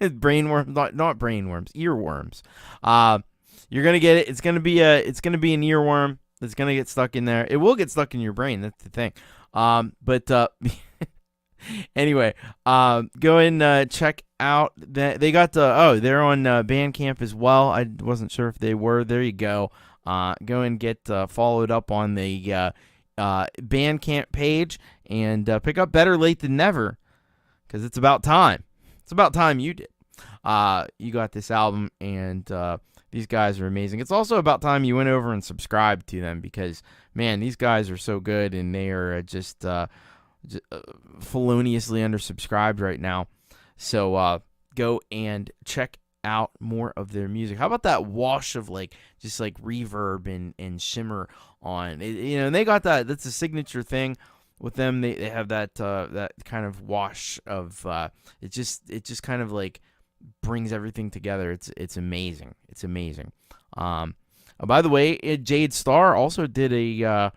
brainworms, not brainworms, earworms. You're gonna get it. It's gonna be an earworm that's gonna get stuck in there. It will get stuck in your brain. That's the thing. Anyway, go and check out that they got they're on Bandcamp as well. I wasn't sure if they were. There you go. Go and get followed up on the Bandcamp page and pick up Better Late Than Never, because it's about time. It's about time you did. You got this album, and these guys are amazing. It's also about time you went over and subscribed to them, because, man, these guys are so good, and they are just feloniously undersubscribed right now. So go and check out more of their music. How about that wash of just reverb and shimmer on it, and they got that. That's a signature thing with them. They have that that kind of wash of it just kind of brings everything together. It's amazing. It's amazing. By the way, Jade Starr also did a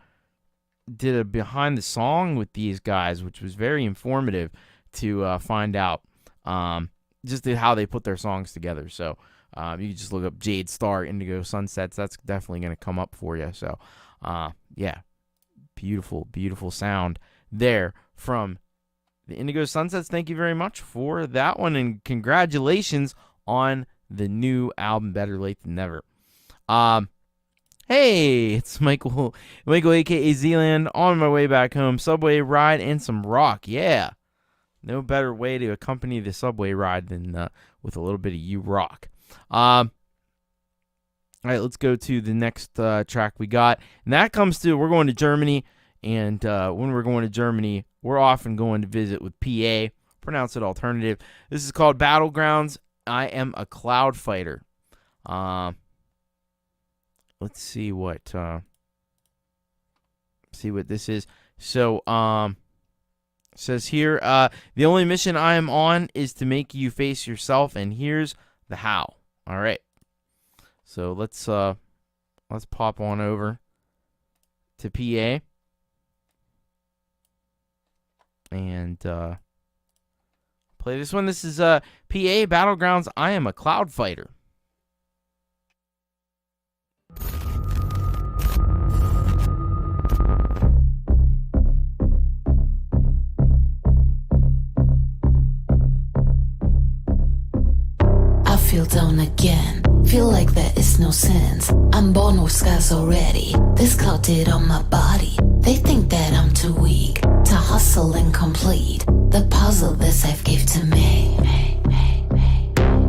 behind the song with these guys, which was very informative to find out just how they put their songs together. So you can just look up Jade Starr, Indigo Sunsets. That's definitely going to come up for you. So beautiful, beautiful sound there from the Indigo Sunsets. Thank you very much for that one, and congratulations on the new album, Better Late Than Never. Hey, it's Michael aka Zealand, on my way back home. Subway ride and some rock. Yeah, no better way to accompany the subway ride than with a little bit of you rock. All right, let's go to the next track we got, and that comes to, we're going to Germany, and when we're going to Germany, we're often going to visit with PA, pronounce it alternative. This is called Battlegrounds, I Am a Cloud Fighter. Let's see what this is. So, it says here, the only mission I am on is to make you face yourself, and here's the how. All right. So let's pop on over to PA and play this one. This is PA Battlegrounds, I Am a Cloud Fighter. I feel down again, feel like there is no sense. I'm born with scars already, this clouded on my body. They think that I'm too weak to hustle and complete the puzzle this life gave to me.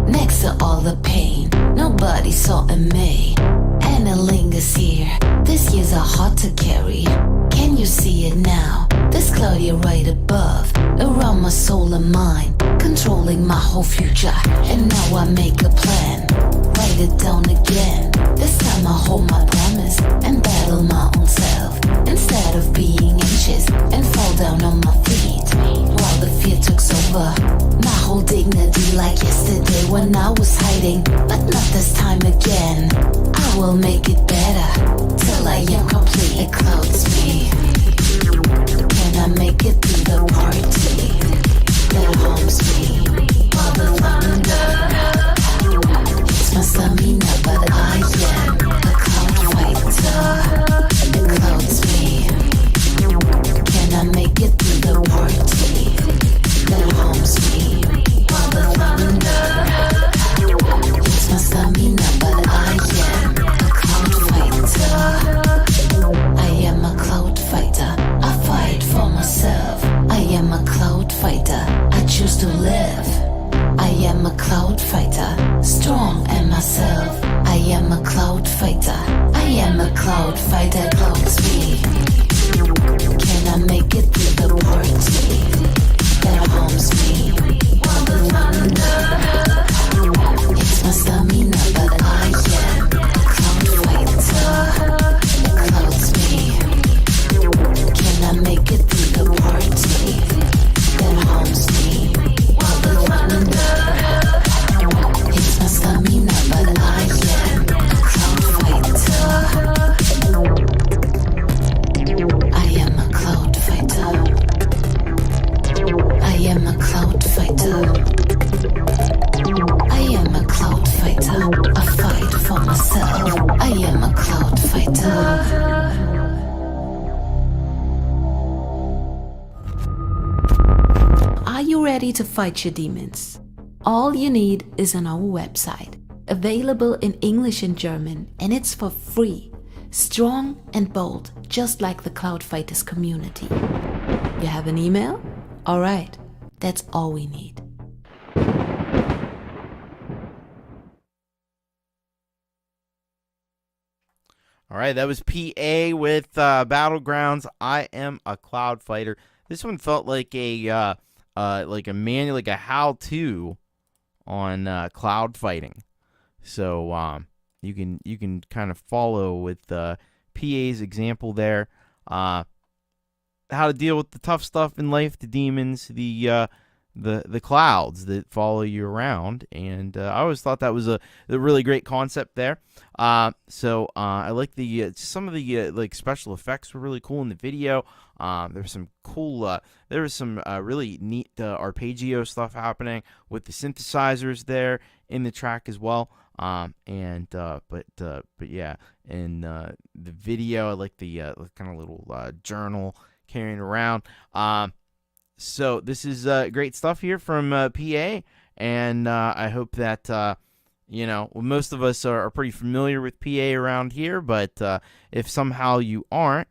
Next to all the pain, nobody saw in me, and it lingers here. These years are hard to carry. Can you see it now? This cloud you're right above, around my soul and mind, controlling my whole future. And now I make a plan, write it down again. This time I hold my promise and battle my own self, instead of being anxious and fall down on my feet while the fear took over my whole dignity, like yesterday when I was hiding, but not this time again. I will make it better till I am complete. It clouds me. Can I make it through the party that harms me? All the thunder, it's my stamina, but I am a cloud fighter. It clouds me. Can I make to live. I am a cloud fighter, strong and myself. I am a cloud fighter. I am a cloud fighter, clouds me. Can I make it through the party that harms me? While the thunder hits my stamina, but I am a cloud fighter. Clouds me. Can I make it through the party that harms me? While the thunder hits my stamina, but I am a cloud fighter. I am a cloud fighter. I am a cloud fighter. I am a cloud fighter. I fight for myself. I am a cloud fighter. Are you ready to fight your demons? All you need is on our website, available in English and German, and it's for free. Strong and bold, just like the Cloud Fighters community. You have an email? Alright, that's all we need. All right, that was PA with Battlegrounds. I am a cloud fighter. This one felt like a manual, like a how-to on cloud fighting. So you can kind of follow with PA's example there. How to deal with the tough stuff in life, the demons, the clouds that follow you around, and I always thought that was a really great concept there. So I like some of the like special effects were really cool in the video. There was some cool, really neat arpeggio stuff happening with the synthesizers there in the track as well. But yeah, in the video, I like the kind of little journal carrying around. So this is great stuff here from PA, and I hope that most of us are pretty familiar with PA around here, but if somehow you aren't,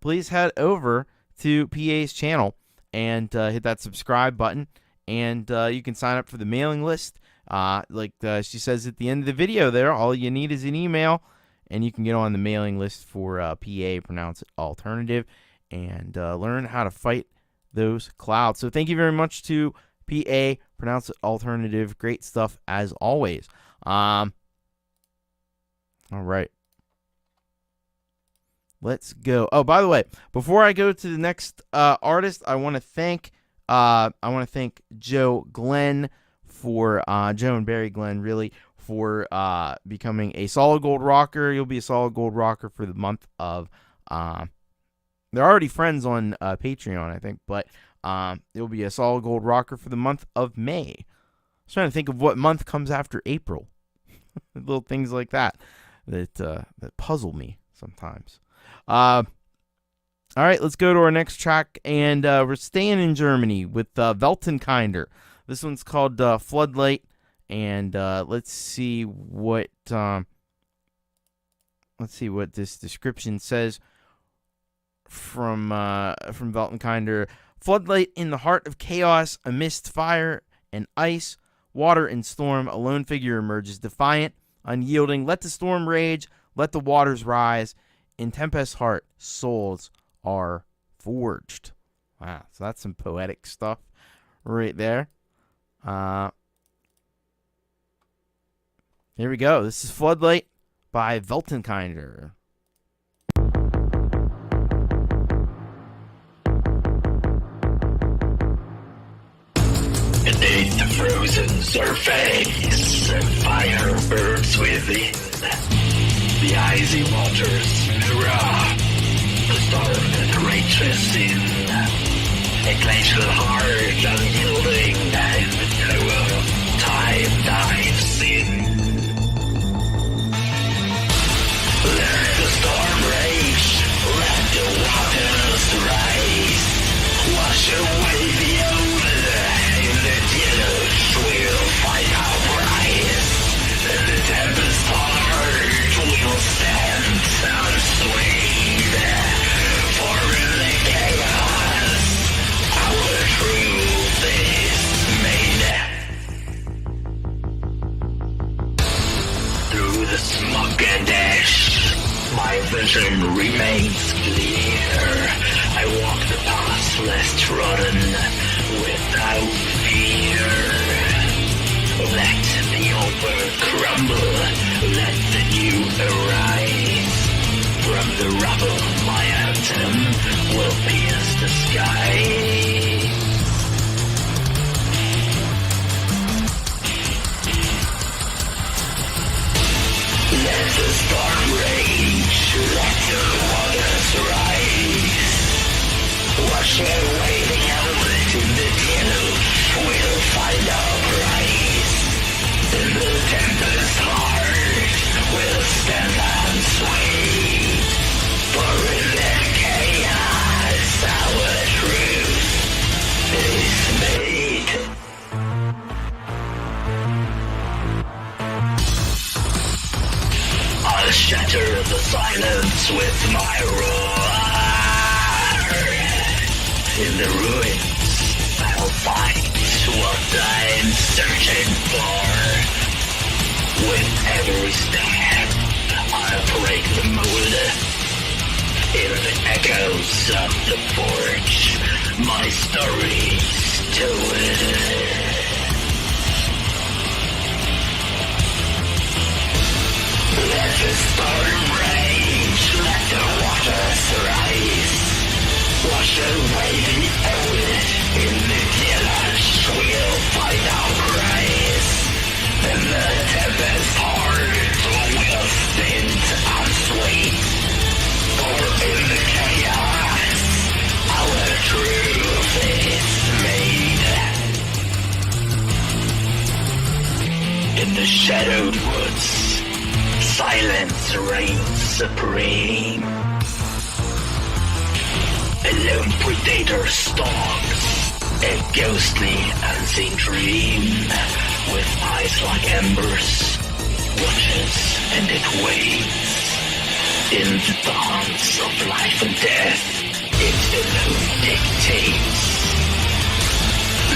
please head over to PA's channel and hit that subscribe button, and you can sign up for the mailing list. She says at the end of the video there, all you need is an email, and you can get on the mailing list for PA, pronounce it alternative, and learn how to fight those clouds. So thank you very much to PA, pronounce it alternative. Great stuff as always. All right. Let's go. Oh, by the way, before I go to the next artist, I want to thank Joe Glenn for Joe and Barry Glenn really for becoming a solid gold rocker. You'll be a solid gold rocker for the month of they're already friends on Patreon, I think, but you'll be a solid gold rocker for the month of May. I was trying to think of what month comes after April. Little things like that puzzle me sometimes. All right, let's go to our next track, and we're staying in Germany with Velton Kinder. This one's called Floodlight, and let's see what this description says from Velton Kinder. Floodlight in the heart of chaos, amidst fire and ice, water and storm, a lone figure emerges, defiant, unyielding. Let the storm rage, let the waters rise. In tempest's heart, souls are forged. Wow, so that's some poetic stuff right there. Here we go. This is Floodlight by Velton Kinder. Beneath the frozen surface, fire burns within. The icy waters mirror the storm that rages in. A glacial heart unyielding, and time dives in. Let the storm rage, let the waters rise. Wash away the old, and the tears will find our rise. And the tempest heart will stand unswayed. For in the chaos, our truth is is trodden without fear. Let the old world crumble, let the new arise. From the rubble, my anthem will pierce the sky. Let the storm rage, let the waters rise. Wash away the element in the deluge, we'll find our prize. In the tempest heart, we'll stand and sway. For in the chaos, our truth is made. I'll shatter the silence with my roar. In the ruins, I'll find what I'm searching for. With every step, I'll break the mold. In the echoes of the forge, my story's told. Let the storm rage, let the waters rise. Wash away the old, in the deluge we'll find our prize. In the tempest heart, we'll stand and sway. For in the chaos, our truth is made. In the shadowed woods, silence reigns supreme. A lone predator stalks a ghostly unseen dream. With eyes like embers, watches and it waits. In the dance of life and death, it alone dictates.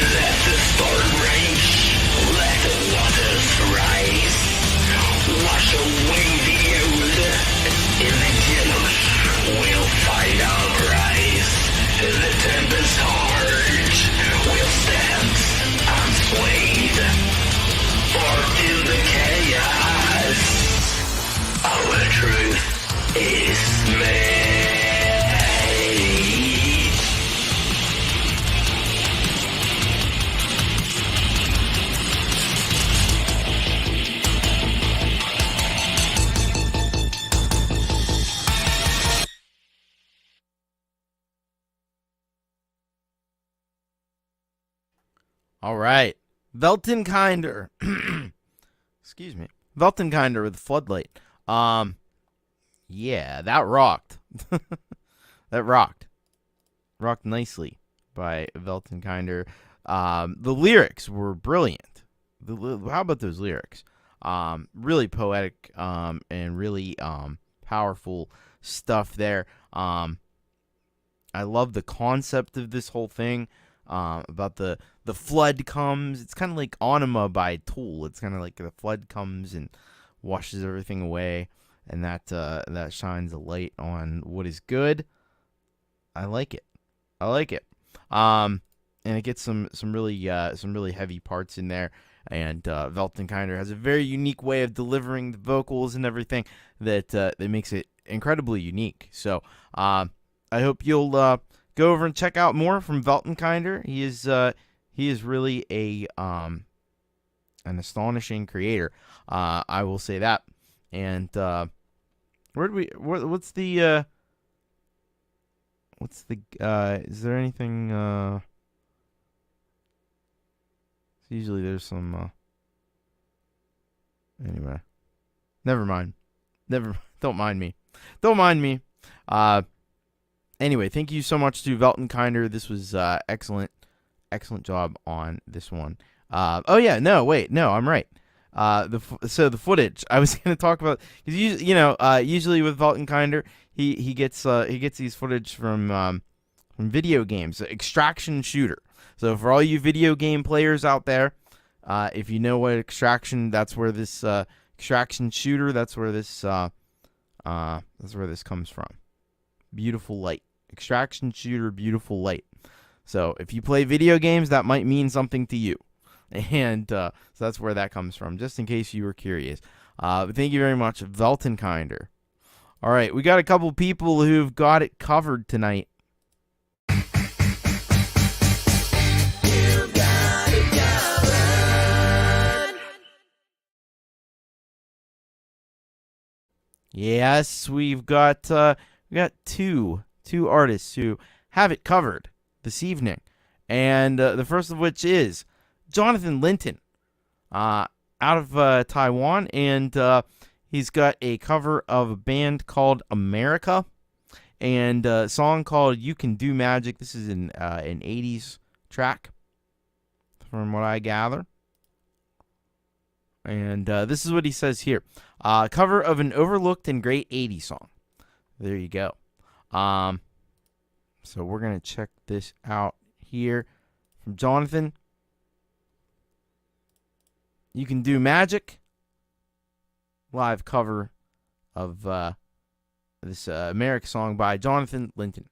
Let the storm rage, let the waters rise. Wash away the old, in the deluge we'll find our rise. In the tempest heart, we'll stand unswayed. For in the chaos, our truth is made. All right. Velton Kinder. Excuse me. Velton Kinder with Floodlight. Yeah, that rocked. That rocked. Rocked nicely by Velton Kinder. The lyrics were brilliant. How about those lyrics? Really poetic and really powerful stuff there. I love the concept of this whole thing. About the flood comes. It's kind of like Anima by Tool. It's kind of like the flood comes and washes everything away, and that shines a light on what is good. I like it. And it gets some really heavy parts in there. And Velton Kinder has a very unique way of delivering the vocals and everything that makes it incredibly unique. So I hope you'll go over and check out more from Velton Kinder. He is really an astonishing creator. I will say that. And what's the is there anything usually there's some anyway. Never mind. Don't mind me. Anyway, thank you so much to Velton Kinder. This was excellent job on this one. I'm right. The footage I was going to talk about, because usually with Velton Kinder, he gets these footage from video games, Extraction Shooter. So for all you video game players out there, if you know what Extraction, that's where this Extraction Shooter, that's where this comes from. Beautiful Light. Extraction Shooter, Beautiful Light. So if you play video games, that might mean something to you. And so that's where that comes from, just in case you were curious. But thank you very much, Velton Kinder. All right, we got a couple people who've got it covered tonight. Yes, we've got two artists who have it covered this evening, and the first of which is Jonathan Linton, out of Taiwan, and he's got a cover of a band called America, and a song called "You Can Do Magic." This is an 80s track, from what I gather. And this is what he says here. Cover of an overlooked and great 80s song. There you go. So we're going to check this out here from Jonathan. You Can Do Magic. Live cover of this America song by Jonathan Linton.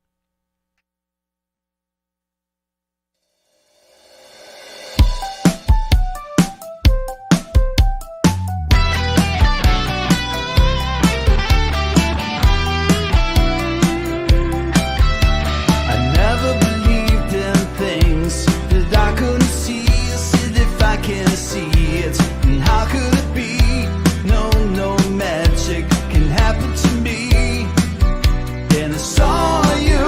Saw you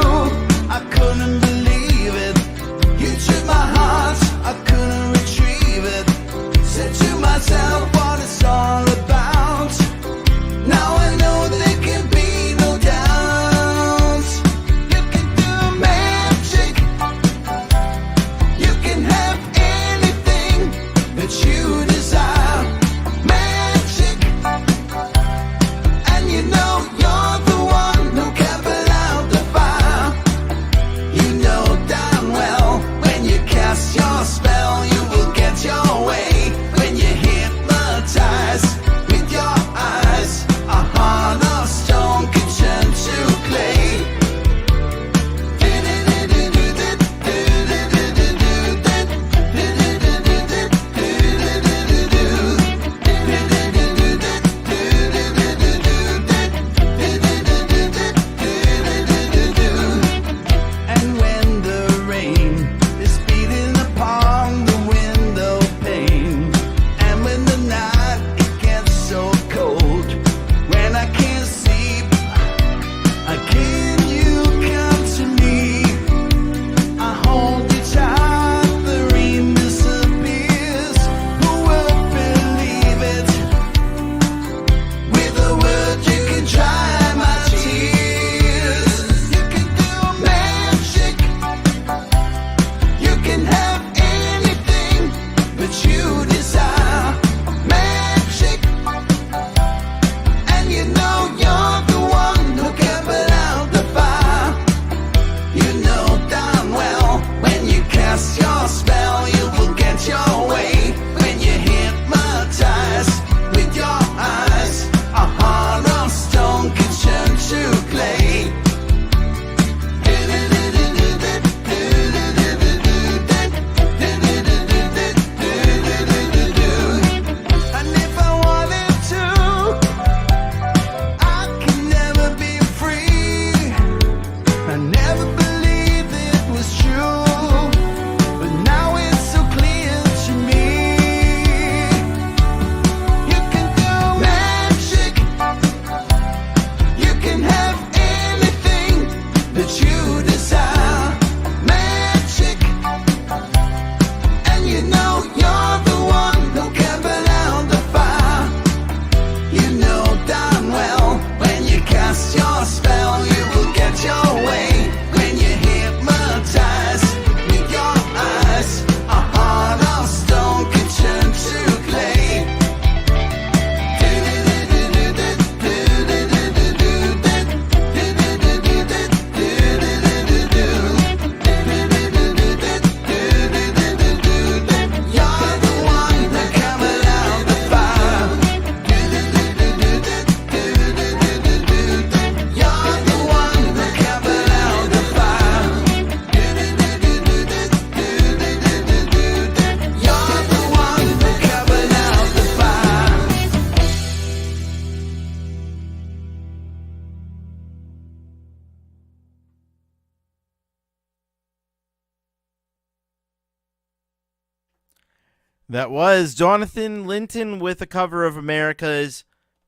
That was Jonathan Linton with a cover of America's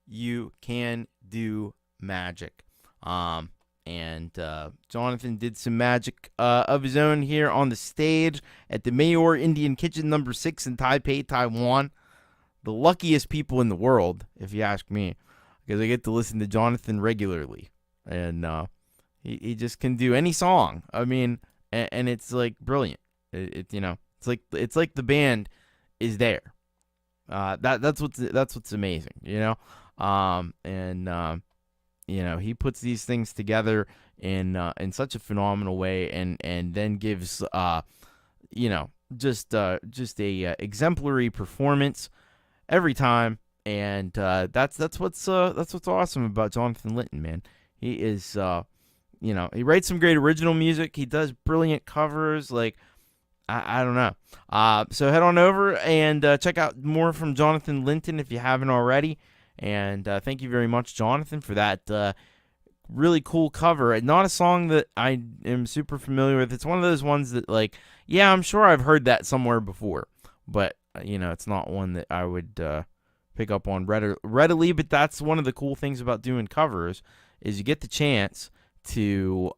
You Can Do Magic. And Jonathan did some magic of his own here on the stage at the Mayor Indian Kitchen No. 6 in Taipei, Taiwan. The luckiest people in the world, if you ask me, because I get to listen to Jonathan regularly. And he just can do any song. I mean, and it's like brilliant. It's like the band is there. That's what's amazing, you know. He puts these things together in such a phenomenal way, and then gives just a exemplary performance every time. And that's what's awesome about Jonathan Linton, man. He is he writes some great original music. He does brilliant covers. Like, I don't know. So head on over and check out more from Jonathan Linton if you haven't already. And thank you very much, Jonathan, for that really cool cover. Not a song that I am super familiar with. It's one of those ones that, like, yeah, I'm sure I've heard that somewhere before. But, it's not one that I would pick up on readily. But that's one of the cool things about doing covers is you get the chance to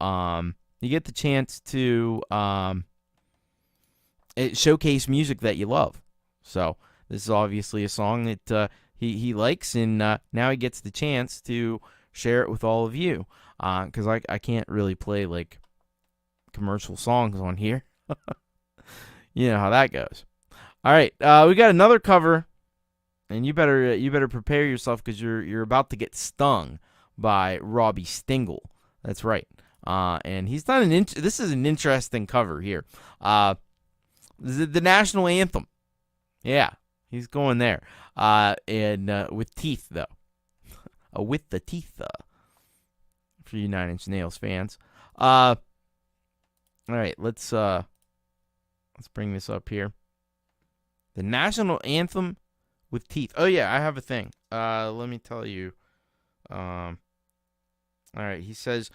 showcase music that you love. So this is obviously a song that he likes, and now he gets the chance to share it with all of you. Because I can't really play like commercial songs on here. You know how that goes. All right, we got another cover, and you better prepare yourself because you're about to get stung by Robbie Stingle. That's right. And he's done this is an interesting cover here. The national anthem. Yeah, he's going there. And with teeth, though. With the teeth, for you 9 Inch Nails fans. All right, let's bring this up here. The national anthem with teeth. Oh, yeah, I have a thing. Let me tell you. All right, he says,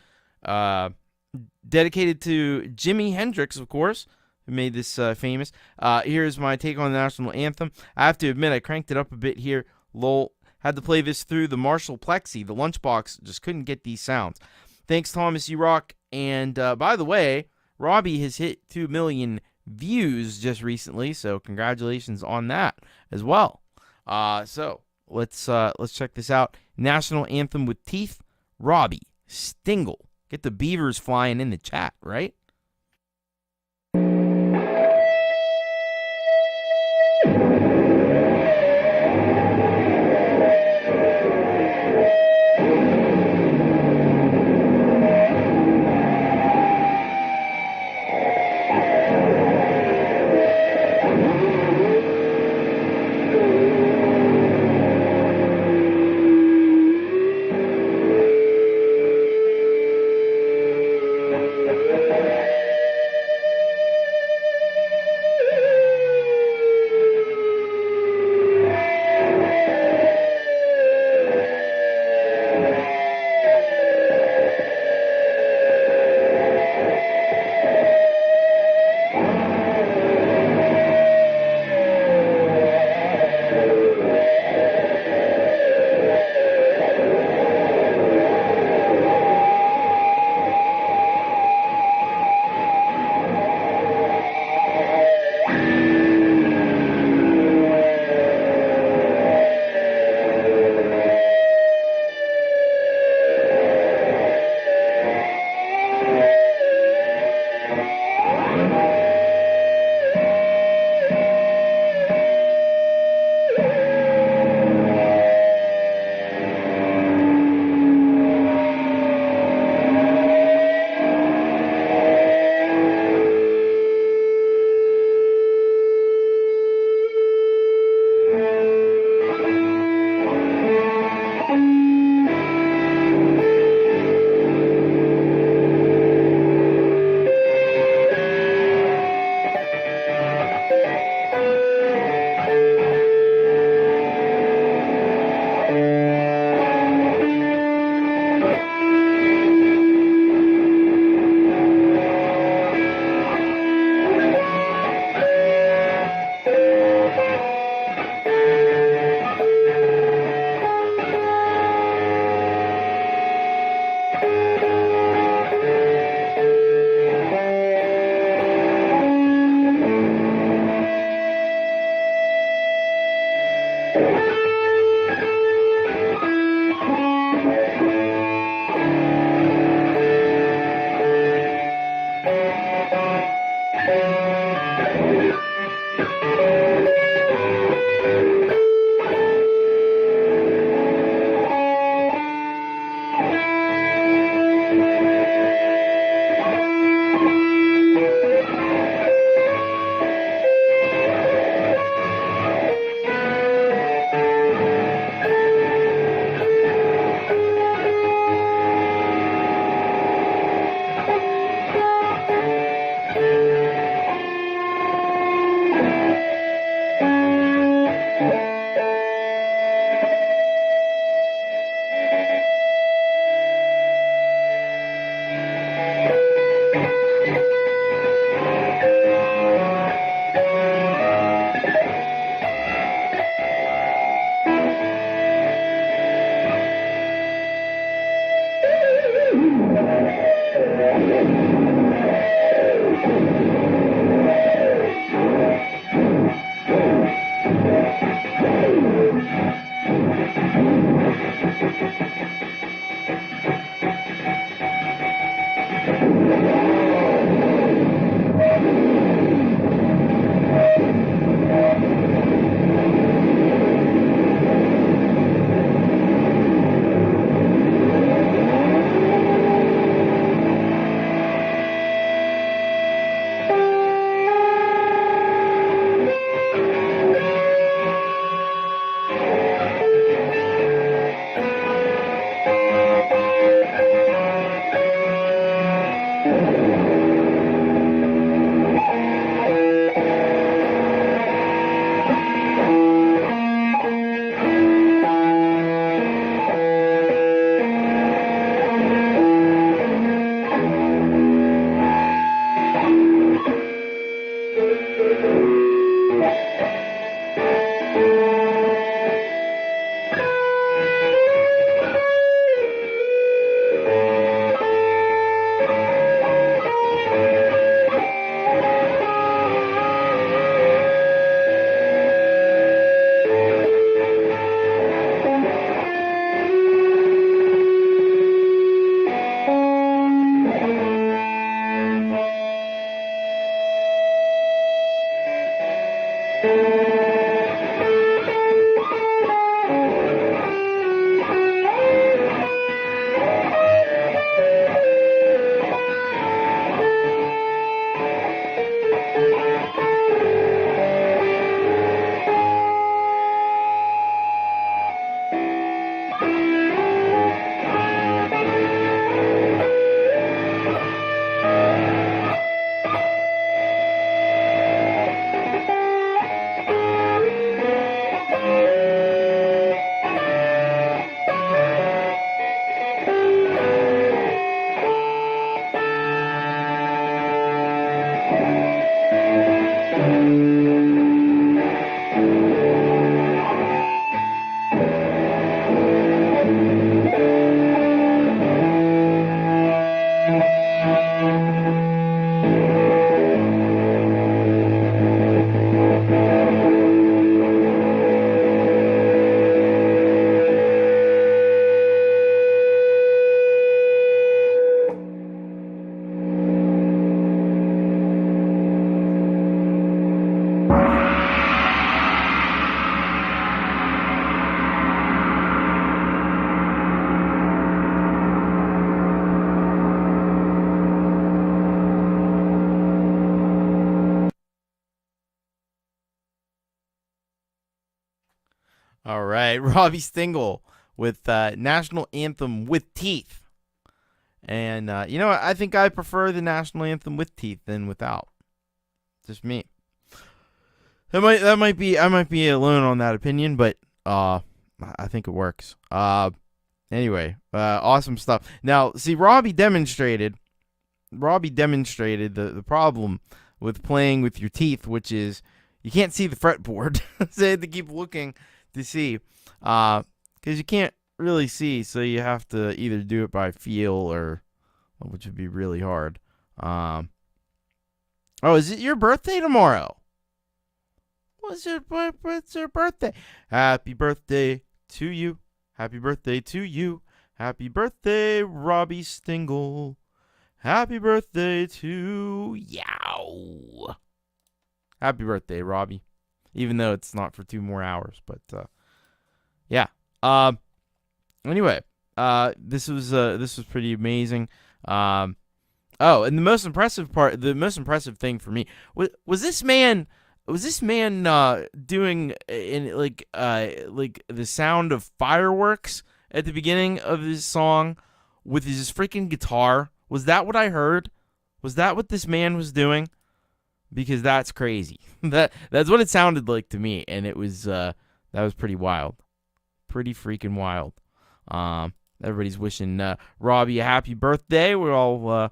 dedicated to Jimi Hendrix, of course, who made this famous. Here's my take on the national anthem. I have to admit, I cranked it up a bit here. Lol. Had to play this through the Marshall Plexi. The lunchbox just couldn't get these sounds. Thanks, Thomas E. Rock. And by the way, Robbie has hit 2 million views just recently, so congratulations on that as well. So let's check this out. National anthem with teeth. Robbie Stingle. Get the beavers flying in the chat, right? All right, Robbie Stingle with National Anthem with Teeth. And you know what? I think I prefer the National Anthem with teeth than without. Just me. I might be alone on that opinion, but I think it works. Anyway, awesome stuff. Now, see, Robbie demonstrated the problem with playing with your teeth, which is you can't see the fretboard. So you have to keep looking to see, because you can't really see, so you have to either do it by feel or, which would be really hard. Oh, is it your birthday tomorrow? What's your birthday? Happy birthday to you. Happy birthday to you. Happy birthday, Robbie Stingle. Happy birthday to Yow. Happy birthday, Robbie. Even though it's not for 2 more hours, but yeah. Anyway, this was pretty amazing. Oh, and the most impressive thing for me was this man doing in like the sound of fireworks at the beginning of his song with his freaking guitar. Was that what I heard? Was that what this man was doing? Because that's crazy. That's what it sounded like to me, and it was that was pretty wild, pretty freaking wild. Everybody's wishing Robbie a happy birthday. We're all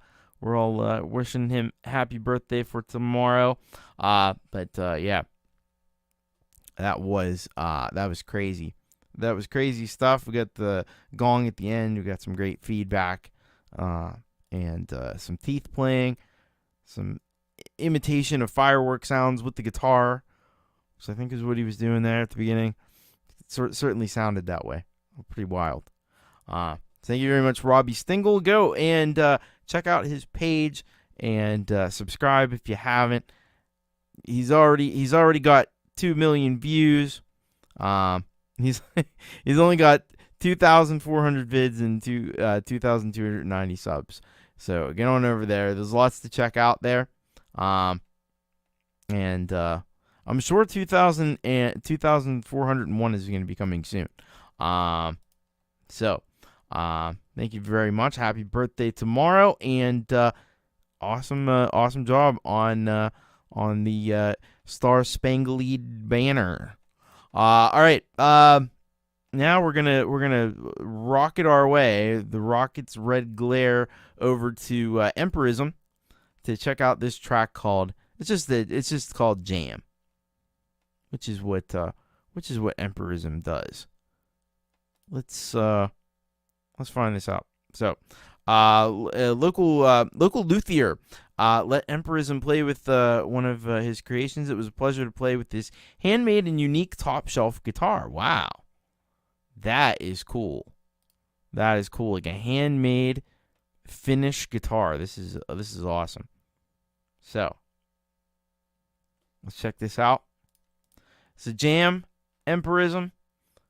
wishing him happy birthday for tomorrow. But yeah, that was crazy. That was crazy stuff. We got the gong at the end. We got some great feedback, and some teeth playing, some imitation of firework sounds with the guitar, which I think is what he was doing there at the beginning. It certainly sounded that way. Pretty wild. Thank you very much, Robbie Stingle. Go and check out his page and subscribe if you haven't. He's already got 2 million views. He's only got 2,400 vids and 2,290 subs. So get on over there. There's lots to check out there. And I'm sure 2,401 is going to be coming soon. So thank you very much. Happy birthday tomorrow, and awesome job on the Star Spangled Banner. All right. Now we're gonna rocket our way, the rocket's red glare, over to Empirism to check out this track called it's just called Jam, which is what Empirism does. Let's find this out. So, local luthier let Empirism play with one of his creations. It was a pleasure to play with this handmade and unique top shelf guitar. Wow, that is cool. That is cool. Like a handmade Finnish guitar. This is awesome. So, let's check this out. It's a jam, Empirism,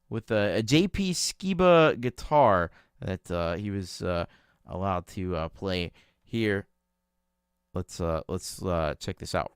with a JP Skiba guitar that he was allowed to play here. Let's check this out.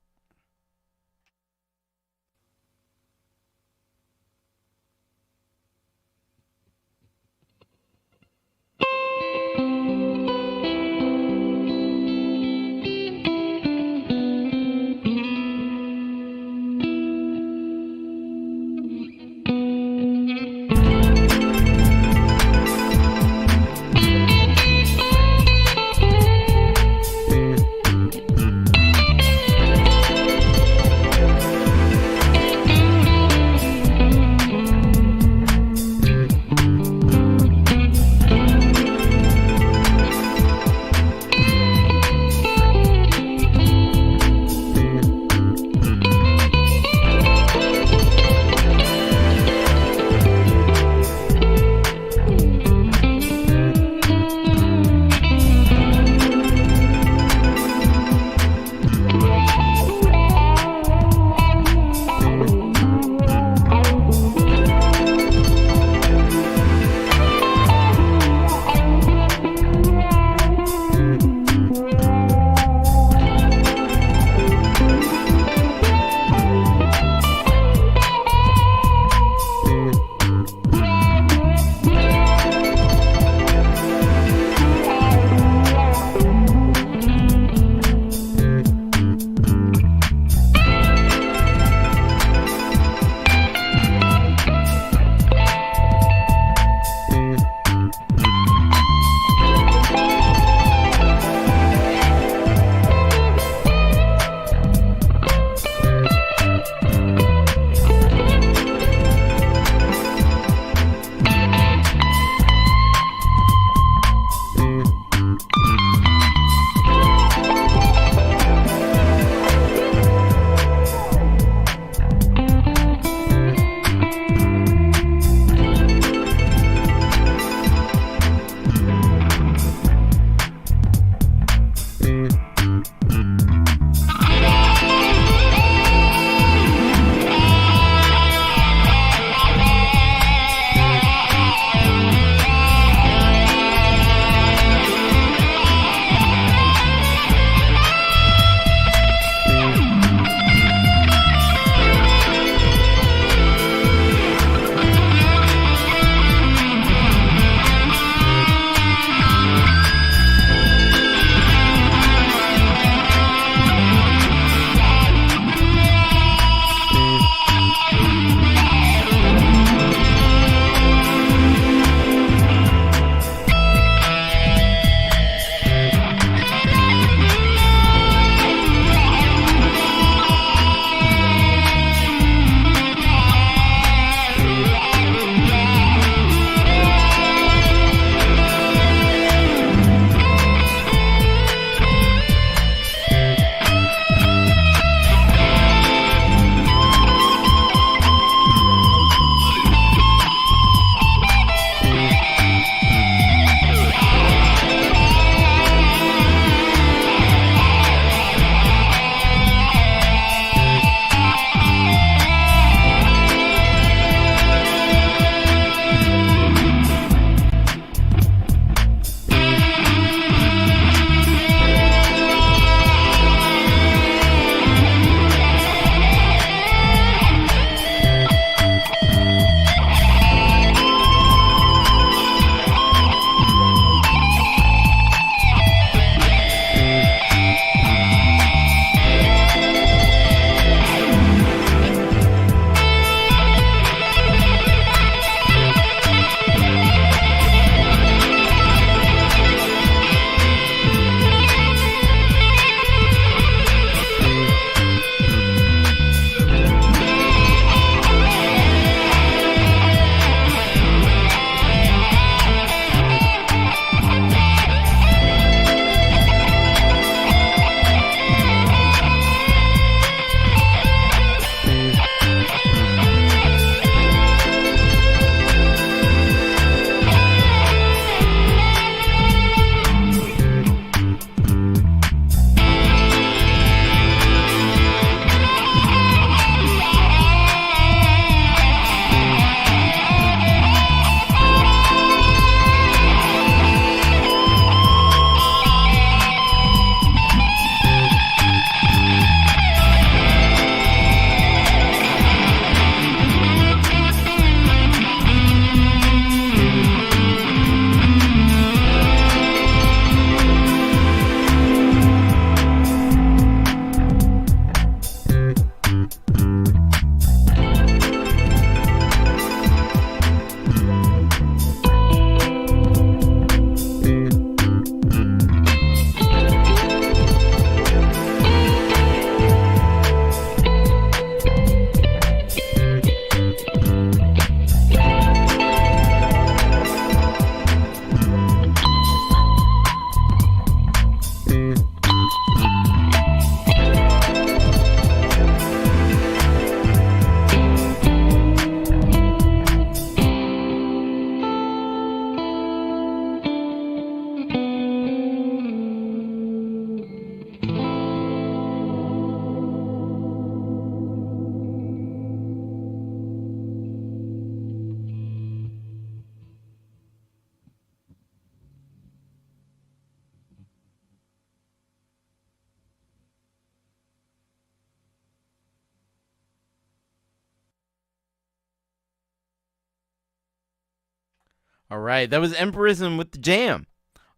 All right, that was Emperism with the jam.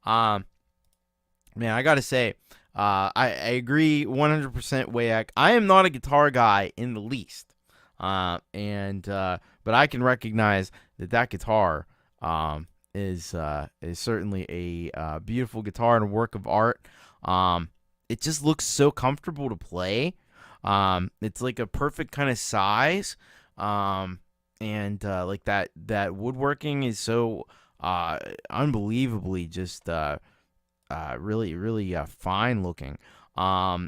Man, I gotta say, I agree 100% Wayak. I am not a guitar guy in the least, but I can recognize that guitar is certainly a beautiful guitar and a work of art. It just looks so comfortable to play. It's like a perfect kind of size. And like that woodworking is so unbelievably just really really fine looking. Yeah,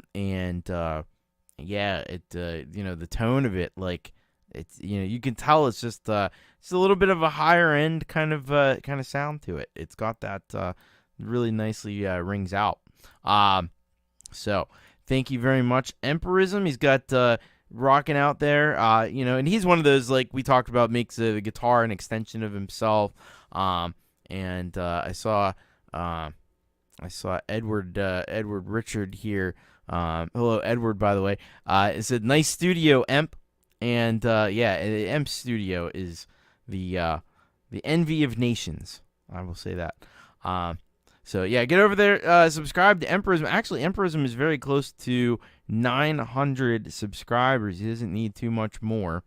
it the tone of it, like it's you can tell it's just it's a little bit of a higher end kind of sound to it. It's got that really nicely rings out. So thank you very much, Emperism. He's got rocking out there, and he's one of those, like we talked about, makes the guitar an extension of himself. I saw Edward Richard here. Hello, Edward, by the way. It said nice studio, Emp, and Emp Studio is the envy of nations. I will say that. So yeah, get over there, subscribe to Emperism. Actually, Emperism is very close to 900 subscribers. He doesn't need too much more,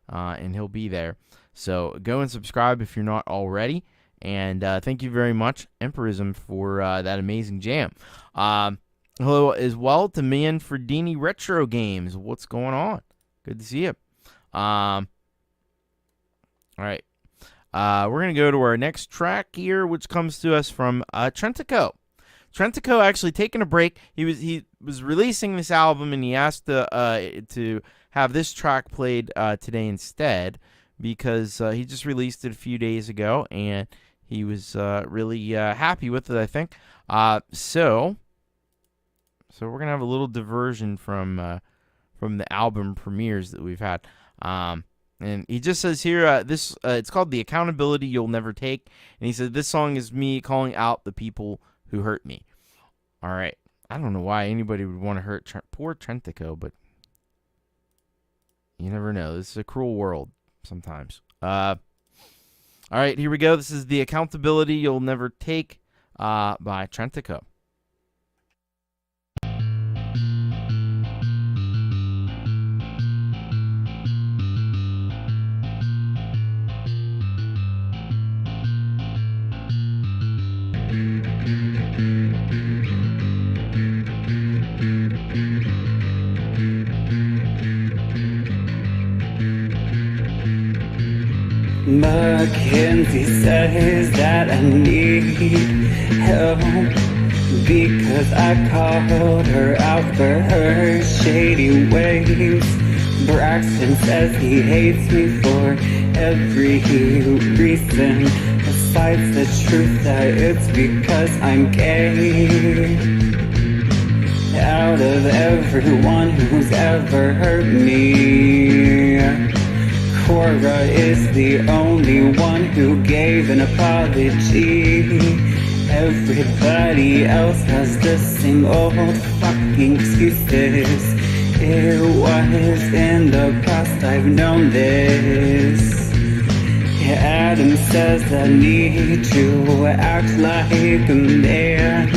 and he'll be there. So go and subscribe if you're not already. And thank you very much, Emperism, for that amazing jam. Hello as well to Man Fredini Retro Games. What's going on? Good to see you. All right. We're going to go to our next track here, which comes to us from Trentico. Trentico actually taking a break. He was releasing this album, and he asked to have this track played today instead, because he just released it a few days ago, and he was really happy with it, I think. So we're going to have a little diversion from the album premieres that we've had. And he just says here, it's called The Accountability You'll Never Take. And he said, this song is me calling out the people who hurt me. All right. I don't know why anybody would want to hurt poor Trentico, but you never know. This is a cruel world sometimes. All right, here we go. This is The Accountability You'll Never Take by Trentico. Mackenzie says that I need help because I called her out for her shady ways. Braxton says he hates me for every reason besides the truth that it's because I'm gay. Out of everyone who's ever hurt me, Cora is the only one who gave an apology. Everybody else has the same old fucking excuses. It was in the past, I've known this. Adam says I need to act like a man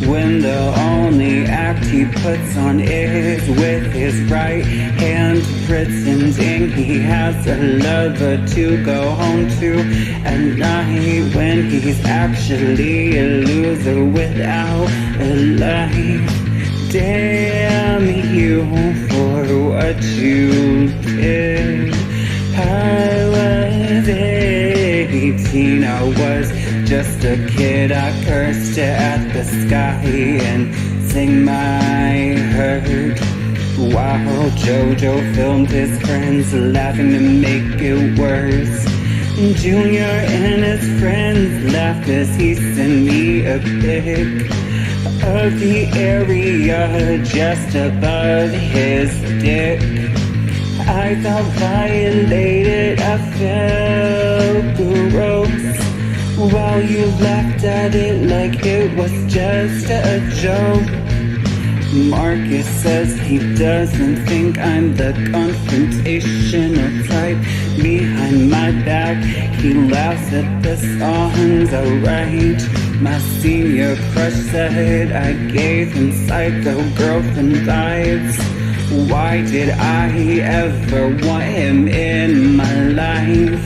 when the only act he puts on is with his right hand, pretending he has a lover to go home to at night when he's actually a loser without a life. Damn you for what you did. I was 18, I was just a kid. I cursed at the sky and sang my hurt, while Jojo filmed his friends laughing to make it worse. Junior and his friends laughed as he sent me a pic of the area just above his dick. I felt violated, I felt gross, while you laughed at it like it was just a joke. Marcus says he doesn't think I'm the confrontational type. Behind my back, he laughs at the songs I write. My senior crush said I gave him psycho girlfriend vibes. Why did I ever want him in my life?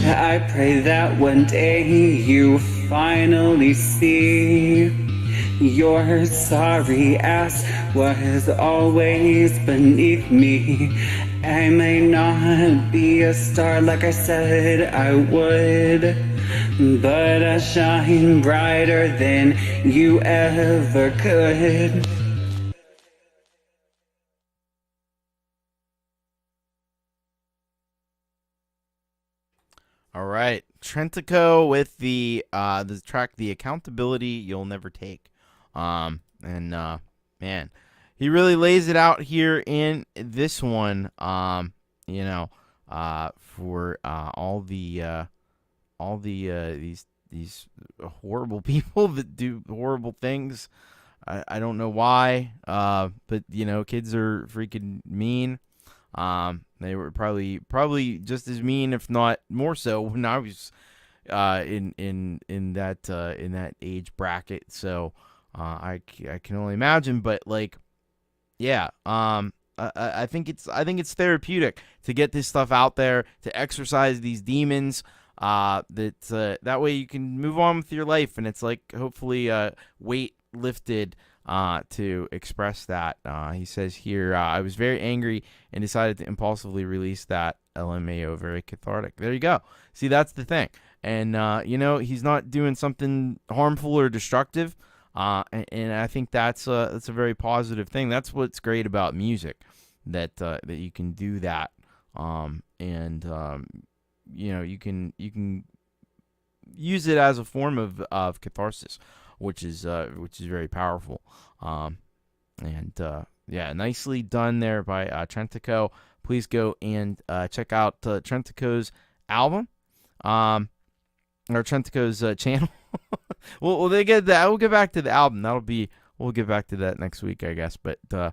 I pray that one day you finally see your sorry ass was always beneath me. I may not be a star like I said I would, but I shine brighter than you ever could. All right, Trentico with the track "The Accountability You'll Never Take," man, he really lays it out here in this one. For all the these horrible people that do horrible things. I don't know why, but kids are freaking mean. They were probably just as mean, if not more so, when I was in that age bracket. So I can only imagine. But I think it's therapeutic to get this stuff out there, to exercise these demons. That way you can move on with your life, and it's like hopefully weight lifted to express that. He says here, I was very angry and decided to impulsively release that LMAO. Very cathartic. There you go. See, that's the thing. And, he's not doing something harmful or destructive. And I think that's a very positive thing. That's what's great about music, that you can do that. You can use it as a form of catharsis, which is very powerful. Nicely done there by Trentico. Please go and check out Trentico's album, or Trentico's channel. We'll get that. We'll get back to the album. We'll get back to that next week, I guess. But it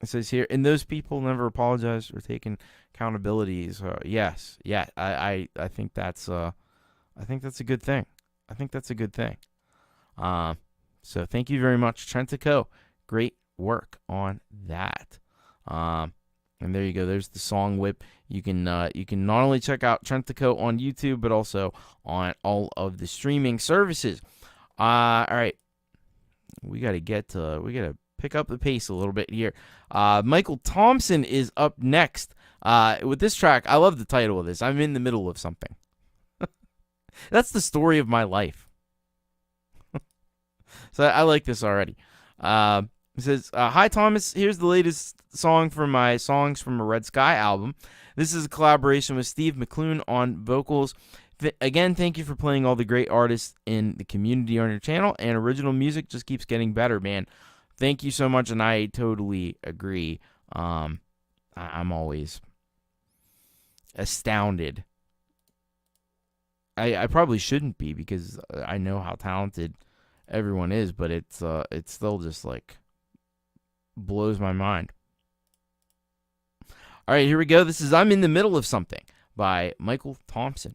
says here, and those people never apologize for taking accountabilities. Yes, yeah. I think that's a good thing. I think that's a good thing. So thank you very much, Trentico. Great work on that. And there you go. There's the song whip. You can not only check out Trentico on YouTube, but also on all of the streaming services. All right, we gotta pick up the pace a little bit here. Michael Thompson is up next with this track. I love the title of this. I'm in the middle of something. That's the story of my life. So I like this already. It says, hi, Thomas. Here's the latest song from my Songs from a Red Sky album. This is a collaboration with Steve McClune on vocals. Again, thank you for playing all the great artists in the community on your channel, and original music just keeps getting better, man. Thank you so much, and I totally agree. I'm always astounded. I probably shouldn't be, because I know how talented everyone is, but it's still just like blows my mind. All right, here we go. This is I'm in the Middle of Something by Michael Thompson.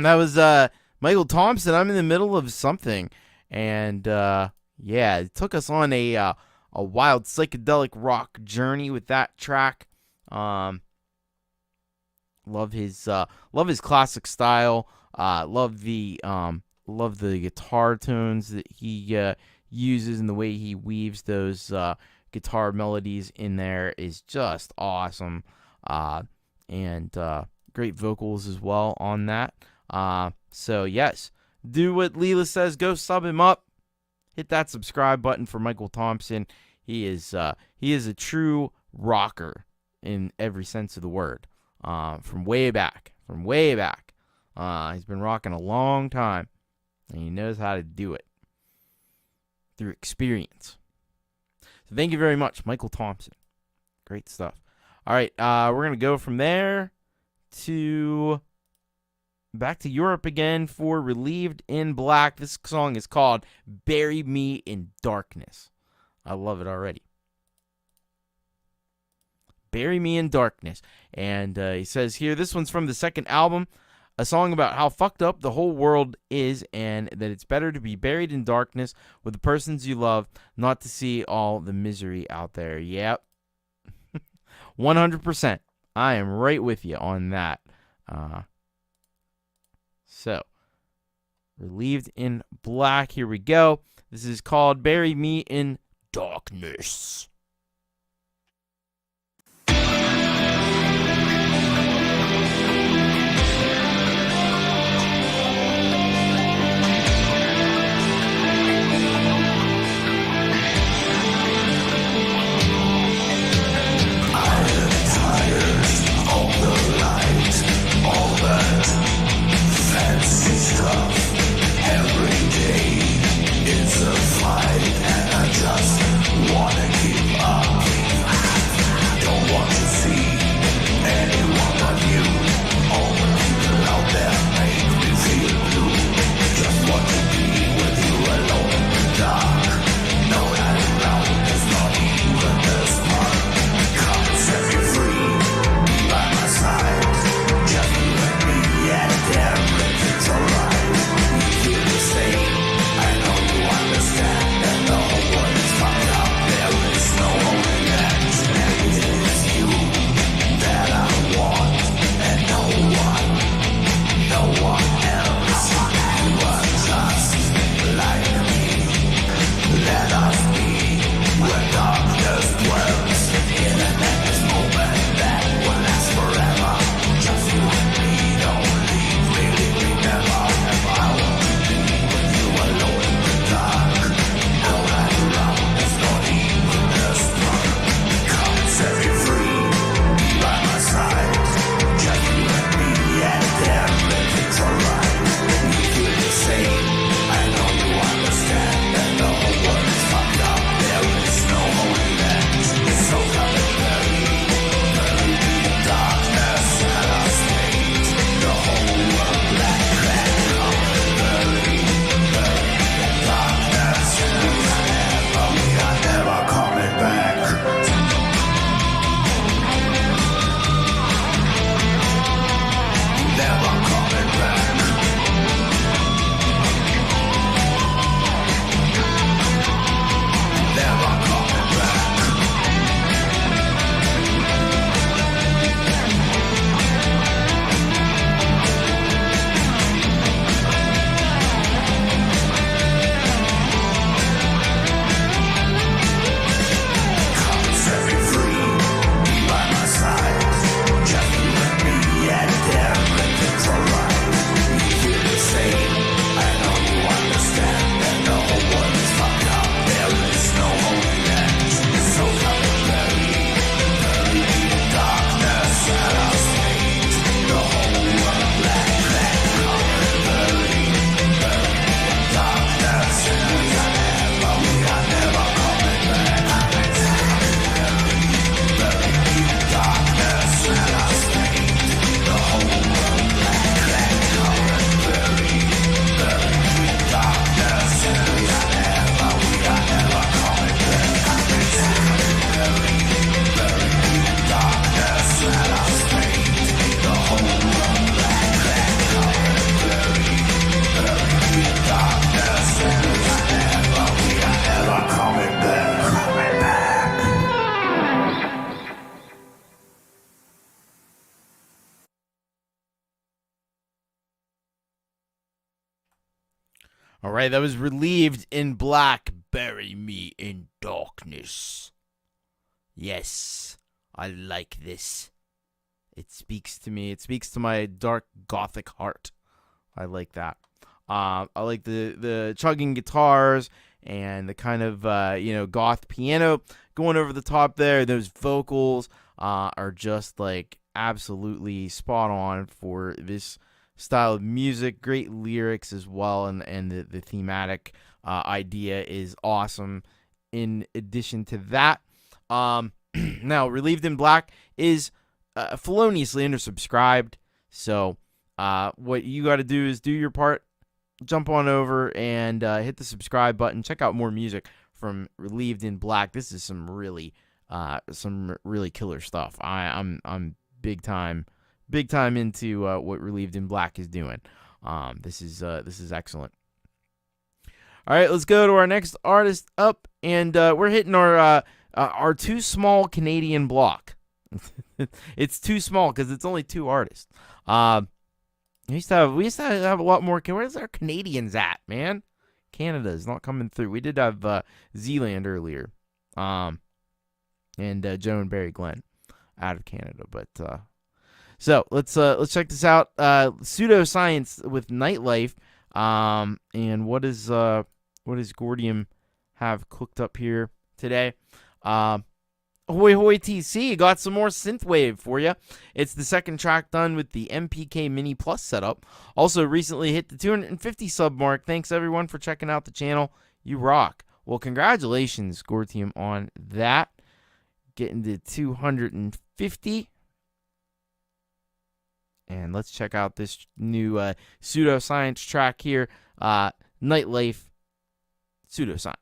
That was Michael Thompson. I'm in the middle of something, and yeah, it took us on a wild psychedelic rock journey with that track. Love his classic style. Love the guitar tones that he uses, and the way he weaves those guitar melodies in there is just awesome. And great vocals as well on that. So yes, do what Leela says. Go sub him up. Hit that subscribe button for Michael Thompson. He is a true rocker in every sense of the word. From way back. He's been rocking a long time, and he knows how to do it through experience. So thank you very much, Michael Thompson. Great stuff. All right, we're gonna go from there to back to Europe again for Relieved in Black. This song is called Bury Me in Darkness. I love it already. Bury Me in Darkness. And he says here, this one's from the second album, a song about how fucked up the whole world is and that it's better to be buried in darkness with the persons you love, not to see all the misery out there. Yep. 100%. I am right with you on that. So, Relieved in Black. Here we go. This is called Bury Me in Darkness. Stuff every day, it's a fight, and I just wanna keep All right, that was Relieved in Black. Bury me in darkness. Yes, I like this. It speaks to me. It speaks to my dark gothic heart. I like that. I like the chugging guitars and the kind of goth piano going over the top there. Those vocals are just like absolutely spot on for this style of music. Great lyrics as well, and the thematic idea is awesome. In addition to that, now Relieved in Black is feloniously undersubscribed, so what you got to do is do your part. Jump on over and hit the subscribe button. Check out more music from Relieved in Black. This is some really killer stuff. I'm big time into what Relieved in Black is doing. This is excellent. All right, let's go to our next artist up, and we're hitting our too small Canadian block. It's too small because it's only 2 artists. We used to have a lot more. Where's our Canadians at, man? Canada's not coming through. We did have Zealand earlier, and Joe and Barry Glenn out of Canada. But so let's check this out. Pseudo Science with Nightlife. And what does Gordium have cooked up here today? Hoy Hoy TC got some more synthwave for you. It's the second track done with the MPK Mini Plus setup. Also recently hit the 250 sub mark. Thanks everyone for checking out the channel. You rock. Well, congratulations, Gordium, on that. Getting to 250. And let's check out this new Pseudo Science track here. Nightlife, Pseudo Science.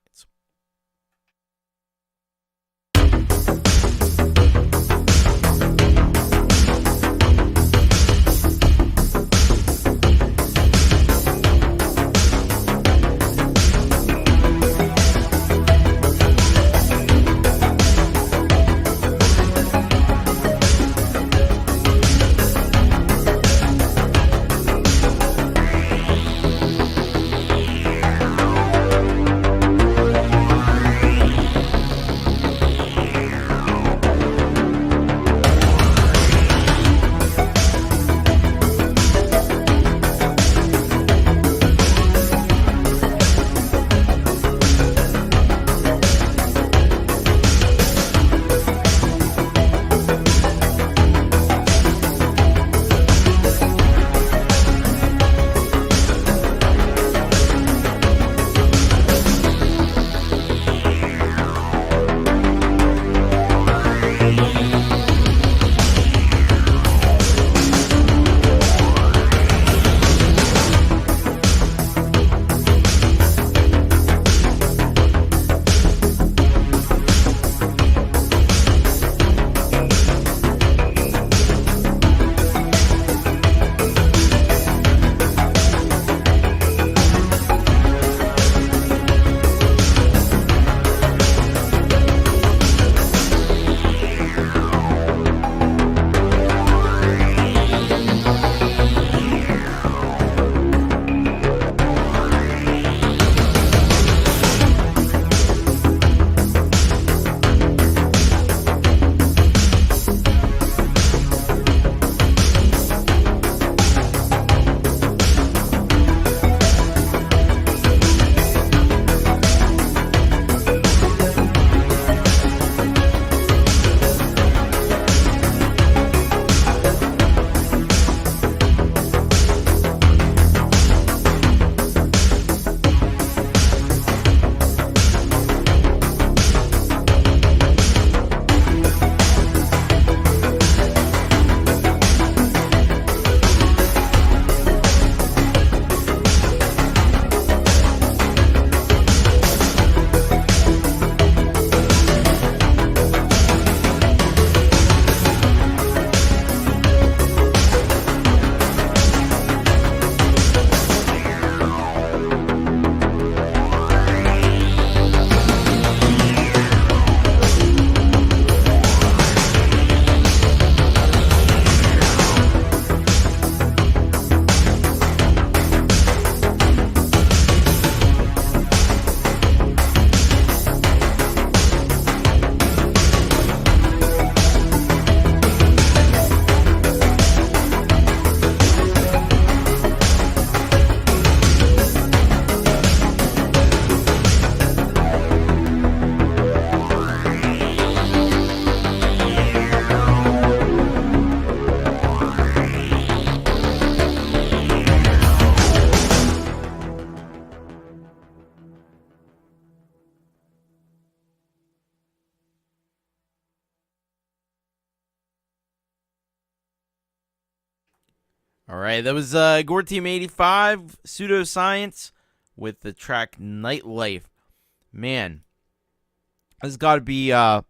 All right, that was Gorteam 85, Pseudo Science, with the track Nightlife. Man, this has got to be up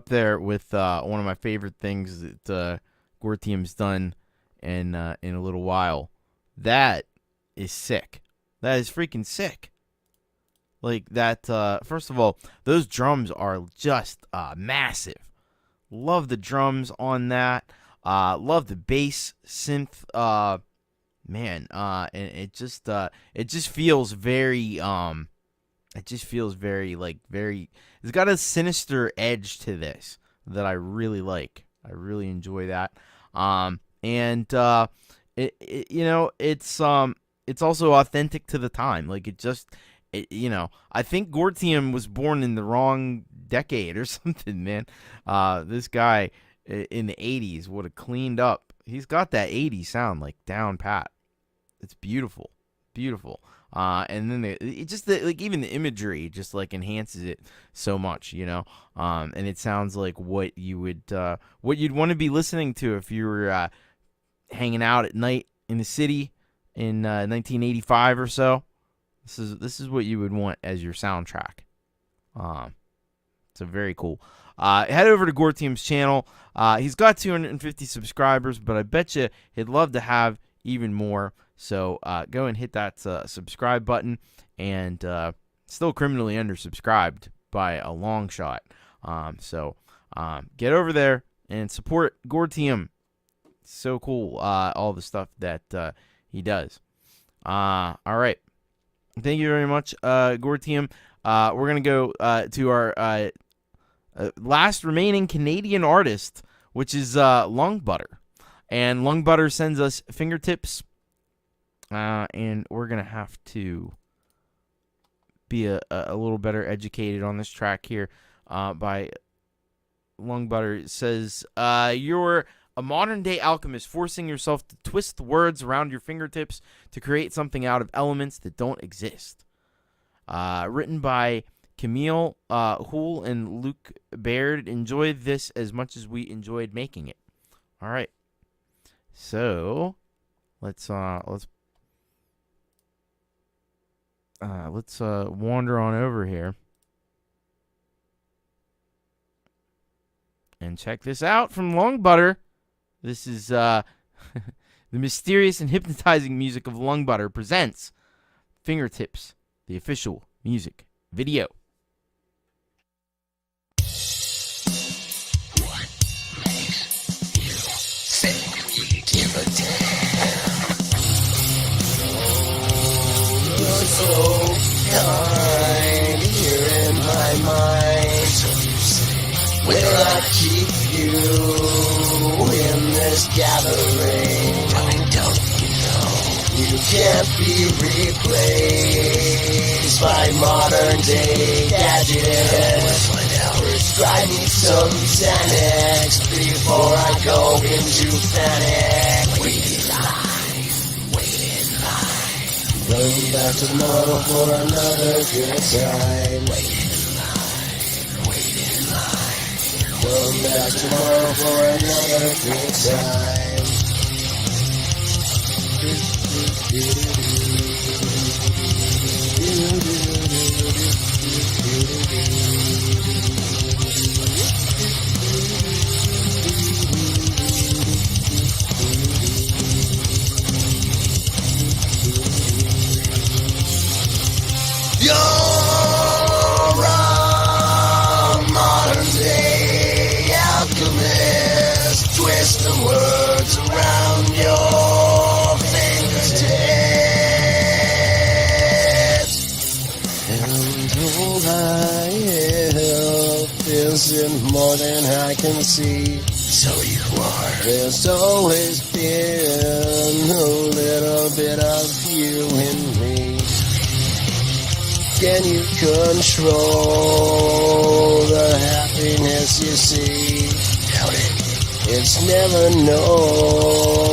there with one of my favorite things that Gorteam's done in a little while. That is sick. That is freaking sick. Like that. First of all, those drums are just massive. Love the drums on that. Love the bass synth. Man. And it just feels very. It just feels very It's got a sinister edge to this that I really like. I really enjoy that. It's also authentic to the time. Like I think Gorteam was born in the wrong decade or something, man. This guy in the 80s would have cleaned up. He's got that 80s sound like down pat. It's beautiful. Beautiful. And then even the imagery just like enhances it so much, and it sounds like what you'd want to be listening to if you were hanging out at night in the city in 1985 or so. This is what you would want as your soundtrack. So very cool. Head over to Gorteam's channel. He's got 250 subscribers, but I bet you he'd love to have even more. So go and hit that subscribe button, and still criminally undersubscribed by a long shot. So get over there and support Gorteam. So cool, all the stuff that he does. All right. Thank you very much, Gorteam. We're going to go to our last remaining Canadian artist, which is Lung Butter. And Lung Butter sends us Fingertips. And we're going to have to be a little better educated on this track here by Lung Butter. It says, you're a modern-day alchemist forcing yourself to twist the words around your fingertips to create something out of elements that don't exist. Written by Camille Houle and Luke Baird. Enjoy this as much as we enjoyed making it. All right. So, let's wander on over here and check this out from Lung Butter. This is the mysterious and hypnotizing music of Lung Butter presents Fingertips, the official music video. What makes you sick? Give a damn. You're so kind here in my mind. So you say, will I keep you in this gathering? Don't you know you can't be replaced by modern day gadgets? Prescribe me some Xanax before I go into panic. Wait in line. Running back tomorrow for another good time. Wait in line. Come back tomorrow for another good time. You're a modern day alchemist. Twist the words around your fingertips. And all I help isn't more than I can see. So you are. There's always been a little bit of you in me. Can you control the happiness you see? Doubt it. It's never known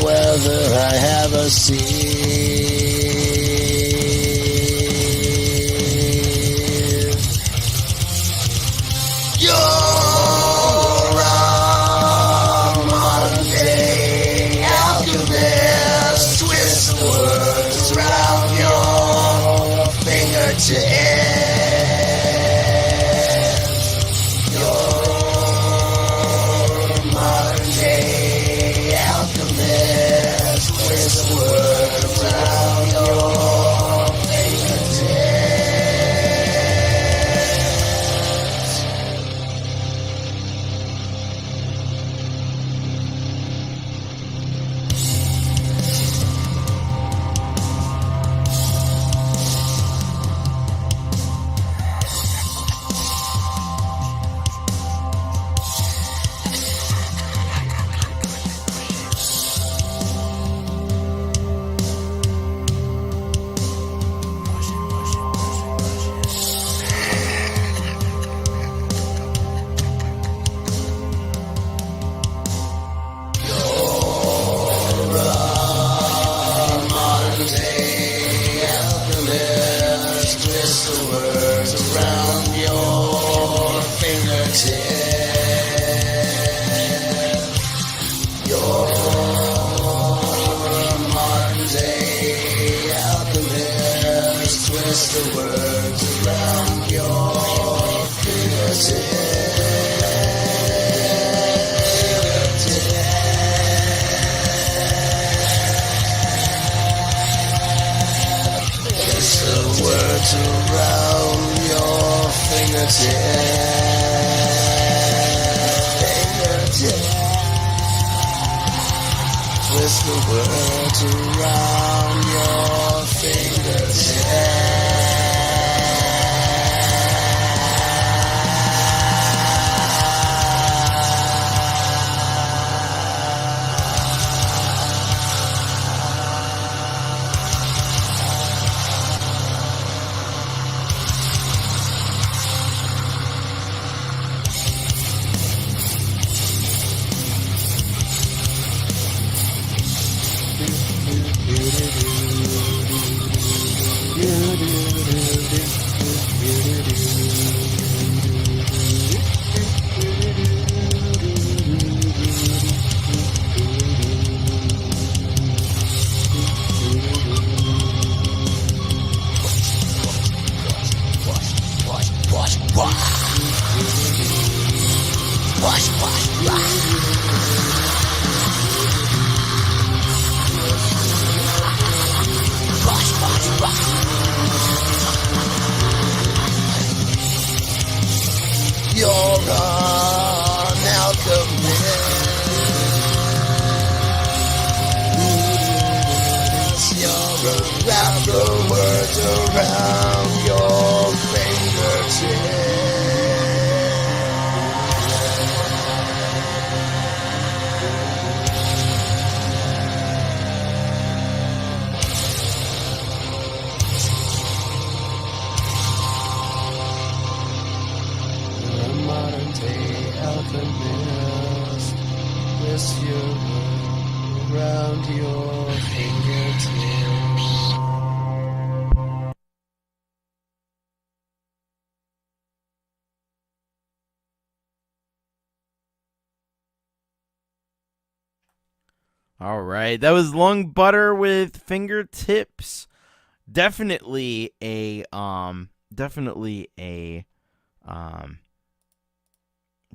whether I have a seed. You're a modern day words round your fingertips. Your modern day alchemist twists the words round your fingertips. Twist the words around your fingertips. You're an alchemist. You're wrap the words around your fingertips. Alchemist, twist your word around your fingertips. All right, that was Lung Butter with Fingertips. Definitely a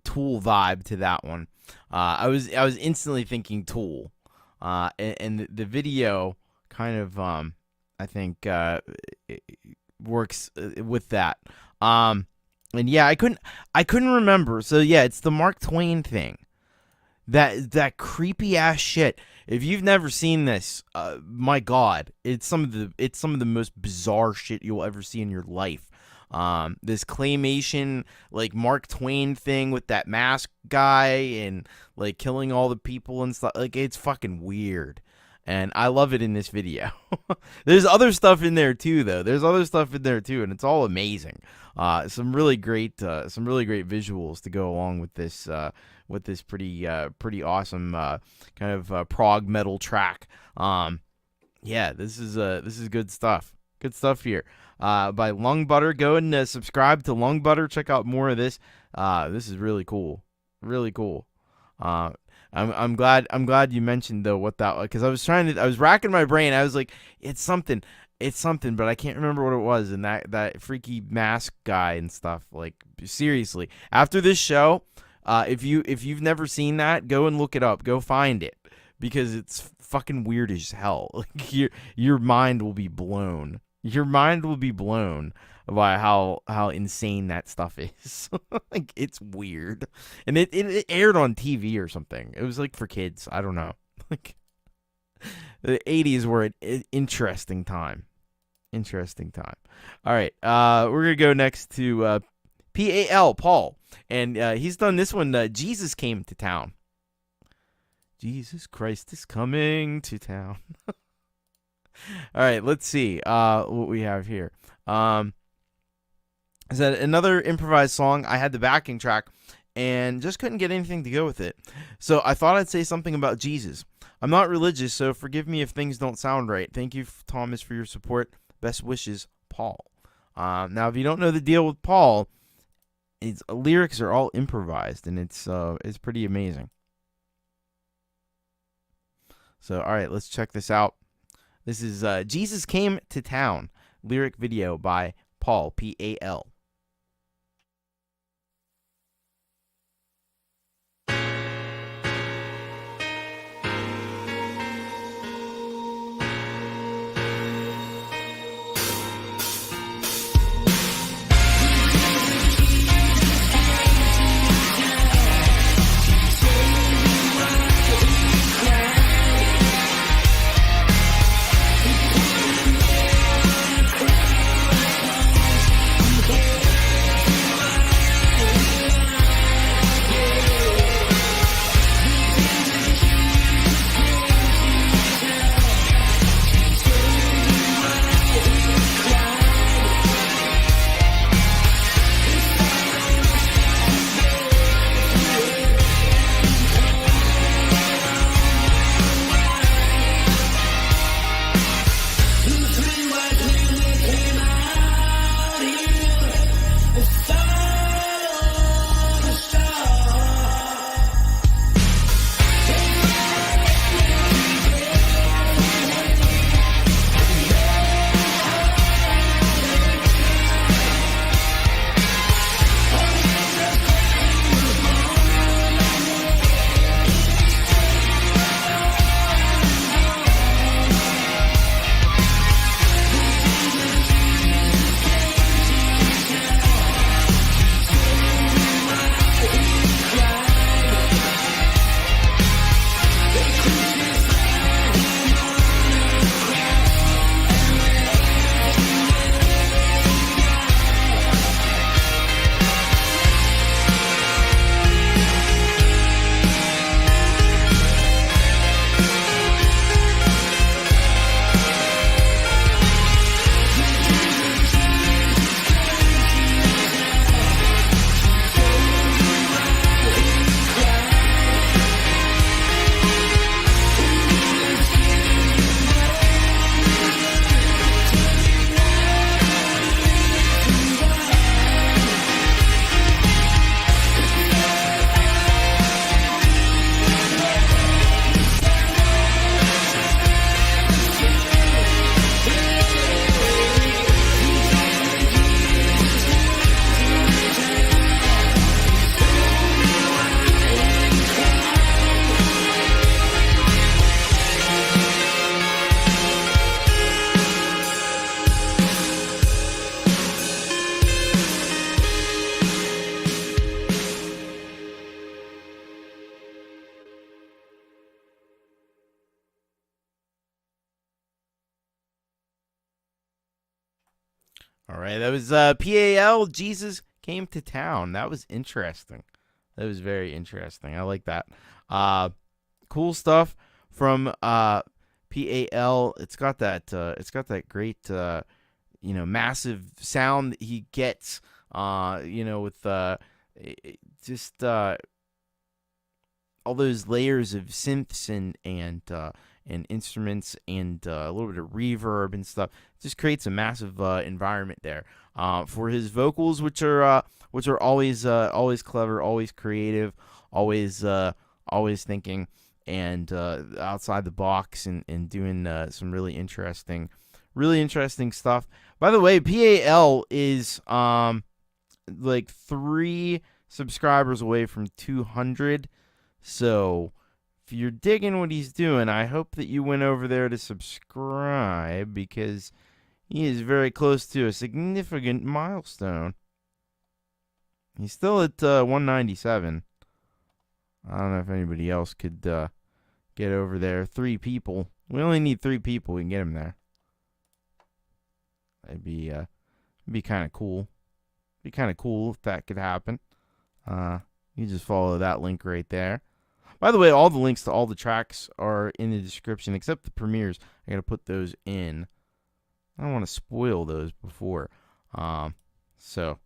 Tool vibe to that one. I was instantly thinking Tool, and the video kind of I think it works with that. And yeah, I couldn't remember. So yeah, it's the Mark Twain thing. That creepy ass shit. If you've never seen this, my God, it's some of the most bizarre shit you'll ever see in your life. This claymation, like Mark Twain thing with that mask guy and like killing all the people and stuff. Like, it's fucking weird. And I love it in this video. There's other stuff in there too, though. There's other stuff in there too, and it's all amazing. Some really great visuals to go along with this pretty awesome kind of prog metal track. Yeah, this is good stuff. Good stuff here. By Lung Butter. Go and subscribe to Lung Butter. Check out more of this. This is really cool. Really cool. I'm glad you mentioned though what that was, because I was racking my brain. I was like, it's something, but I can't remember what it was. And that freaky mask guy and stuff. Like, seriously, after this show, if you've never seen that, go and look it up. Go find it, because it's fucking weird as hell. Like, your mind will be blown. Your mind will be blown by how insane that stuff is. Like, it's weird. And it aired on TV or something. It was like for kids. I don't know. Like, the 80s were an interesting time. Interesting time. All right. We're going to go next to PAL, Paul. And he's done this one, Jesus Came to Town. Jesus Christ is coming to town. All right, let's see what we have here. Is that another improvised song? I had the backing track and just couldn't get anything to go with it. So I thought I'd say something about Jesus. I'm not religious, so forgive me if things don't sound right. Thank you, Thomas, for your support. Best wishes, Paul. Now, if you don't know the deal with Paul, his lyrics are all improvised, and it's pretty amazing. So, all right, let's check this out. This is Jesus Came to Town, lyric video by Paul, P-A-L. All right, that was PAL, Jesus Came to Town. That was interesting. That was very interesting. I like that. Cool stuff from PAL. It's got that great massive sound that he gets with just all those layers of synths and instruments and a little bit of reverb and stuff. It just creates a massive environment there for his vocals, which are always clever, always creative, always always thinking and outside the box and doing some really interesting stuff. By the way, PAL is like 3 subscribers away from 200. So if you're digging what he's doing, I hope that you went over there to subscribe because he is very close to a significant milestone. He's still at 197. I don't know if anybody else could get over there. 3 people. We only need 3 people. We can get him there. That'd be kind of cool. Be kind of cool if that could happen. You just follow that link right there. By the way, all the links to all the tracks are in the description, except the premieres. I got to put those in. I don't want to spoil those before. So,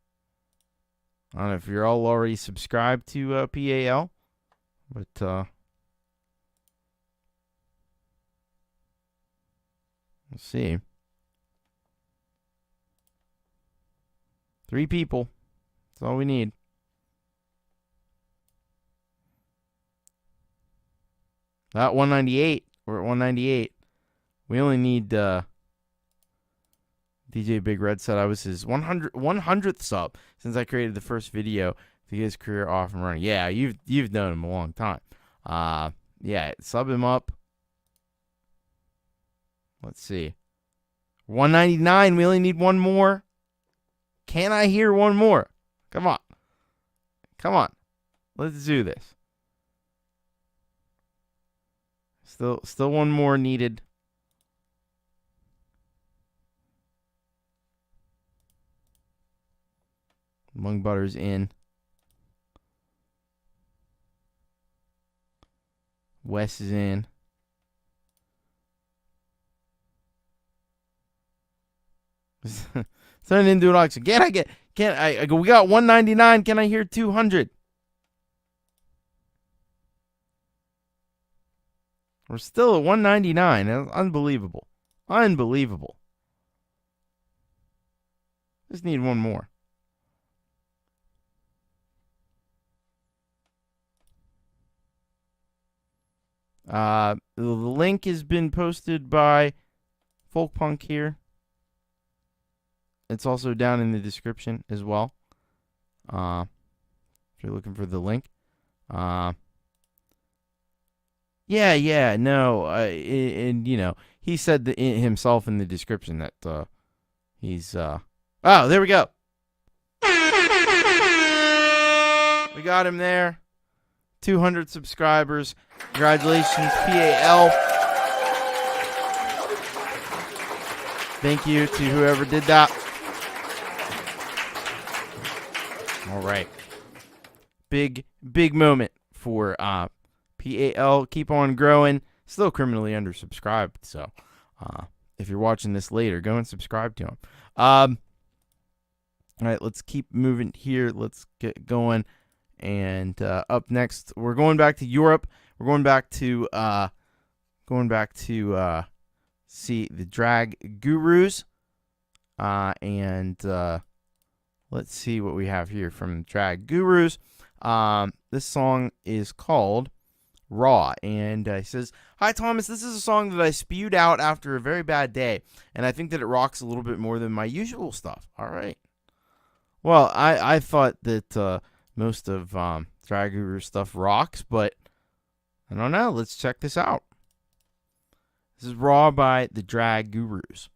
I don't know if you're all already subscribed to PAL, but let's see. 3 people. That's all we need. At 198. We're at 198. We only need DJ Big Red said I was his 100th sub since I created the first video to get his career off and running. Yeah, you've known him a long time. Yeah, sub him up. Let's see. 199. We only need 1 more. Can I hear 1 more? Come on. Come on. Let's do this. Still 1 more needed. Mung Butter's in. Wes is in. Turn into an auction. Can I go? We got 199. Can I hear 200? We're still at 199. That's unbelievable. Unbelievable. Just need 1 more. The link has been posted by Folkpunk here. It's also down in the description as well. If you're looking for the link. And you know, he said himself in the description that he's oh, there we go. We got him there. 200 subscribers. Congratulations, PAL. Thank you to whoever did that. All right. Big moment for PAL. Keep on growing. Still criminally undersubscribed, so if you're watching this later, go and subscribe to him. All right, let's keep moving here. Let's get going. And up next, we're going back to Europe. We're going back to see the Drag Gurus. And let's see what we have here from Drag Gurus. This song is called Raw, and he says, "Hi Thomas, this is a song that I spewed out after a very bad day, and I think that it rocks a little bit more than my usual stuff." All right. Well, I thought that most of Drag Guru stuff rocks, but I don't know. Let's check this out. This is Raw by the Drag Gurus.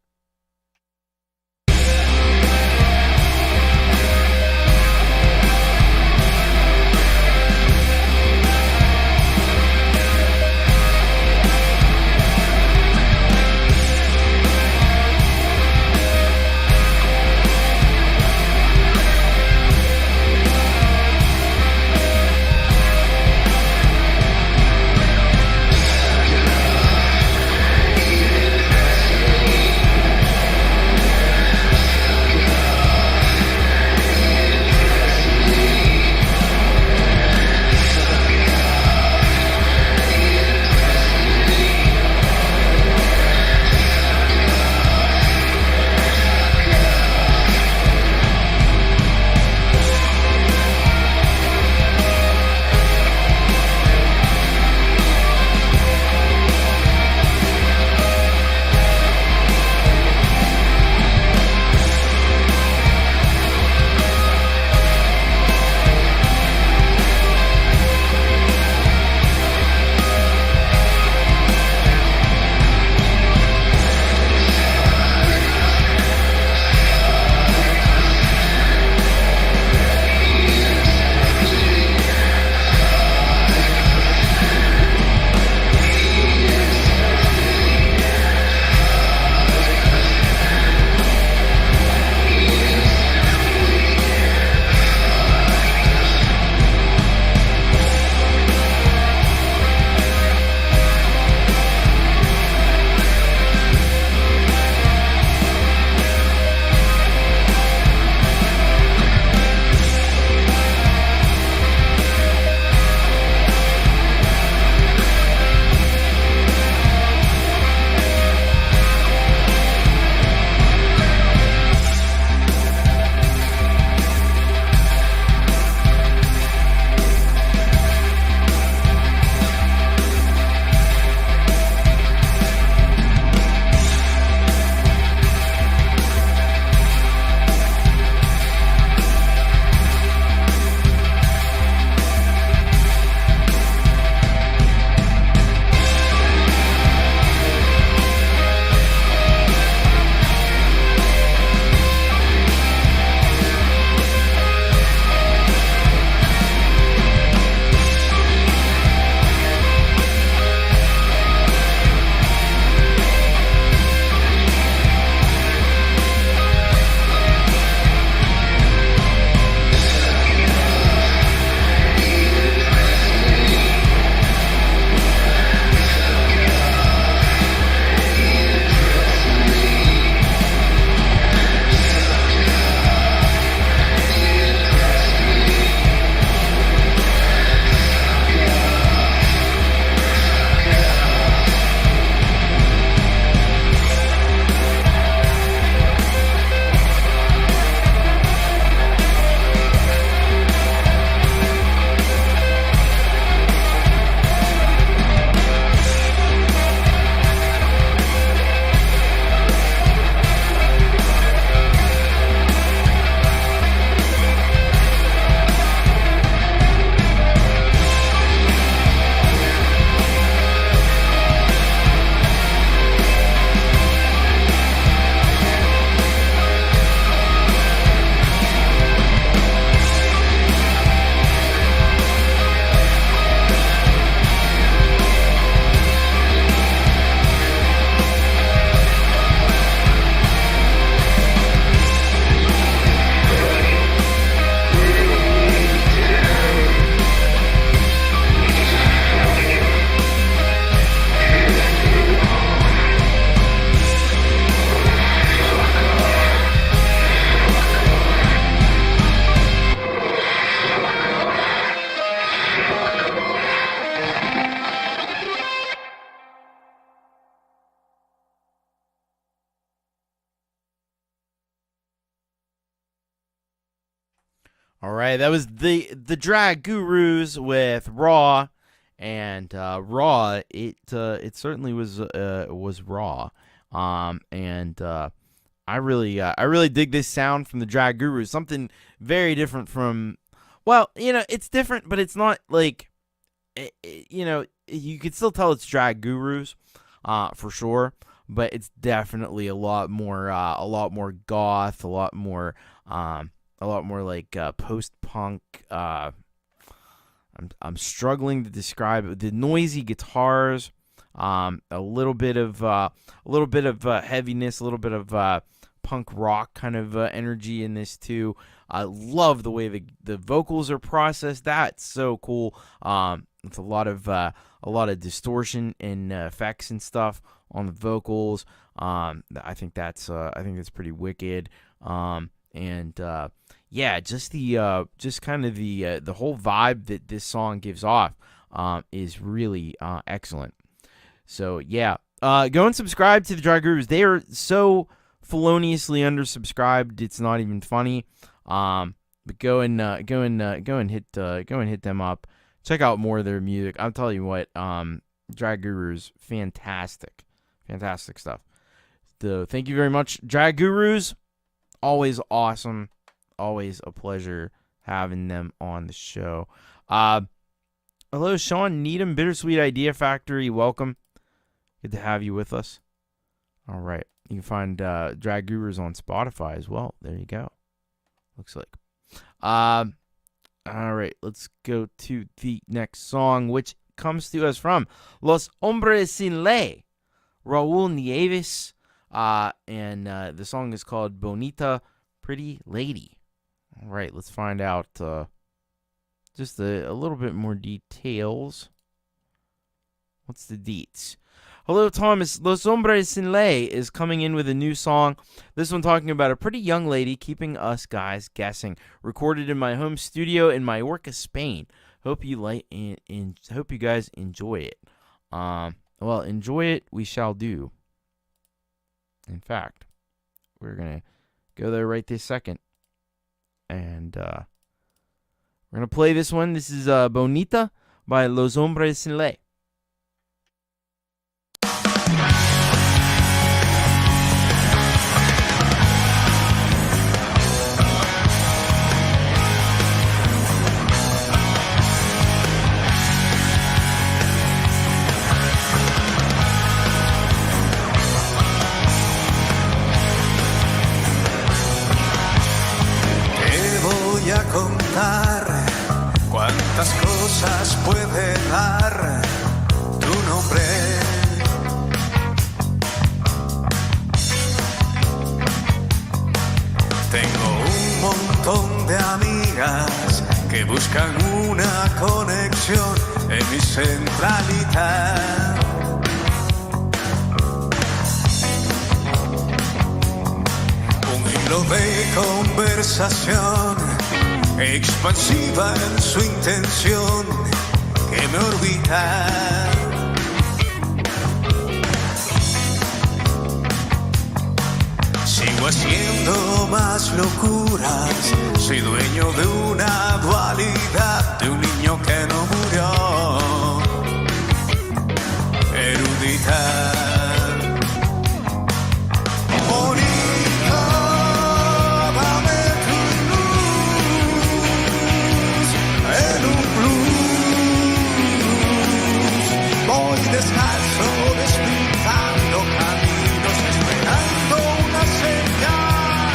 Get up. All right, that was the Drag Gurus with Raw, and Raw. It certainly was raw, and I really dig this sound from the Drag Gurus. Something very different from, well, it's different, but it's not like, you could still tell it's Drag Gurus, for sure, but it's definitely a lot more goth, a lot more like post-punk. I'm struggling to describe it. The noisy guitars, a little bit of heaviness, a little bit of punk rock kind of energy in this too. I love the way the vocals are processed. That's so cool. It's a lot of distortion and effects and stuff on the vocals. I think that's pretty wicked. Just kind of the whole vibe that this song gives off is really excellent. So yeah, go and subscribe to the Drag Gurus. They are so feloniously undersubscribed, it's not even funny. But go and hit them up. Check out more of their music. I'll tell you what, Drag Gurus, fantastic stuff. Thank you very much, Drag Gurus. Always awesome. Always a pleasure having them on the show. Hello, Sean Needham, Bittersweet Idea Factory. Welcome. Good to have you with us. All right. You can find Drag Gurus on Spotify as well. There you go. Looks like. All right. Let's go to the next song, which comes to us from Los Hombres Sin Ley, Oru Niavis. And the song is called Bonita, Pretty Lady. All right, let's find out just a little bit more details. What's the deets? Hello, Thomas. Los Hombres Sin Ley is coming in with a new song. This one talking about a pretty young lady keeping us guys guessing. Recorded in my home studio in Mallorca, Spain. Hope you hope you guys enjoy it. Well, enjoy it we shall do. In fact, we're going to go there right this second. And we're going to play this one. This is Bonita by Los Hombres Sin Ley. Contar cuántas cosas puede dar tu nombre. Tengo un montón de amigas que buscan una conexión en mi centralidad. Un hilo de conversación expansiva en su intención que me orbita. Sigo haciendo más locuras, soy dueño de una dualidad, de un niño que no murió. Erudita. Descalzo, despintando caminos, esperando una señal.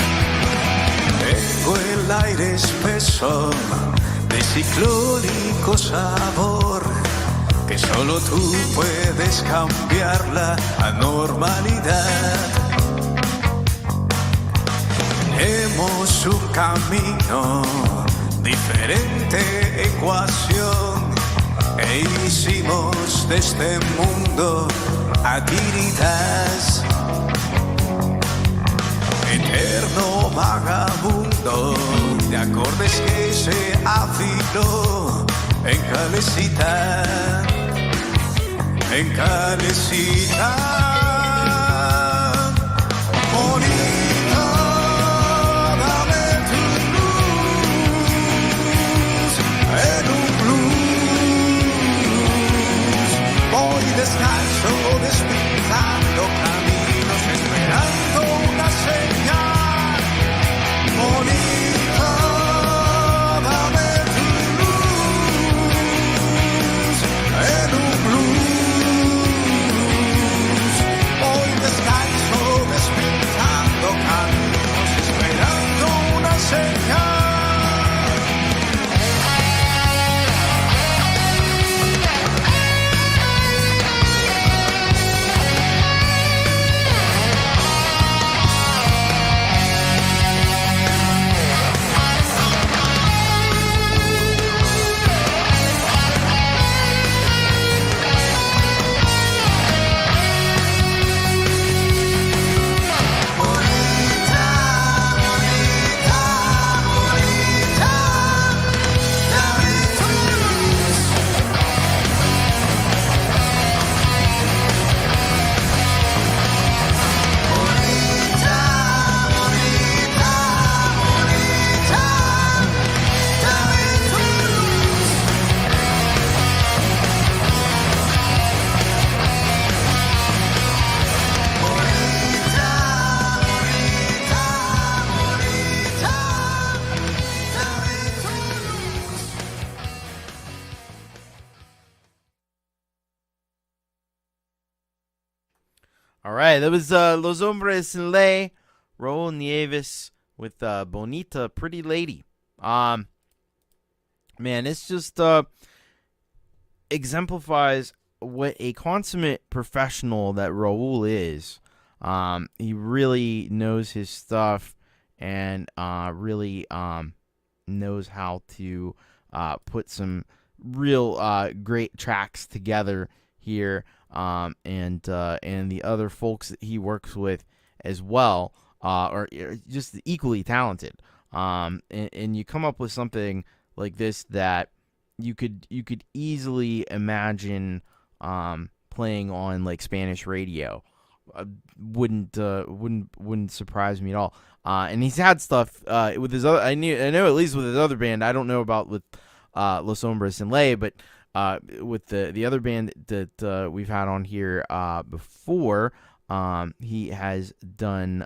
Tengo el aire espeso de ciclónico sabor, que solo tú puedes cambiar la anormalidad. Tenemos un camino, diferente ecuación, e hicimos de este mundo a tiritas. Eterno vagabundo de acordes que se afiló en Calecita, en Calecita. Bonita, dame tu luz right, that was Los Hombres Sin Ley, Oru Niavis with Bonita, Pretty Lady. Man, it's just exemplifies what a consummate professional that Raul is. He really knows his stuff and really knows how to put some real great tracks together here, and the other folks that he works with as well are just equally talented. And you come up with something like this that you could easily imagine playing on like Spanish radio. Wouldn't surprise me at all. And he's had stuff with his other. I know at least with his other band. I don't know about with Los Hombres Sin Ley, but with the other band that we've had on here before, he has done.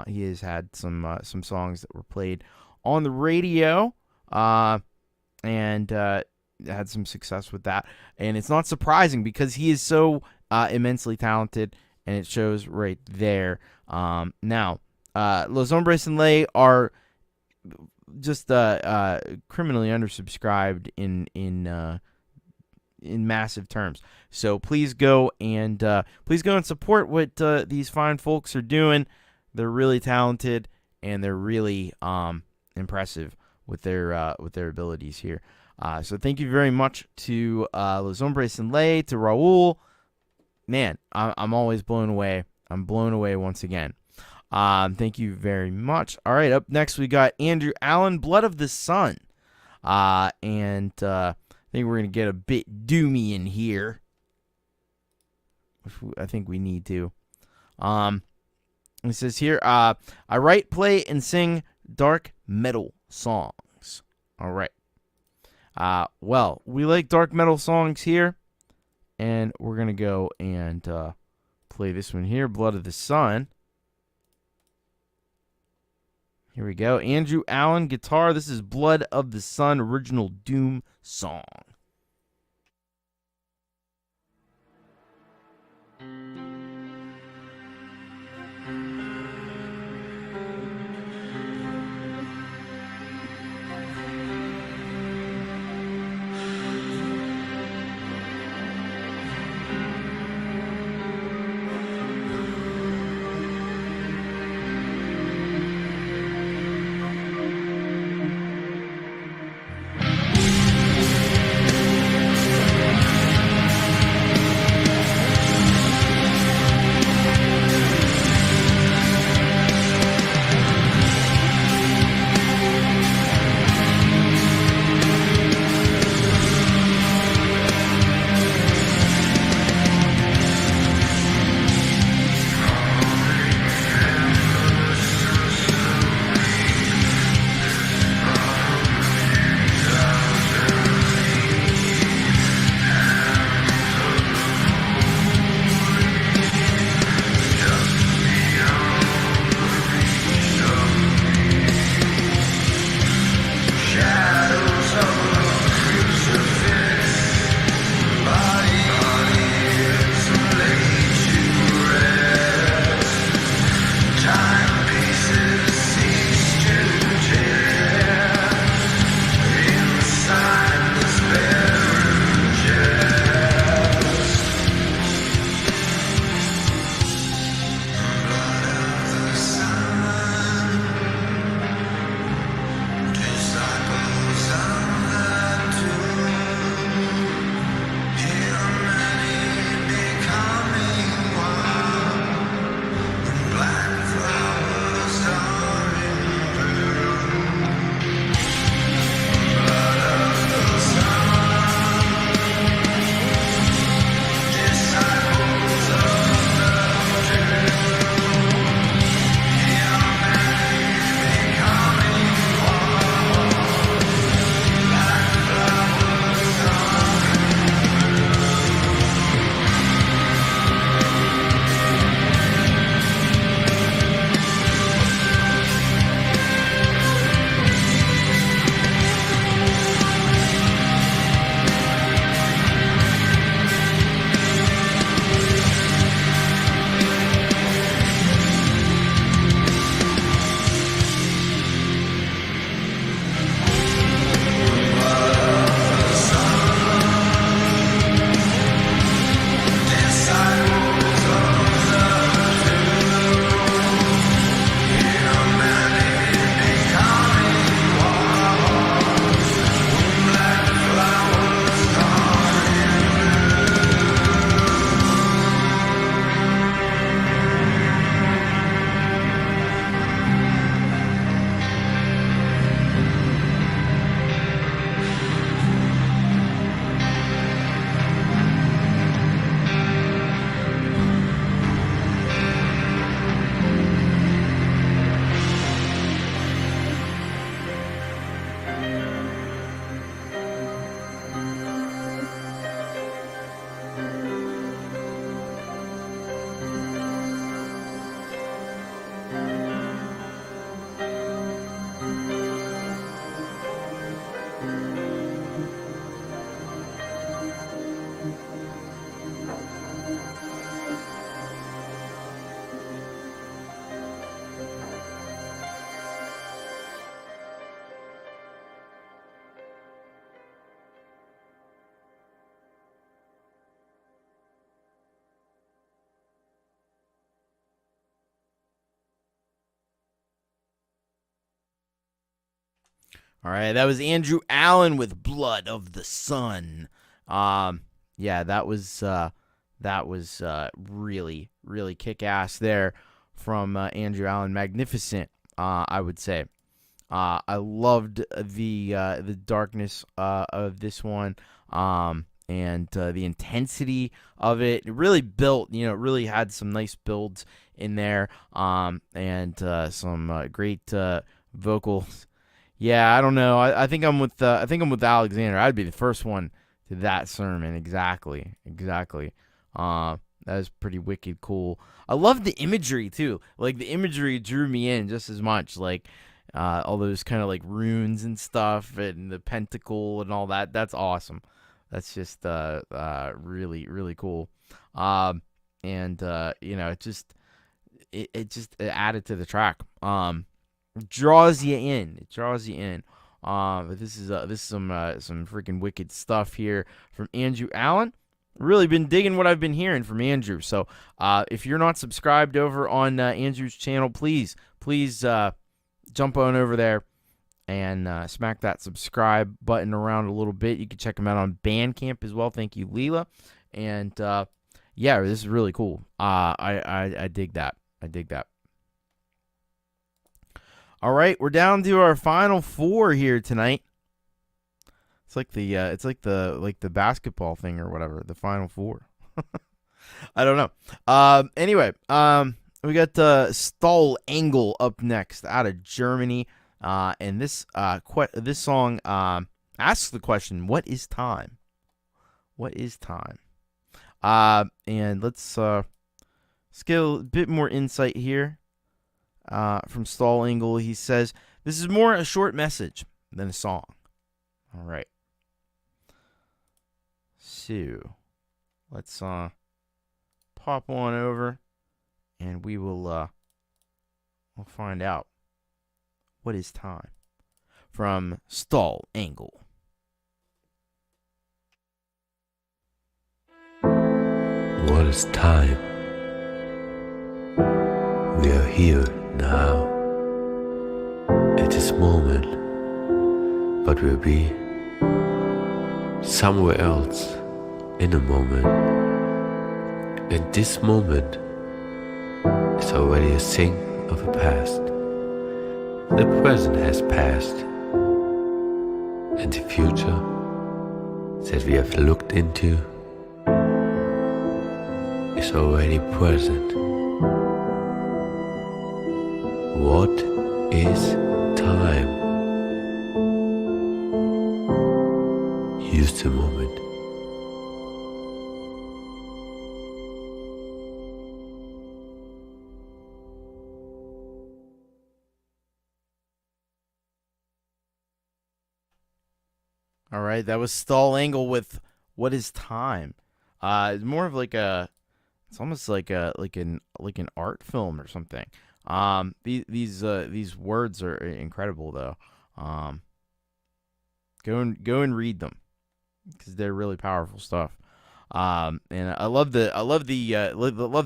He has had some songs that were played on the radio, and had some success with that. And it's not surprising because he is so immensely talented, and it shows right there. Now, Los Hombres Sin Ley are just criminally undersubscribed in massive terms. So please go and support what these fine folks are doing. They're really talented, and they're really impressive with their abilities here. So thank you very much to Los Hombres Sin Ley, to Raul. Man, I'm always blown away. I'm blown away once again. Thank you very much. All right, up next we got Andrew Allen, Blood of the Sun. And I think we're going to get a bit doomy in here, which I think we need to. It says here, I write, play, and sing dark metal songs. All right. Well, we like dark metal songs here, and we're going to go and play this one here, Blood of the Sun. Here we go. Andrew Allen, guitar. This is Blood of the Sun, original Doom song. All right, that was Andrew Allen with "Blood of the Sun." Yeah, that was really, really kick-ass there from Andrew Allen. Magnificent, I would say. I loved the darkness of this one, and the intensity of it. It really built, it really had some nice builds in there, and some great vocals. Yeah, I don't know. I think I'm with Alexander. I'd be the first one to that sermon. Exactly. That was pretty wicked cool. I love the imagery too. Like, the imagery drew me in just as much. Like, all those kind of like runes and stuff, and the pentacle and all that. That's awesome. That's just really, really cool. And it just added to the track. Draws you in. It draws you in. But this is some freaking wicked stuff here from Andrew Allen. Really been digging what I've been hearing from Andrew. So if you're not subscribed over on Andrew's channel, please jump on over there and smack that subscribe button around a little bit. You can check him out on Bandcamp as well. Thank you, Leela. And yeah, this is really cool. I dig that. All right, we're down to our final four here tonight. It's like the basketball thing or whatever, the final four. I don't know. Anyway, we got Stahl Engel up next out of Germany. And this song asks the question, what is time? What is time? And let's get a bit more insight here. From Stahl Engel, he says, this is more a short message than a song. All right. So, let's pop on over, and we will we'll find out what is time from Stahl Engel. What is time? We are here now, at this moment, but we'll be somewhere else in a moment. And this moment is already a thing of the past. The present has passed, and the future that we have looked into is already present. What is time? Use the moment. All right, that was Stahl Engel with "What Is Time." It's more of like it's almost like an art film or something. These words are incredible though. Go and read them because they're really powerful stuff. And I love the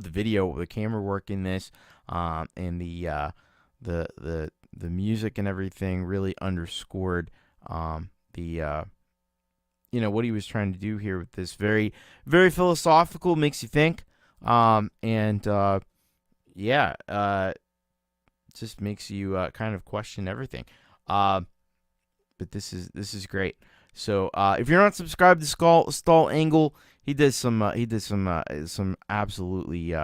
video, the camera work in this, and the music and everything really underscored what he was trying to do here with this. Very, very philosophical, makes you think, just makes you kind of question everything. But this is great. So if you're not subscribed to Stahl Engel, he does some absolutely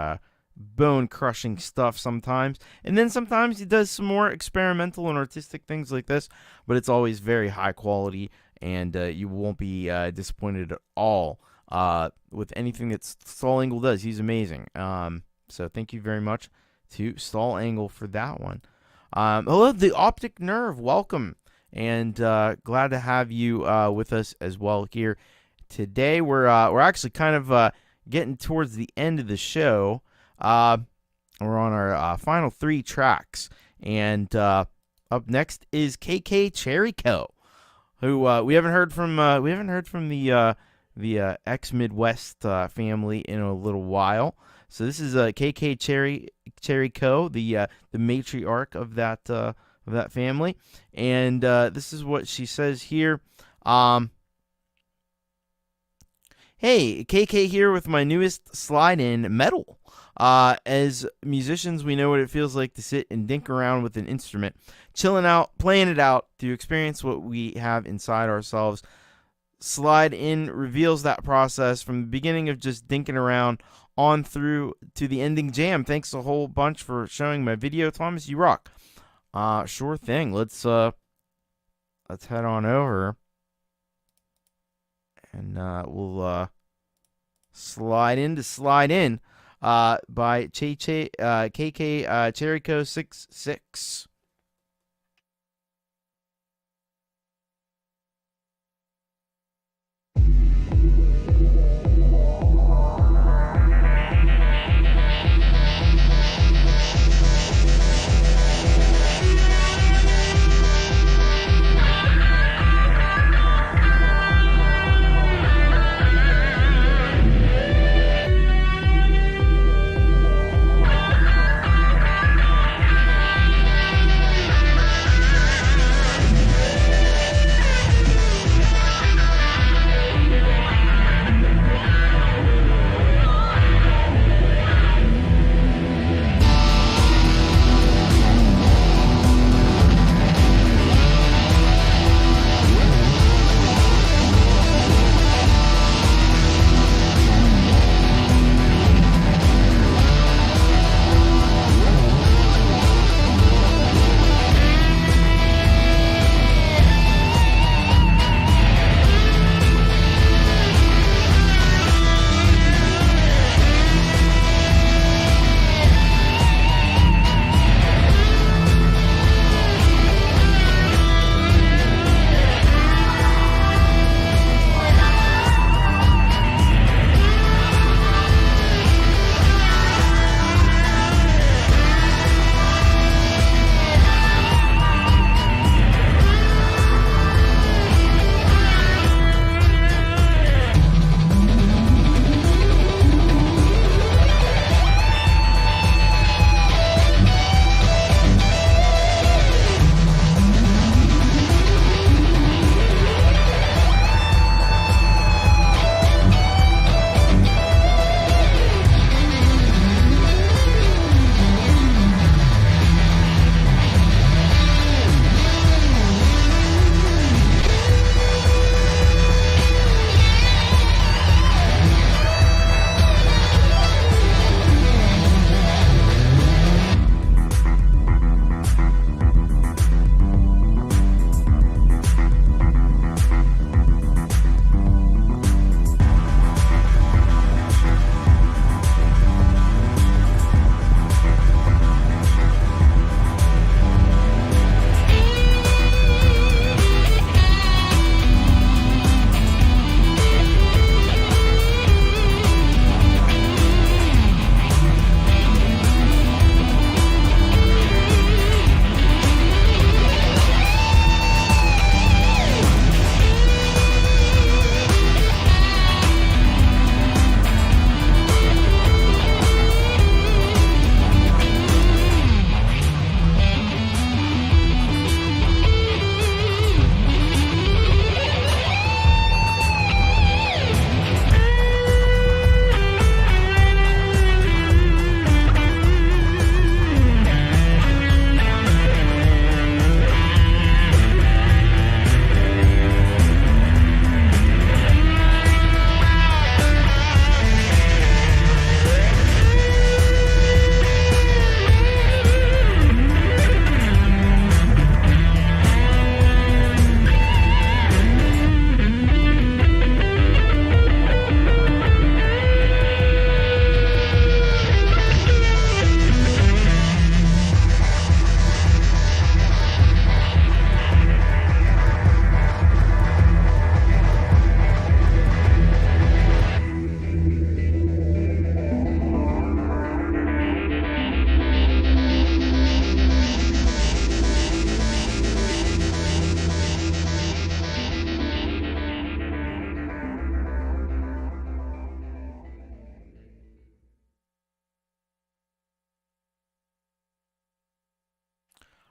bone crushing stuff sometimes, and then sometimes he does some more experimental and artistic things like this. But it's always very high quality, and you won't be disappointed at all with anything that Stahl Engel does. He's amazing. So thank you very much to Stahl Engel for that one. Hello, the Optic Nerve. Welcome, and glad to have you with us as well here today. We're actually kind of getting towards the end of the show. We're on our final three tracks, and up next is KK Cherry Co, who we haven't heard from the ex Midwest family in a little while. So this is KK Cherry Co, the matriarch of of that family. And this is what she says here. Hey, KK here with my newest slide-in, Metal. As musicians, we know what it feels like to sit and dink around with an instrument, chilling out, playing it out, to experience what we have inside ourselves. Slide In reveals that process from the beginning of just dinking around on through to the ending jam. Thanks a whole bunch for showing my video, Thomas. You rock. Sure thing. Let's head on over. And we'll slide In by KK Cherryco 66.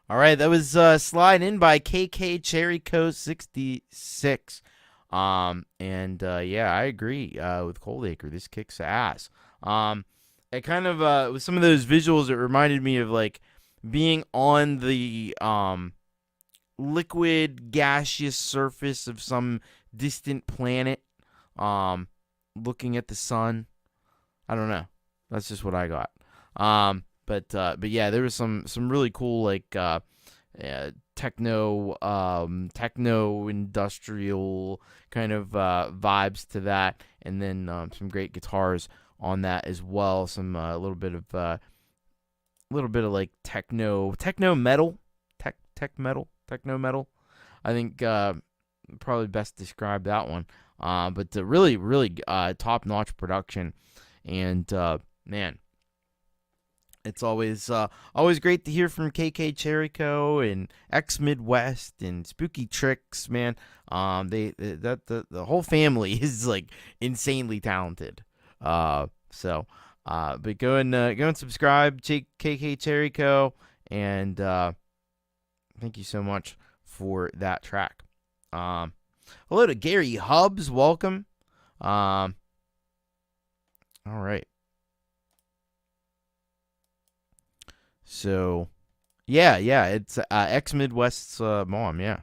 All right, that was Slide In by KK Cherryco 66. Yeah, I agree with Coldacre. This kicks ass. It kind of with some of those visuals, it reminded me of like being on the liquid gaseous surface of some distant planet, looking at the sun. I don't know. That's just what I got. But yeah, there was some really cool like techno industrial kind of vibes to that, and then some great guitars on that as well. Some a little bit of like techno metal. Techno metal. I think probably best describe that one. But the really top notch production, and man. It's always great to hear from KK Cherryco and X Midwest and Spooky Tricks, man. The whole family is like insanely talented. But go and subscribe to KK Cherryco, and thank you so much for that track. Hello to Gary Hubbs, welcome. All right. So, yeah, it's X Midwest's mom. Yeah,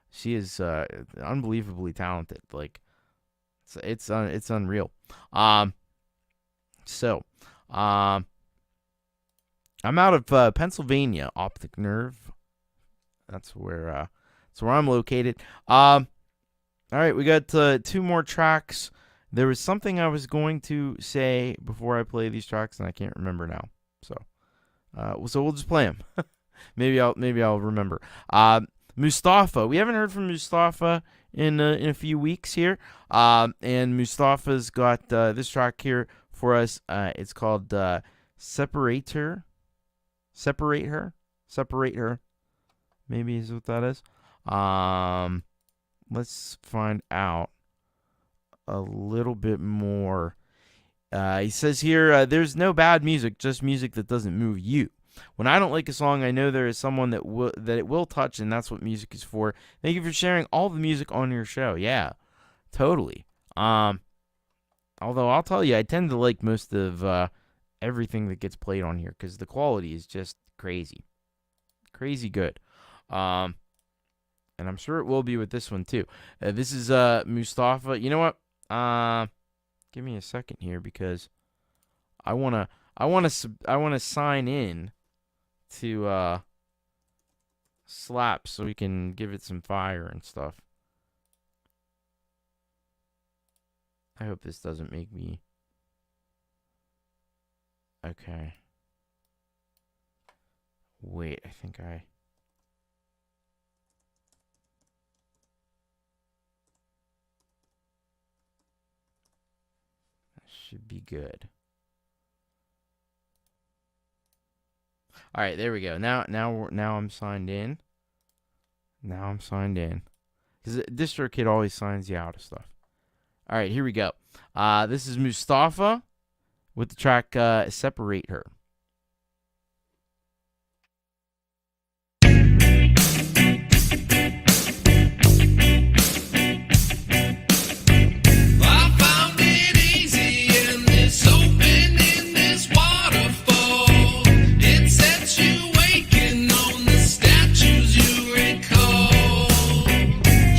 she is unbelievably talented. Like, it's unreal. I'm out of Pennsylvania, Optic Nerve. That's where I'm located. All right, we got 2 more tracks. There was something I was going to say before I play these tracks, and I can't remember now. So we'll just play them. maybe I'll remember. Mustafa. We haven't heard from Mustafa in a few weeks here. And Mustafa's got this track here for us. It's called Separate Her. Maybe is what that is. Let's find out a little bit more. He says here, there's no bad music, just music that doesn't move you. When I don't like a song, I know there is someone that it will touch, and that's what music is for. Thank you for sharing all the music on your show. Yeah, totally. Although I'll tell you, I tend to like most of everything that gets played on here because the quality is just crazy good. And I'm sure it will be with this one too. This is Mustafa. You know what? Give me a second here because I wanna sign in to Slap so we can give it some fire and stuff. I hope this doesn't make me. Okay. Wait, I think that should be good. All right, there we go. Now I'm signed in. Because DistroKid always signs you out of stuff. All right, here we go. This is Mustafa with the track Separate Her.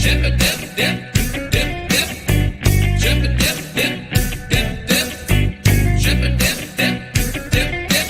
Dip, dip, dip, dip, dip, dip, dip, dip, dip, dip, dip,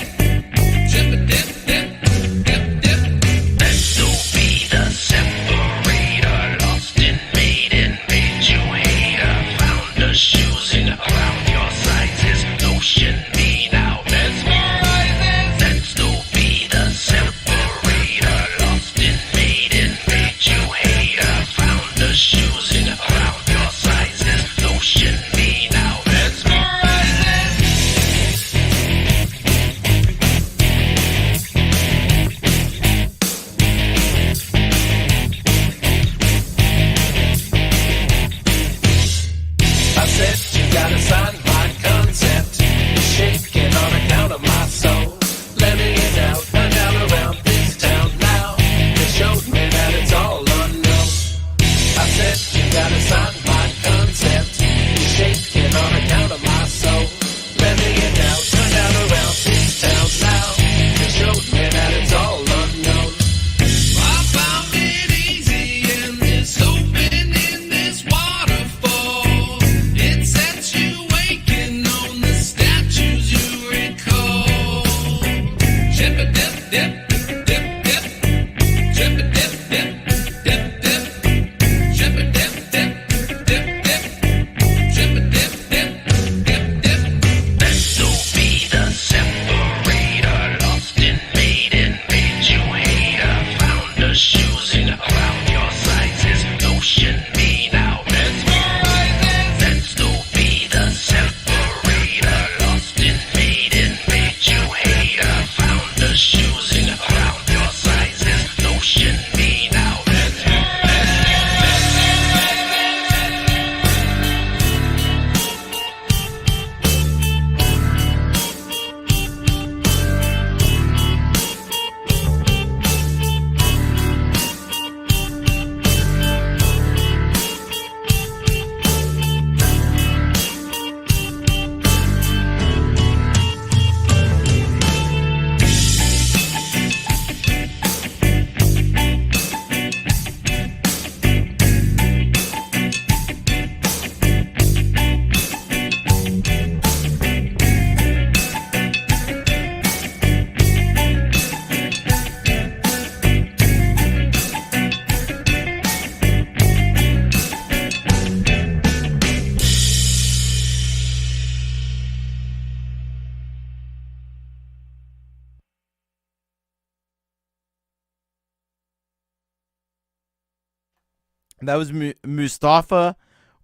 That was Mustafa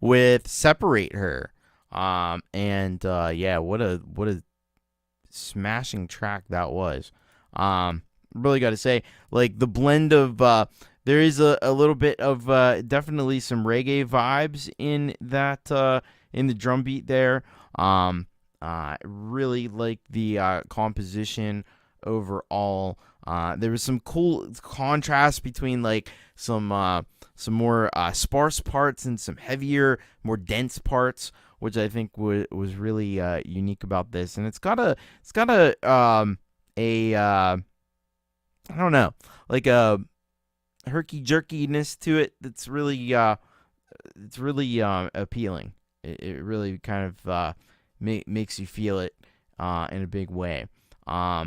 with Separate Her. And yeah, what a smashing track that was. Really got to say, like, the blend of there is a little bit of definitely some reggae vibes in that in the drum beat there. Really like the composition overall. There was some cool contrast between like some more sparse parts and some heavier, more dense parts, which I think was really unique about this. And it's got a I don't know, like a herky-jerkiness to it that's really appealing. It really kind of makes you feel it in a big way. A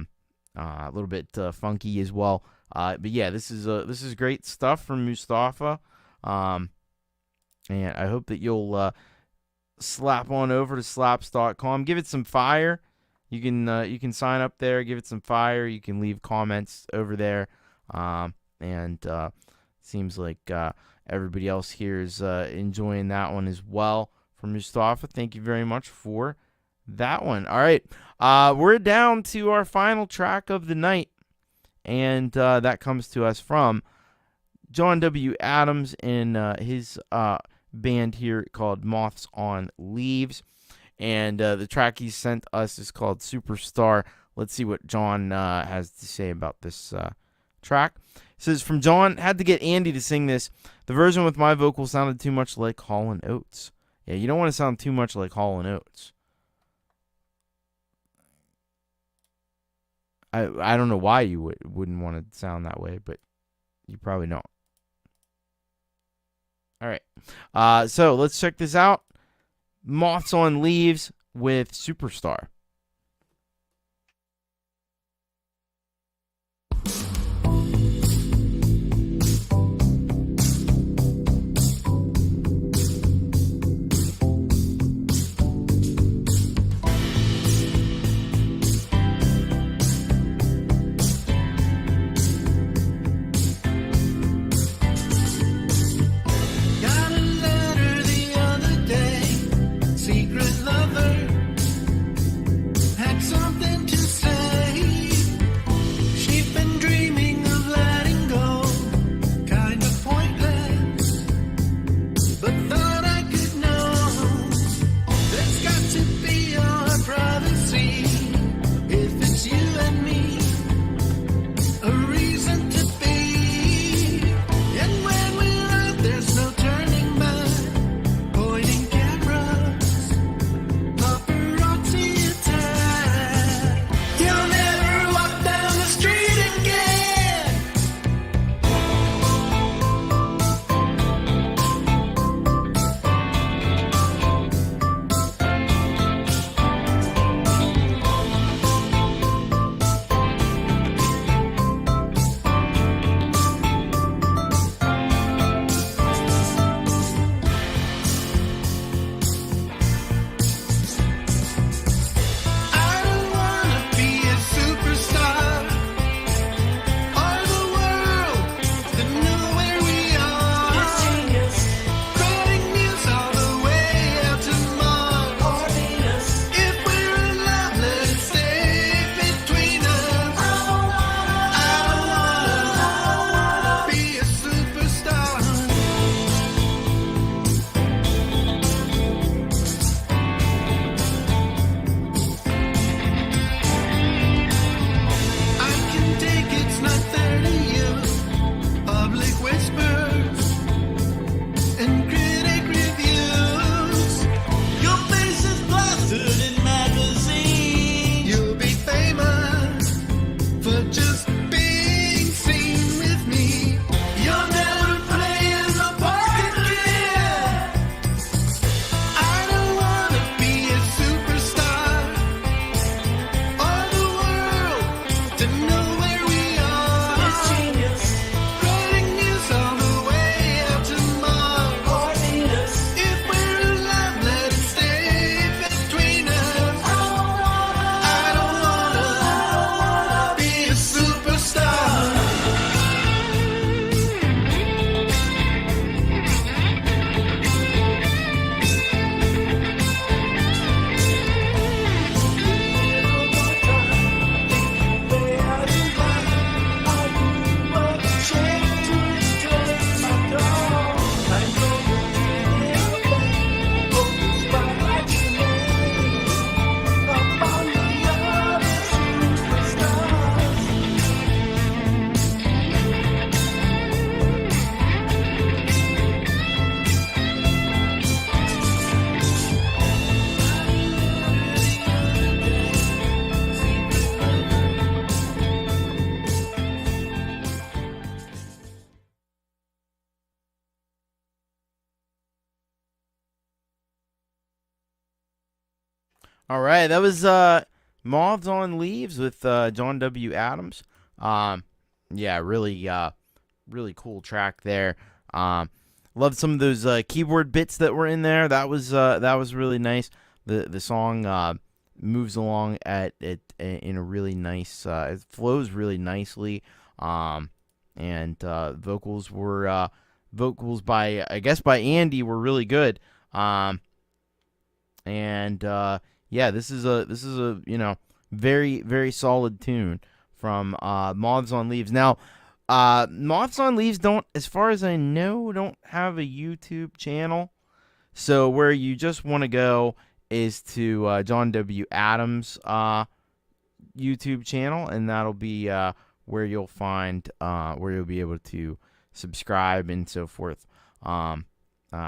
little bit funky as well. But yeah, this is great stuff from Mustafa. And I hope that you'll slap on over to slaps.com. Give it some fire. You can sign up there, give it some fire. You can leave comments over there. And seems like everybody else here is enjoying that one as well from Mustafa. Thank you very much for that one. All right. We're down to our final track of the night. And that comes to us from John W. Adams and his band here called Moths on Leaves. And the track he sent us is called Superstar. Let's see what John has to say about this track. It says, from John, had to get Andy to sing this. The version with my vocal sounded too much like Hall & Oates. Yeah, you don't want to sound too much like Hall & Oates. I don't know why you wouldn't want to sound that way, but you probably don't. All right. So let's check this out. Moths on Leaves with Superstar. Got a letter the other day, secret lover. All right, that was Moths on Leaves with John W. Adams. Yeah, really cool track there. Loved some of those keyboard bits that were in there. That was really nice. The song moves along in a really nice. It flows really nicely. And vocals by by Andy were really good. Yeah, this is a very, very solid tune from Moths on Leaves. Now, Moths on Leaves don't, as far as I know, don't have a YouTube channel. So where you just want to go is to John W. Adams' YouTube channel, and that'll be where you'll find where you'll be able to subscribe and so forth.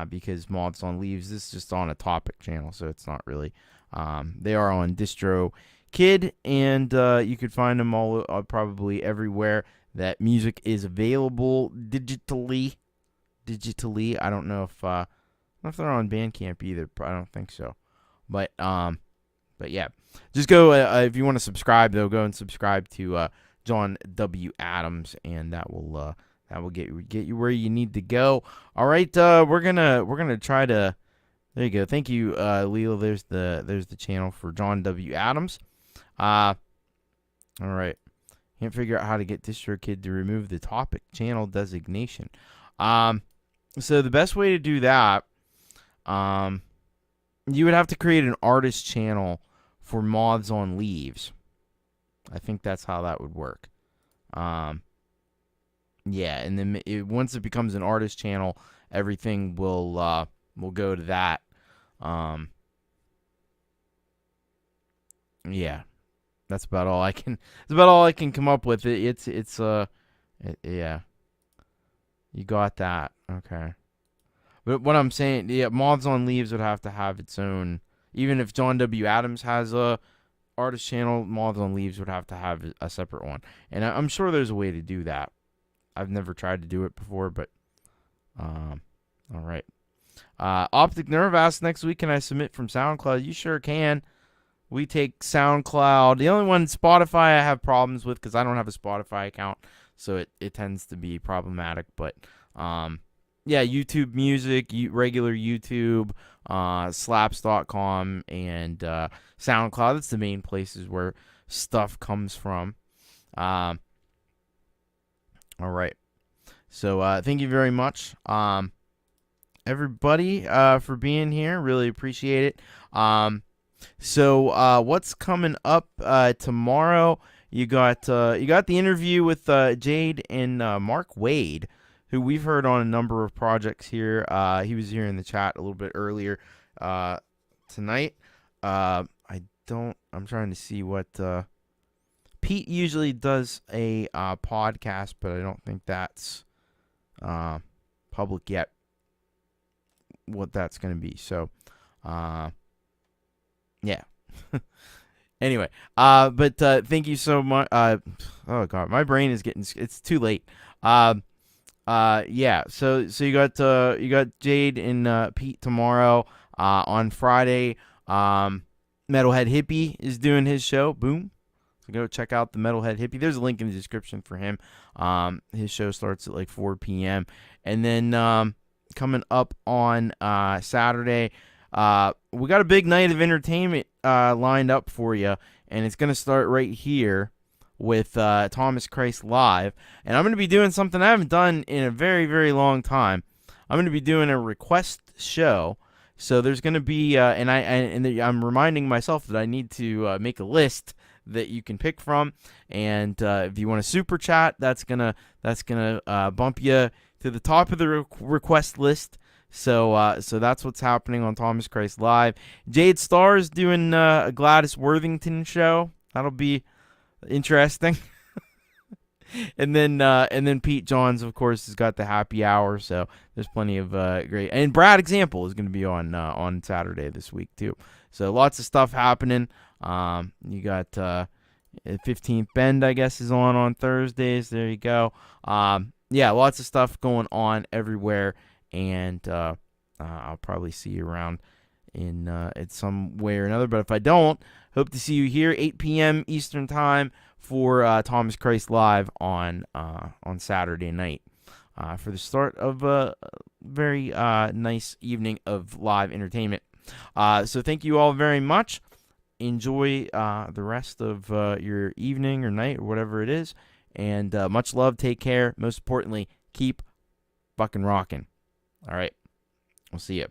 Because Moths on Leaves is just on a topic channel, so it's not really. They are on DistroKid, and you could find them all probably everywhere that music is available digitally. I don't know if they're on Bandcamp either. I don't think so. But yeah, just go if you want to subscribe though. Go and subscribe to John W. Adams, and that will get you where you need to go. All right, we're gonna try to. There you go. Thank you, Leela. There's the channel for John W. Adams. All right. Can't figure out how to get DistroKid to remove the topic channel designation. So the best way to do that, you would have to create an artist channel for Moths on Leaves. I think that's how that would work. Yeah, and then once it becomes an artist channel, everything will go to that. Yeah, that's about all I can. That's about all I can come up with. Yeah, you got that. Okay, but what I'm saying, yeah, Moths on Leaves would have to have its own. Even if John W. Adams has a artist channel, Moths on Leaves would have to have a separate one. And I'm sure there's a way to do that. I've never tried to do it before, but all right. Optic Nerve asks, next week, can I submit from SoundCloud? You sure can. We take SoundCloud. The only one, Spotify, I have problems with because I don't have a Spotify account, so it tends to be problematic. But yeah, YouTube Music, regular YouTube, slaps.com, and SoundCloud. That's the main places where stuff comes from. All right. So thank you very much, everybody, for being here. Really appreciate it. So what's coming up tomorrow? You got the interview with Jade and Mark Wade, who we've heard on a number of projects here. He was here in the chat a little bit earlier tonight. I'm trying to see what Pete usually does a podcast, but I don't think that's public yet. What that's going to be. So, yeah. Anyway, but thank you so much. Oh God, my brain is it's too late. Yeah. So you got Jade and Pete tomorrow. On Friday, Metalhead Hippie is doing his show. Boom. So go check out the Metalhead Hippie. There's a link in the description for him. His show starts at like 4 p.m. And then coming up on Saturday, we got a big night of entertainment lined up for you, and it's going to start right here with Thomas Christ Live. And I'm going to be doing something I haven't done in a very, very long time. I'm going to be doing a request show. So there's going to be, I'm reminding myself that I need to make a list that you can pick from, and if you want to super chat, that's gonna bump you to the top of the request list. So that's what's happening on Thomas Christ Live. Jade Starr is doing a Gladys Worthington show. That'll be interesting. and then Pete Johns, of course, has got the happy hour. So there's plenty of great. And Brad Example is going to be on Saturday this week too. So lots of stuff happening. You got 15th Bend, I guess, is on Thursdays. There you go. Yeah, lots of stuff going on everywhere. And I'll probably see you around in some way or another. But if I don't, hope to see you here 8 p.m. Eastern Time for Thomas Christ Live on Saturday night for the start of a very nice evening of live entertainment. So thank you all very much. Enjoy the rest of your evening or night or whatever it is. And much love. Take care. Most importantly, keep fucking rocking. All right. We'll see you.